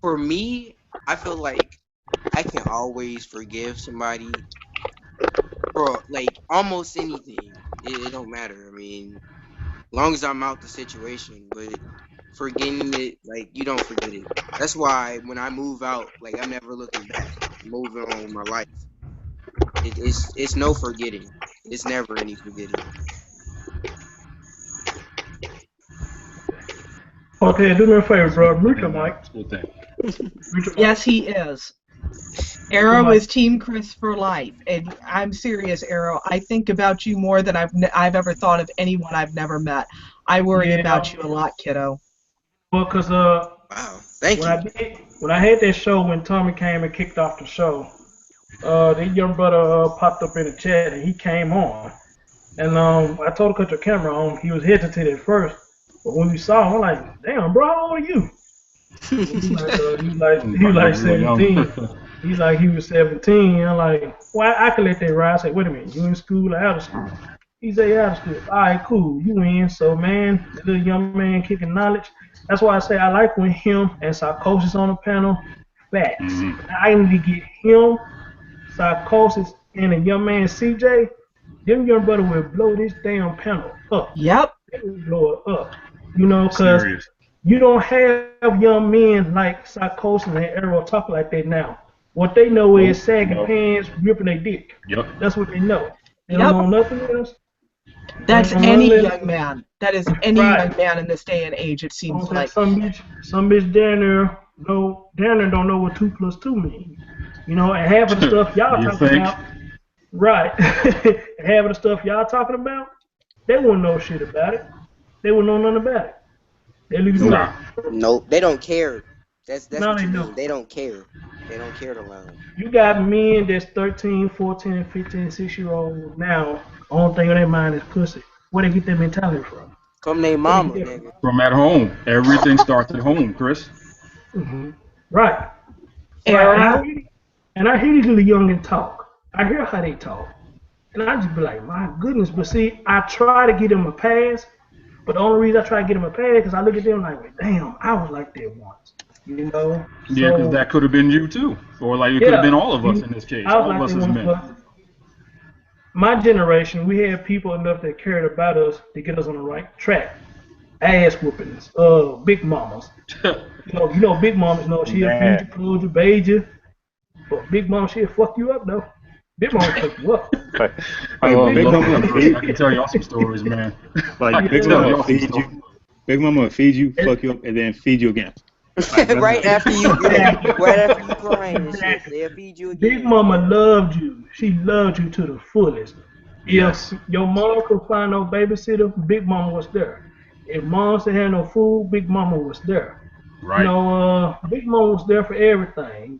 For me, I feel like I can always forgive somebody for like almost anything. It don't matter. I mean, as long as I'm out the situation, but forgetting it, like you don't forget it. That's why when I move out, like I'm never looking back. Moving on with my life. It's no forgetting. It's never any forgetting. Okay, do me a favor, bro. Mute your mic. Yes, he is. Arrow is Team Chris for life, and I'm serious, Arrow. I think about you more than I've ever thought of anyone I've never met. I worry about you a lot, kiddo. Well, cause wow, thank you. When I had that show, when Tommy came and kicked off the show, that young brother popped up in the chat and he came on, and I told him to cut your camera on. He was hesitant at first, but when we saw him, I'm like, damn, bro, how old are you? He was like 17. He's like, he was 17. I'm like, well, I can let that ride. I said, wait a minute, you in school or out of school? He said, yeah, out of school. All right, cool, you in. So, man, the little young man kicking knowledge. That's why I say I like when him and Psychosis on the panel. Facts. I need to get him, Psychosis, and a young man, CJ. Them young brother will blow this damn panel up. Yep. They will blow it up. You know, because you don't have young men like Psychosis and Arrow talk like that now. What they know is sagging pants, ripping their dick. Yep. That's what they know. They don't know nothing else. That's any young man. That is any young man in this day and age, it seems like. Some bitch down there don't know what 2 + 2 means. You know, and half of the stuff y'all talking about, right? And half of the stuff y'all talking about, they wouldn't know shit about it. They wouldn't know nothing about it. They leave it alone. Nope, they don't care. That's No, what they you don't. mean. They don't care. They don't care to learn. You got men that's 13, 14, 15, 6-year-olds now. Only thing on their mind is pussy. Where they get that mentality from? From their mama, nigga. From at home. Everything starts at home, Chris. Right. And I hear these little youngins talk. I hear how they talk. And I just be like, my goodness. But see, I try to give them a pass. But the only reason I try to get them a pass because I look at them like, damn, I was like that once. You know? Yeah, because that could have been you too. Or like it could have been all of us in this case. All of us as men. My generation, we had people enough that cared about us to get us on the right track. ass whoopings. Big mamas. You know, big mamas. She'll feed you, clothe you, bathe you. But big mama, she'll fuck you up though. Big mama fuck you up. Big Mama I can tell y'all some stories, man. Like Big Mama will feed you. Big Mama will feed you, fuck you up, and then feed you again. right after you crying and shit, they'll feed you again. Big Mama loved you. She loved you to the fullest. If your mom could find no babysitter, Big Mama was there. If mom said had no food, Big Mama was there. Right. Big Mama was there for everything.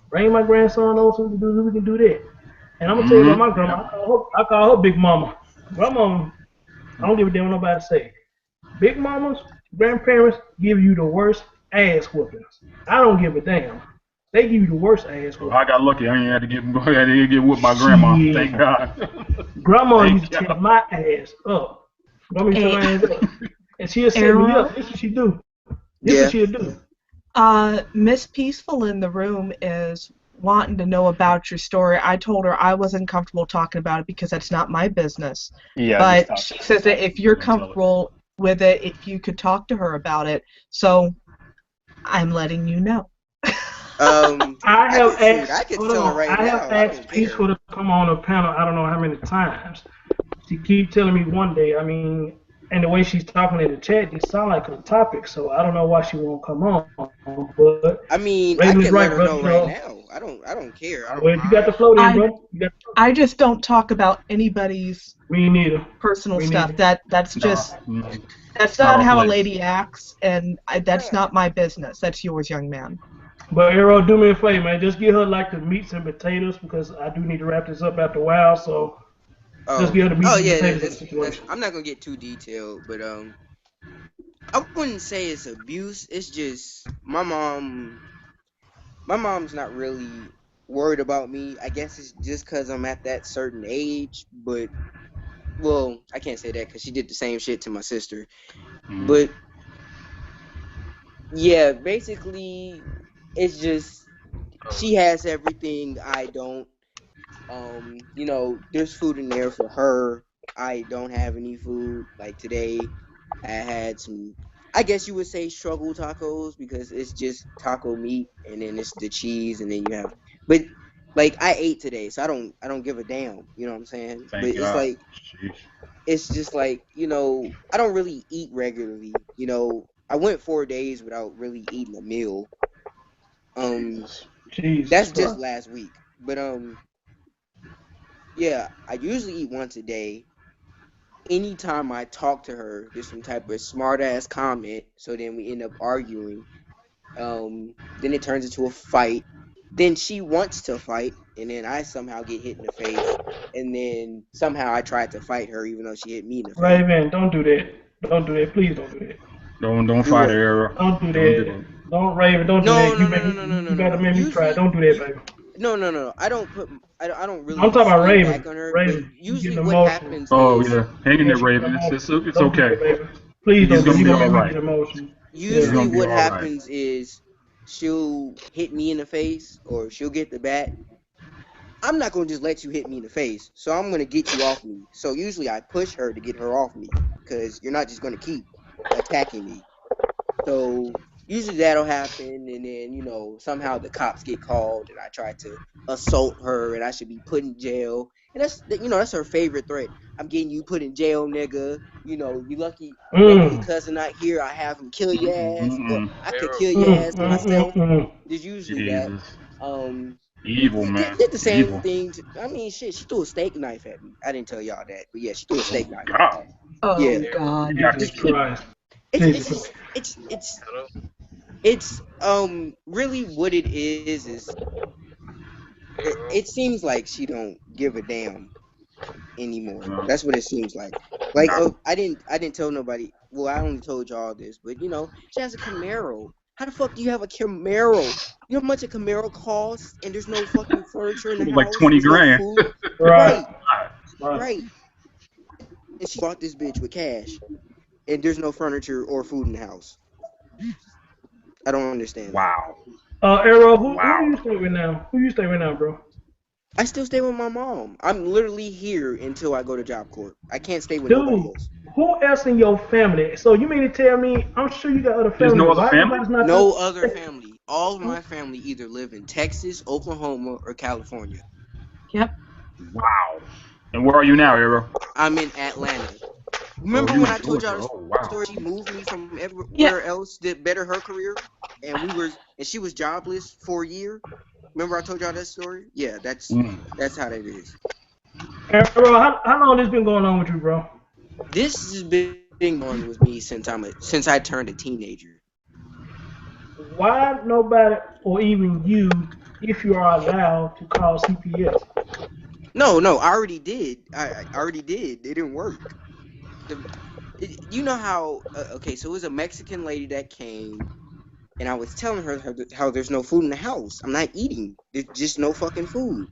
Bring my grandson over so we can do that. And I'm gonna tell you about my grandma. I call her Big Mama. Grandma, I don't give a damn what nobody say. Big mamas, grandparents give you the worst ass whoopings. I don't give a damn. They give you the worst ass whoopings. I got lucky. I ain't had to get whooped by grandma. Yeah. Thank God. Grandma used to tear my ass up. Grandma used to tear my ass up. And she'll set me up. This is what she do. This is what she'll do. Miss Peaceful in the room is wanting to know about your story. I told her I wasn't comfortable talking about it because that's not my business. Yeah. But she says that if you're comfortable with it, if you could talk to her about it. So I'm letting you know. I have asked asked Peaceful to come on a panel. I don't know how many times. She keep telling me one day. I mean, and the way she's talking in the chat, it sound like a topic. So I don't know why she won't come on. But I mean, Raven's I can let her right, know bro. right now. I don't care. Well, you got the flow then, bro. I just don't talk about anybody's Me neither. personal Me stuff. neither. That's just Mm. that's not Not how a place. lady acts, and that's not my business. That's yours, young man. But Arrow, do me a favor, man. Just give her like the meats and potatoes because I do need to wrap this up after a while. So just give her the meats and potatoes situation. I'm not gonna get too detailed, but I wouldn't say it's abuse. It's just my mom's not really worried about me. I guess it's just because I'm at that certain age. But well, I can't say that because she did the same shit to my sister. But yeah, basically, it's just she has everything I don't. There's food in there for her. I don't have any food. Like today, I had some, I guess you would say struggle tacos because it's just taco meat and then it's the cheese and then you have, but like I ate today, so I don't give a damn. You know what I'm saying? Thank but it's God. like, Sheesh. it's just like, I don't really eat regularly. I went 4 days without really eating a meal. Jesus That's just Christ. last week. But yeah, I usually eat once a day. Anytime I talk to her, there's some type of smart ass comment, so then we end up arguing. Then it turns into a fight. Then she wants to fight, and then I somehow get hit in the face, and then somehow I tried to fight her even though she hit me in the face. Raven, don't do that. Don't do that. Please don't do that. Don't fight her, Arrow. Don't do that. Don't Raven. Don't do that. You gotta make me try. Don't do that, baby. No. I don't really. I'm talking about swing Raven. back on her, Raven, but you usually getting what emotional. happens Oh is yeah, hang in there, Raven. It's Don't do okay. that, baby. Please He's don't. gonna You be gonna all make me right. get emotional. usually gonna be what all right. happens is she'll hit me in the face or she'll get the bat. I'm not gonna just let you hit me in the face, so I'm gonna get you off me. So usually I push her to get her off me because you're not just gonna keep attacking me. So usually that'll happen, and then somehow the cops get called, and I try to assault her, and I should be put in jail. And that's her favorite threat. I'm getting you put in jail, nigga. You lucky cousin not here. I have him kill your ass, or I could kill your ass myself. There's usually that. Jesus. Evil, man. Did the same Evil. thing. I mean, shit. She threw a steak knife at me. I didn't tell y'all that, but yeah, she threw a steak knife. God. Oh Yeah. God. Jesus Christ. It's really what it is it seems like she don't give a damn anymore. That's what it seems like. Like I didn't tell nobody. Well, I only told y'all this, but she has a Camaro. How the fuck do you have a Camaro? You know how much a Camaro costs, and there's no fucking furniture in the house. Like 20 there's no grand. food? Right. Right. And she bought this bitch with cash, and there's no furniture or food in the house. I don't understand. Wow. Arrow, who Wow. you stay with now? Who you stay with now, bro? I still stay with my mom. I'm literally here until I go to Job Corps. I can't stay with nobody Dude, else. who else in your family? So you mean to tell me? I'm sure you got other family. There's no other Why family? everybody's not No other family. All of my family either live in Texas, Oklahoma, or California. Yep. Wow. And where are you now, Arrow? I'm in Atlanta. Remember you when in I told y'all Georgia. the Oh, wow. story? She moved me from everywhere Yeah. else to better her career, and she was jobless for a year. Remember I told y'all that story? Yeah, that's how that is. Bro, how long this been going on with you, bro? This has been going on with me since I turned a teenager. Why nobody or even you, if you are allowed to call CPS? No, I already did. I already did. It didn't work. You know how? Okay, so it was a Mexican lady that came, and I was telling her how there's no food in the house. I'm not eating. There's just no fucking food.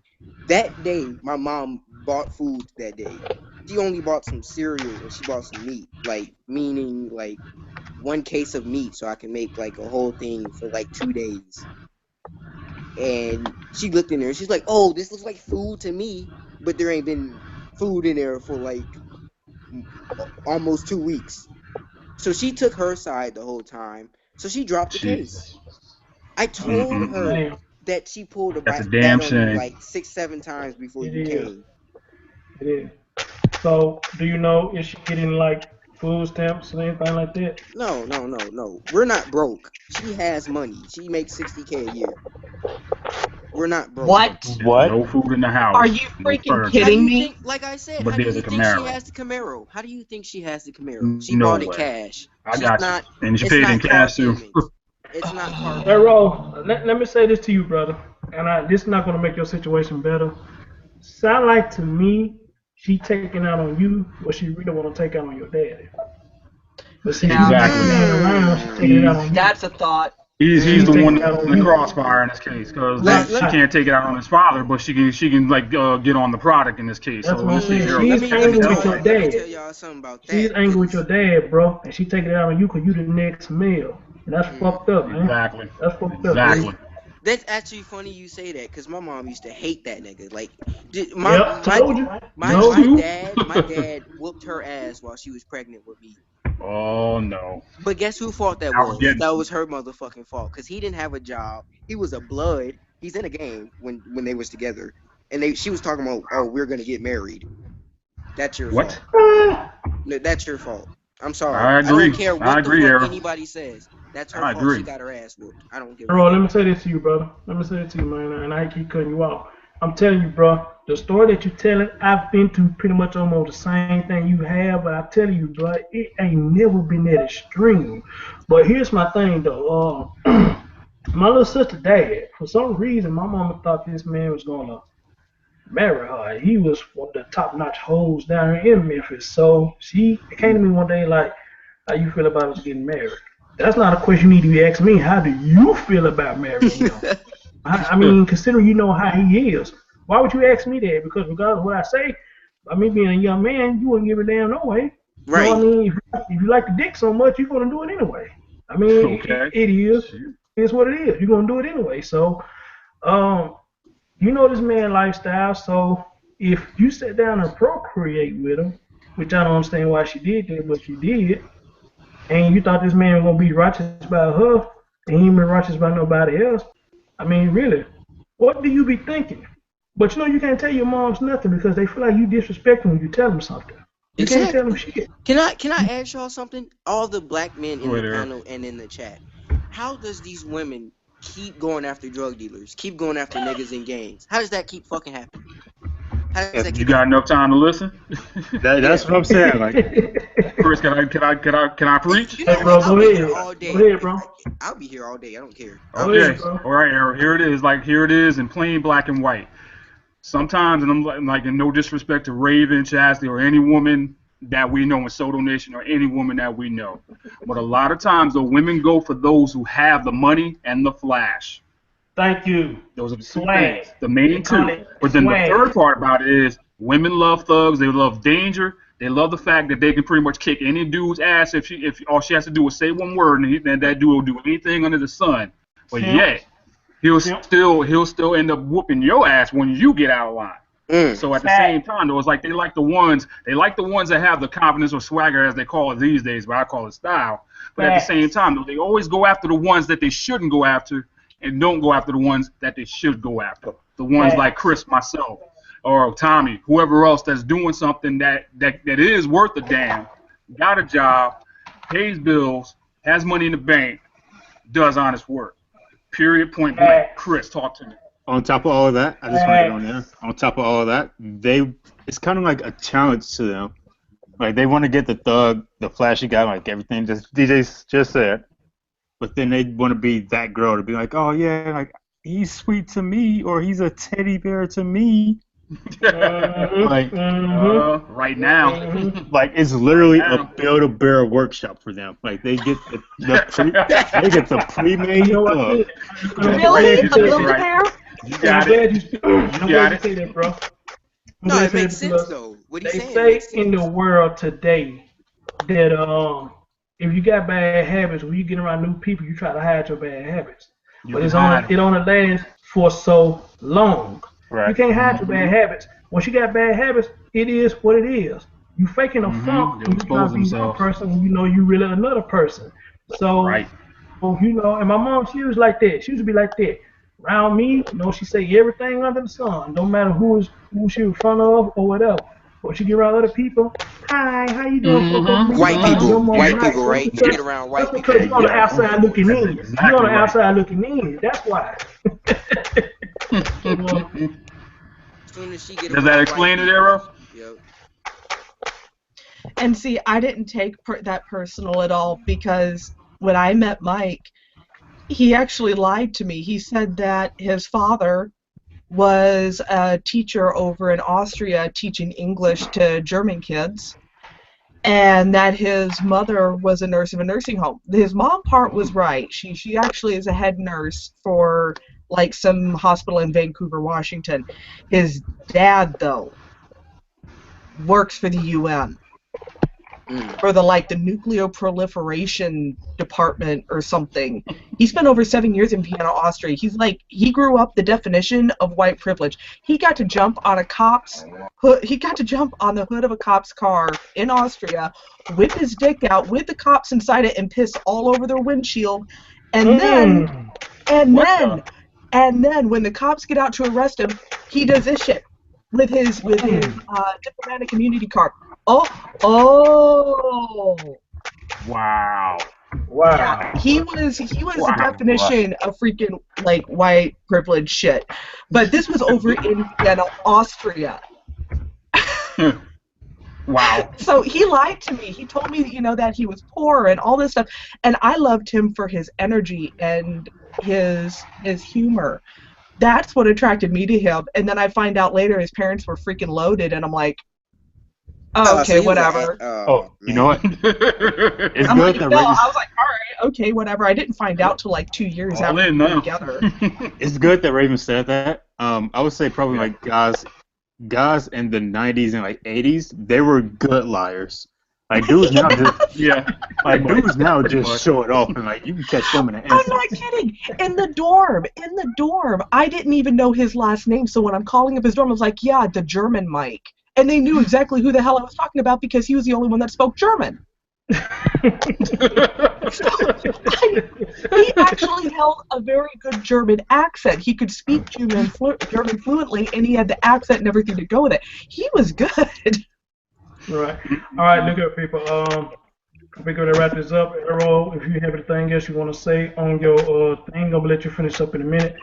That day, my mom bought food that day. She only bought some cereal and she bought some meat. Meaning 1 case of meat so I can make a whole thing for 2 days. And she looked in there and she's like, oh, this looks like food to me. But there ain't been food in there for almost 2 weeks. So she took her side the whole time. So she dropped the case. I told her that she pulled a That's a bat damn on me shame. 6-7 times before It you is. came. It is. So, do you know if she getting food stamps or anything like that? No. We're not broke. She has money. She makes $60K a year. We're not broke. What? No food in the house. Are you No freaking furniture. kidding How do you me? think, like I said, But how do there's you a think she Camaro. has the Camaro? How do you think she has the Camaro? She No bought it way. cash. I She's got not, you. And she it's paid not in car cash too. payments. It's not car Hey, payments. Ro, let me say this to you, brother. And this is not going to make your situation better. Sound like to me, she taking out on you what she really want to take out on your daddy. But see, Exactly. you ain't around, she taking it out on you. That's a thought. He's She's the one taking it out that's on in the you. crossfire in this case because Let- she let- can't take it out on his father, but she can get on the product in this case. That's So what I'm this is saying. her. She's angry with your let me tell dad. y'all something about that. She's angry with your dad, bro, and she taking it out on you because you the next male. And that's fucked up, man. Exactly. That's fucked up. Exactly. That's actually funny you say that because my mom used to hate that nigga. Yep, told you. My dad whooped her ass while she was pregnant with me. Oh no. But guess whose fault that I was was? getting- That was her motherfucking fault because he didn't have a job. He was a blood. He's in a game when they was together, and she was talking about, oh, we're gonna get married. That's your What? fault. No, that's your fault. I'm sorry. I agree. don't care what I the agree, fuck Aaron. anybody says. That's her I fault. agree. She got her ass whooped. I don't give a Bro, fuck. let me say this to you, brother. Let me say this to you, man, and I keep cutting you off. I'm telling you, bro, the story that you're telling, I've been through pretty much almost the same thing you have, but I tell you, bro, it ain't never been that extreme. But here's my thing, though. My little sister dad, for some reason, my mama thought this man was going to marry her. He was one of the top-notch hoes down here in Memphis. So she came to me one day like, how you feel about us getting married? That's not a question you need to be asking me. How do you feel about marrying him? I mean, considering you know how he is, why would you ask me that? Because regardless of what I say, by me being a young man, you wouldn't give a damn no way. Right. You know what I mean? If you like the dick so much, you're going to do it anyway. I mean, Okay. it is. It's what it is. You're going to do it anyway. So, you know this man lifestyle. So, if you sit down and procreate with him, which I don't understand why she did that, but she did, and you thought this man was going to be righteous about her, and he ain't been righteous about nobody else, I mean, really, what do you be thinking? But you know you can't tell your moms nothing because they feel like you disrespect them when you tell them something. You can't tell them shit. Can I ask y'all something? All the black men in Go the ahead, Eric. panel and in the chat. How does these women keep going after drug dealers, keep going after niggas in gangs? How does that keep fucking happening? How does that You keep got enough time to listen? That's what I'm saying. Like, First, can I preach? You know Hey, bro, what? I'll go be ahead. here all day. Go ahead, bro. I'll be here all day. I don't care. Okay. All right, Aaron. Here it is. Here it is in plain black and white. Sometimes, and I'm like, in no disrespect to Raven, Chastity, or any woman that we know in Soto Nation, or any woman that we know, but a lot of times the women go for those who have the money and the flash. Thank you. Those are the two Swag. things, the main Call two. it But then swag. the third part about it is women love thugs. They love danger. They love the fact that they can pretty much kick any dude's ass if all she has to do is say one word, and that dude will do anything under the sun. But Simp. yet, he'll still end up whooping your ass when you get out of line. So at the same time, though, it's like they like the ones that have the confidence or swagger, as they call it these days, but I call it style. But at the same time, though, they always go after the ones that they shouldn't go after, and don't go after the ones that they should go after. The ones like Chris, myself, or Tommy, whoever else that's doing something that is worth a damn, got a job, pays bills, has money in the bank, does honest work. Period. Point blank. Chris, talk to me. On top of all of that, I just want to get on there. On top of all of that, it's kind of like a challenge to them. Like they want to get the thug, the flashy guy, like everything DJ just said. But then they want to be that girl to be like, oh yeah, like he's sweet to me, or he's a teddy bear to me. Like right now, like it's literally a Build-A-Bear workshop for them. Like they get the pre-made thug. Really? A Build-A-Bear? You got it. You got it. Say that, bro. No, it makes sense though. What They he's say saying. in the world today that if you got bad habits, when you get around new people, you try to hide your bad habits. But it only lasts for so long. Right. You can't hide your bad habits. Once you got bad habits, it is what it is. You faking a funk when you try to be one person when you know you really another person. So, you know, and my mom, she was like that. She used to be like that. Around me, you know, she say everything under the sun. Don't matter who she in front of or whatever. But she get around other people. Hi, how you doing? White people, right? You get around white people. Because you're on the outside looking in. You're on the outside looking in. That's why. Does that explain it, Arrow? Yep. And see, I didn't take that personal at all because when I met Mike, he actually lied to me. He said that his father was a teacher over in Austria teaching English to German kids, and that his mother was a nurse of a nursing home. His mom part was right. She actually is a head nurse for like some hospital in Vancouver, Washington. His dad, though, works for the UN. For the nuclear proliferation department or something. He spent over 7 years in Vienna, Austria. He grew up the definition of white privilege. He got to jump on a cop's hood. He got to jump on the hood of a cop's car in Austria, whip his dick out with the cops inside it, and piss all over their windshield. And then when the cops get out to arrest him, he does this shit with his diplomatic immunity card. Oh! Wow! Yeah, he was the definition of freaking white privilege shit. But this was over in Vienna, Austria. Wow! So he lied to me. He told me, that he was poor and all this stuff, and I loved him for his energy and his humor. That's what attracted me to him. And then I find out later his parents were freaking loaded, and I'm like, oh, okay, whatever. You know what? It's I'm good like, that I was like, all right, okay, whatever. I didn't find out till 2 years after we were together. It's good that Raven said that. I would say probably guys in the 90s and 80s, they were good liars. Dudes now just dudes now just show it off and you can catch them in an instant. I'm not kidding. In the dorm, I didn't even know his last name. So when I'm calling up his dorm, I was like, yeah, the German Mike. And they knew exactly who the hell I was talking about because he was the only one that spoke German. He actually held a very good German accent. He could speak German fluently, and he had the accent and everything to go with it. He was good. Right. All right, look up, people. We're going to wrap this up. Arrow, if you have anything else you want to say on your thing, I'm going to let you finish up in a minute.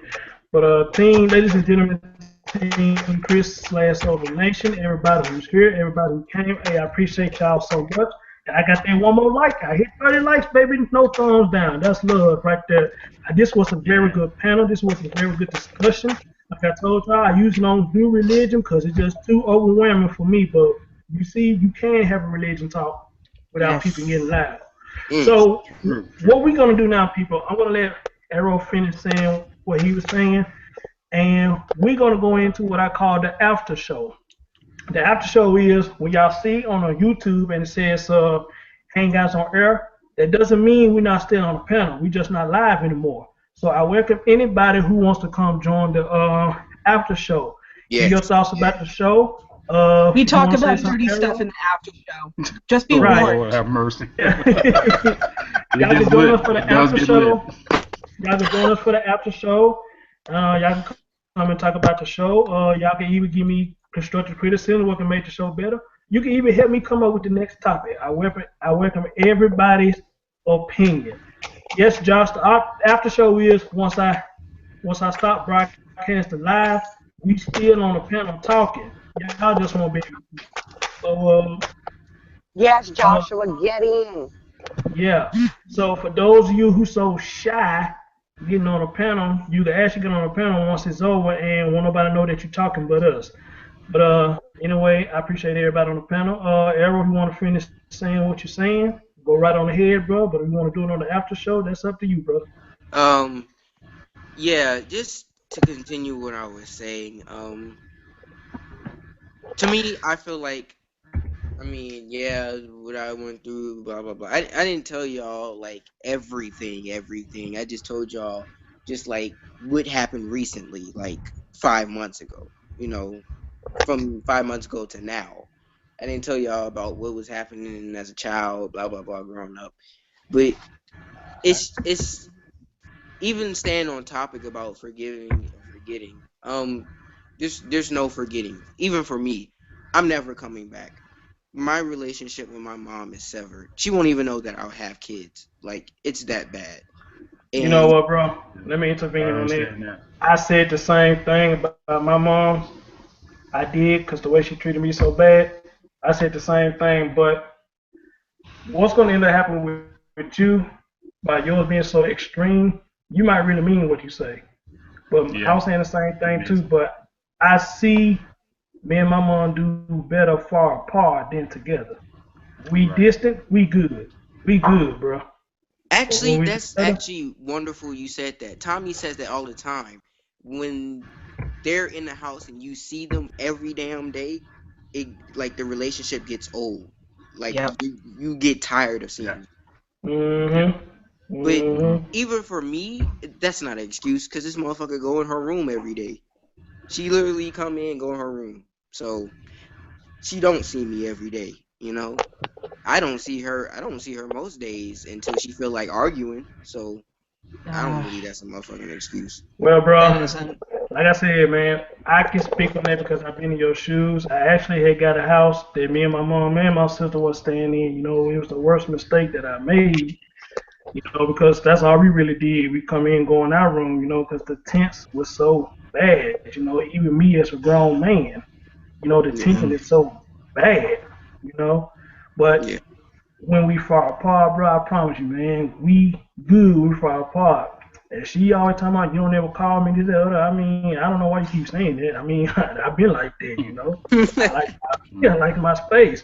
But ladies and gentlemen, Team Chris/Over Nation, everybody who's here, everybody who came, hey, I appreciate y'all so much. And I got that one more like. I hit 30 likes, baby. No thumbs down. That's love right there. This was a very good panel. This was a very good discussion. Like I told y'all, I usually don't do religion because it's just too overwhelming for me. But you see, you can have a religion talk without people getting loud. So what we're going to do now, people, I'm going to let Arrow finish saying what he was saying. And we're going to go into what I call the after show. The after show is when y'all see on a YouTube and it says Hangouts on Air, that doesn't mean we're not still on the panel. We're just not live anymore. So I welcome anybody who wants to come join the after show. Yeah. Give your thoughts about the show. We if you talk wanna say about something, dirty stuff Errol? in the after show. Just be Right. warned. Lord have mercy. Y'all It can gets join lit. us for the It does after get show. lit. Y'all can join us for the after show. Y'all can come and talk about the show. Y'all can even give me constructive criticism, what can make the show better. You can even help me come up with the next topic. I welcome everybody's opinion. Yes, Josh, the after show is once I stop broadcasting live, we still on the panel talking. Y'all just won't be able to. So Yes, Joshua, get in. yeah. So for those of you who so shy getting on the panel, you can actually get on the panel once it's over and won't nobody know that you're talking but us. But anyway, I appreciate everybody on the panel. Errol, if you want to finish saying what you're saying, go right on ahead, bro. But if you want to do it on the after show, that's up to you, bro. Yeah, just to continue what I was saying, to me, I feel like, I mean, yeah, what I went through, blah, blah, blah. I didn't tell y'all, like, everything. I just told y'all just, like, what happened recently, like, 5 months ago, you know, from 5 months ago to now. I didn't tell y'all about what was happening as a child, blah, blah, blah, growing up. But it's even staying on topic about forgiving and forgetting, there's no forgetting. Even for me, I'm never coming back. My relationship with my mom is severed. She won't even know that I'll have kids. Like, it's that bad. And You know what, bro? Let me intervene I on understand that. that. I said the same thing about my mom. I did because the way she treated me so bad. I said the same thing, but what's going to end up happening with you by yours being so extreme, you might really mean what you say. But I was saying the same thing too, but I see me and my mom do better far apart than together. We distant, we good. We good, bro. actually, when we that's together- actually wonderful you said that. Tommy says that all the time. When they're in the house and you see them every damn day, it like the relationship gets old. Like Yep. you get tired of seeing them. Mm-hmm. But Mm-hmm. even for me, that's not an excuse because this motherfucker go in her room every day. She literally come in, go in her room. So she don't see me every day, you know. I don't see her most days until she feel like arguing. So I don't believe that's a motherfucking excuse. Well, bro, That isn't. like I said, man, I can speak on that because I've been in your shoes. I actually had got a house that me and my mom and my sister was staying in. You know, it was the worst mistake that I made. You know, because that's all we really did. We come in, go in our room, you know, because the tents was so bad. You know, even me as a grown man, you know, the tension is so bad. You know, but when we fall apart, bro, I promise you, man, we good. We fall apart. And she always talking about you don't ever call me this that, other. I mean, I don't know why you keep saying that. I mean, I've been like that, you know. I like my space.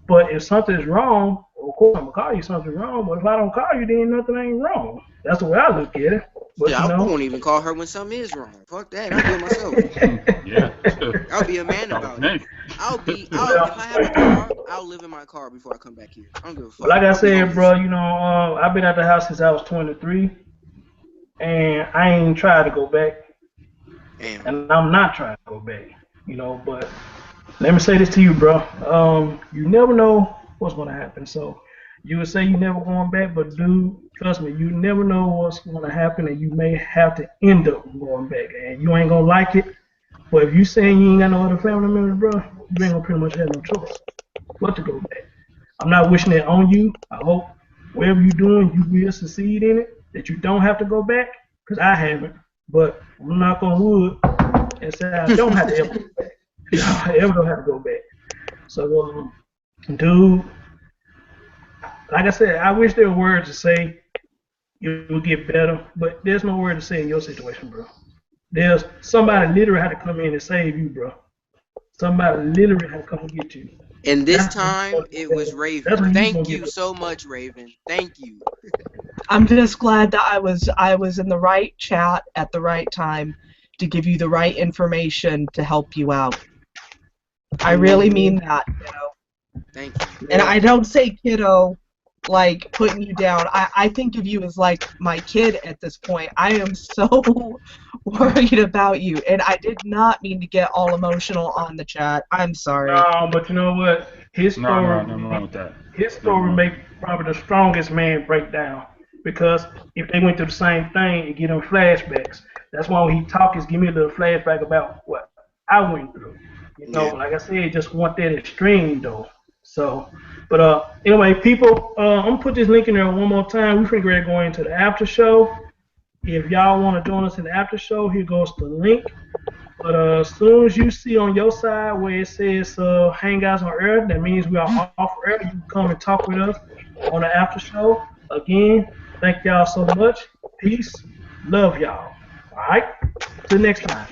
But if something's wrong, of course I'm gonna call you something's wrong. But if I don't call you, then nothing ain't wrong. That's the way I look at it. But Yeah, you I know, won't even call her when something is wrong. Fuck that. I'll do it myself. Yeah. I'll be a man about it. Hey. If I have a car, I'll live in my car before I come back here. I don't give a fuck. but like I I'll be said, homeless. bro, you know, I've been at the house since I was 23, and I ain't tried to go back, Damn. and I'm not trying to go back. You know, but let me say this to you, bro. You never know what's gonna happen. So you would say you never going back, but dude, trust me, you never know what's gonna happen, and you may have to end up going back, and you ain't gonna like it. But if you saying you ain't got no other family members, bro, you ain't gonna pretty much have no choice but to go back. I'm not wishing it on you. I hope whatever you're doing, you will succeed in it, that you don't have to go back, because I haven't. But I'm knock on wood and say I don't have to ever go back. I ever don't have to go back. So, dude, like I said, I wish there were words to say it would get better, but there's no word to say in your situation, bro. There's somebody literally had to come in and save you, bro. Somebody literally had to come and get you. And this That's time, it was that's Raven. when you Thank gonna you get so much, Raven. Thank you. I'm just glad that I was in the right chat at the right time to give you the right information to help you out. I really mean that, you know. Thank you. And I don't say kiddo like putting you down. I think of you as like my kid at this point. I am so worried about you, and I did not mean to get all emotional on the chat. I'm sorry. No, but you know what? His No, story, nothing wrong with that. his story make probably the strongest man break down. Because if they went through the same thing, it give them flashbacks. That's why when he talk, is give me a little flashback about what I went through. You know, like I said, just want that extreme though. So, but anyway, people, I'm gonna put this link in there one more time. We're going to go into the after show. If y'all want to join us in the after show, here goes the link. But as soon as you see on your side where it says Hangouts on Earth, that means we are off Earth. You can come and talk with us on the after show. Again, thank y'all so much. Peace. Love y'all. All right. Till next time.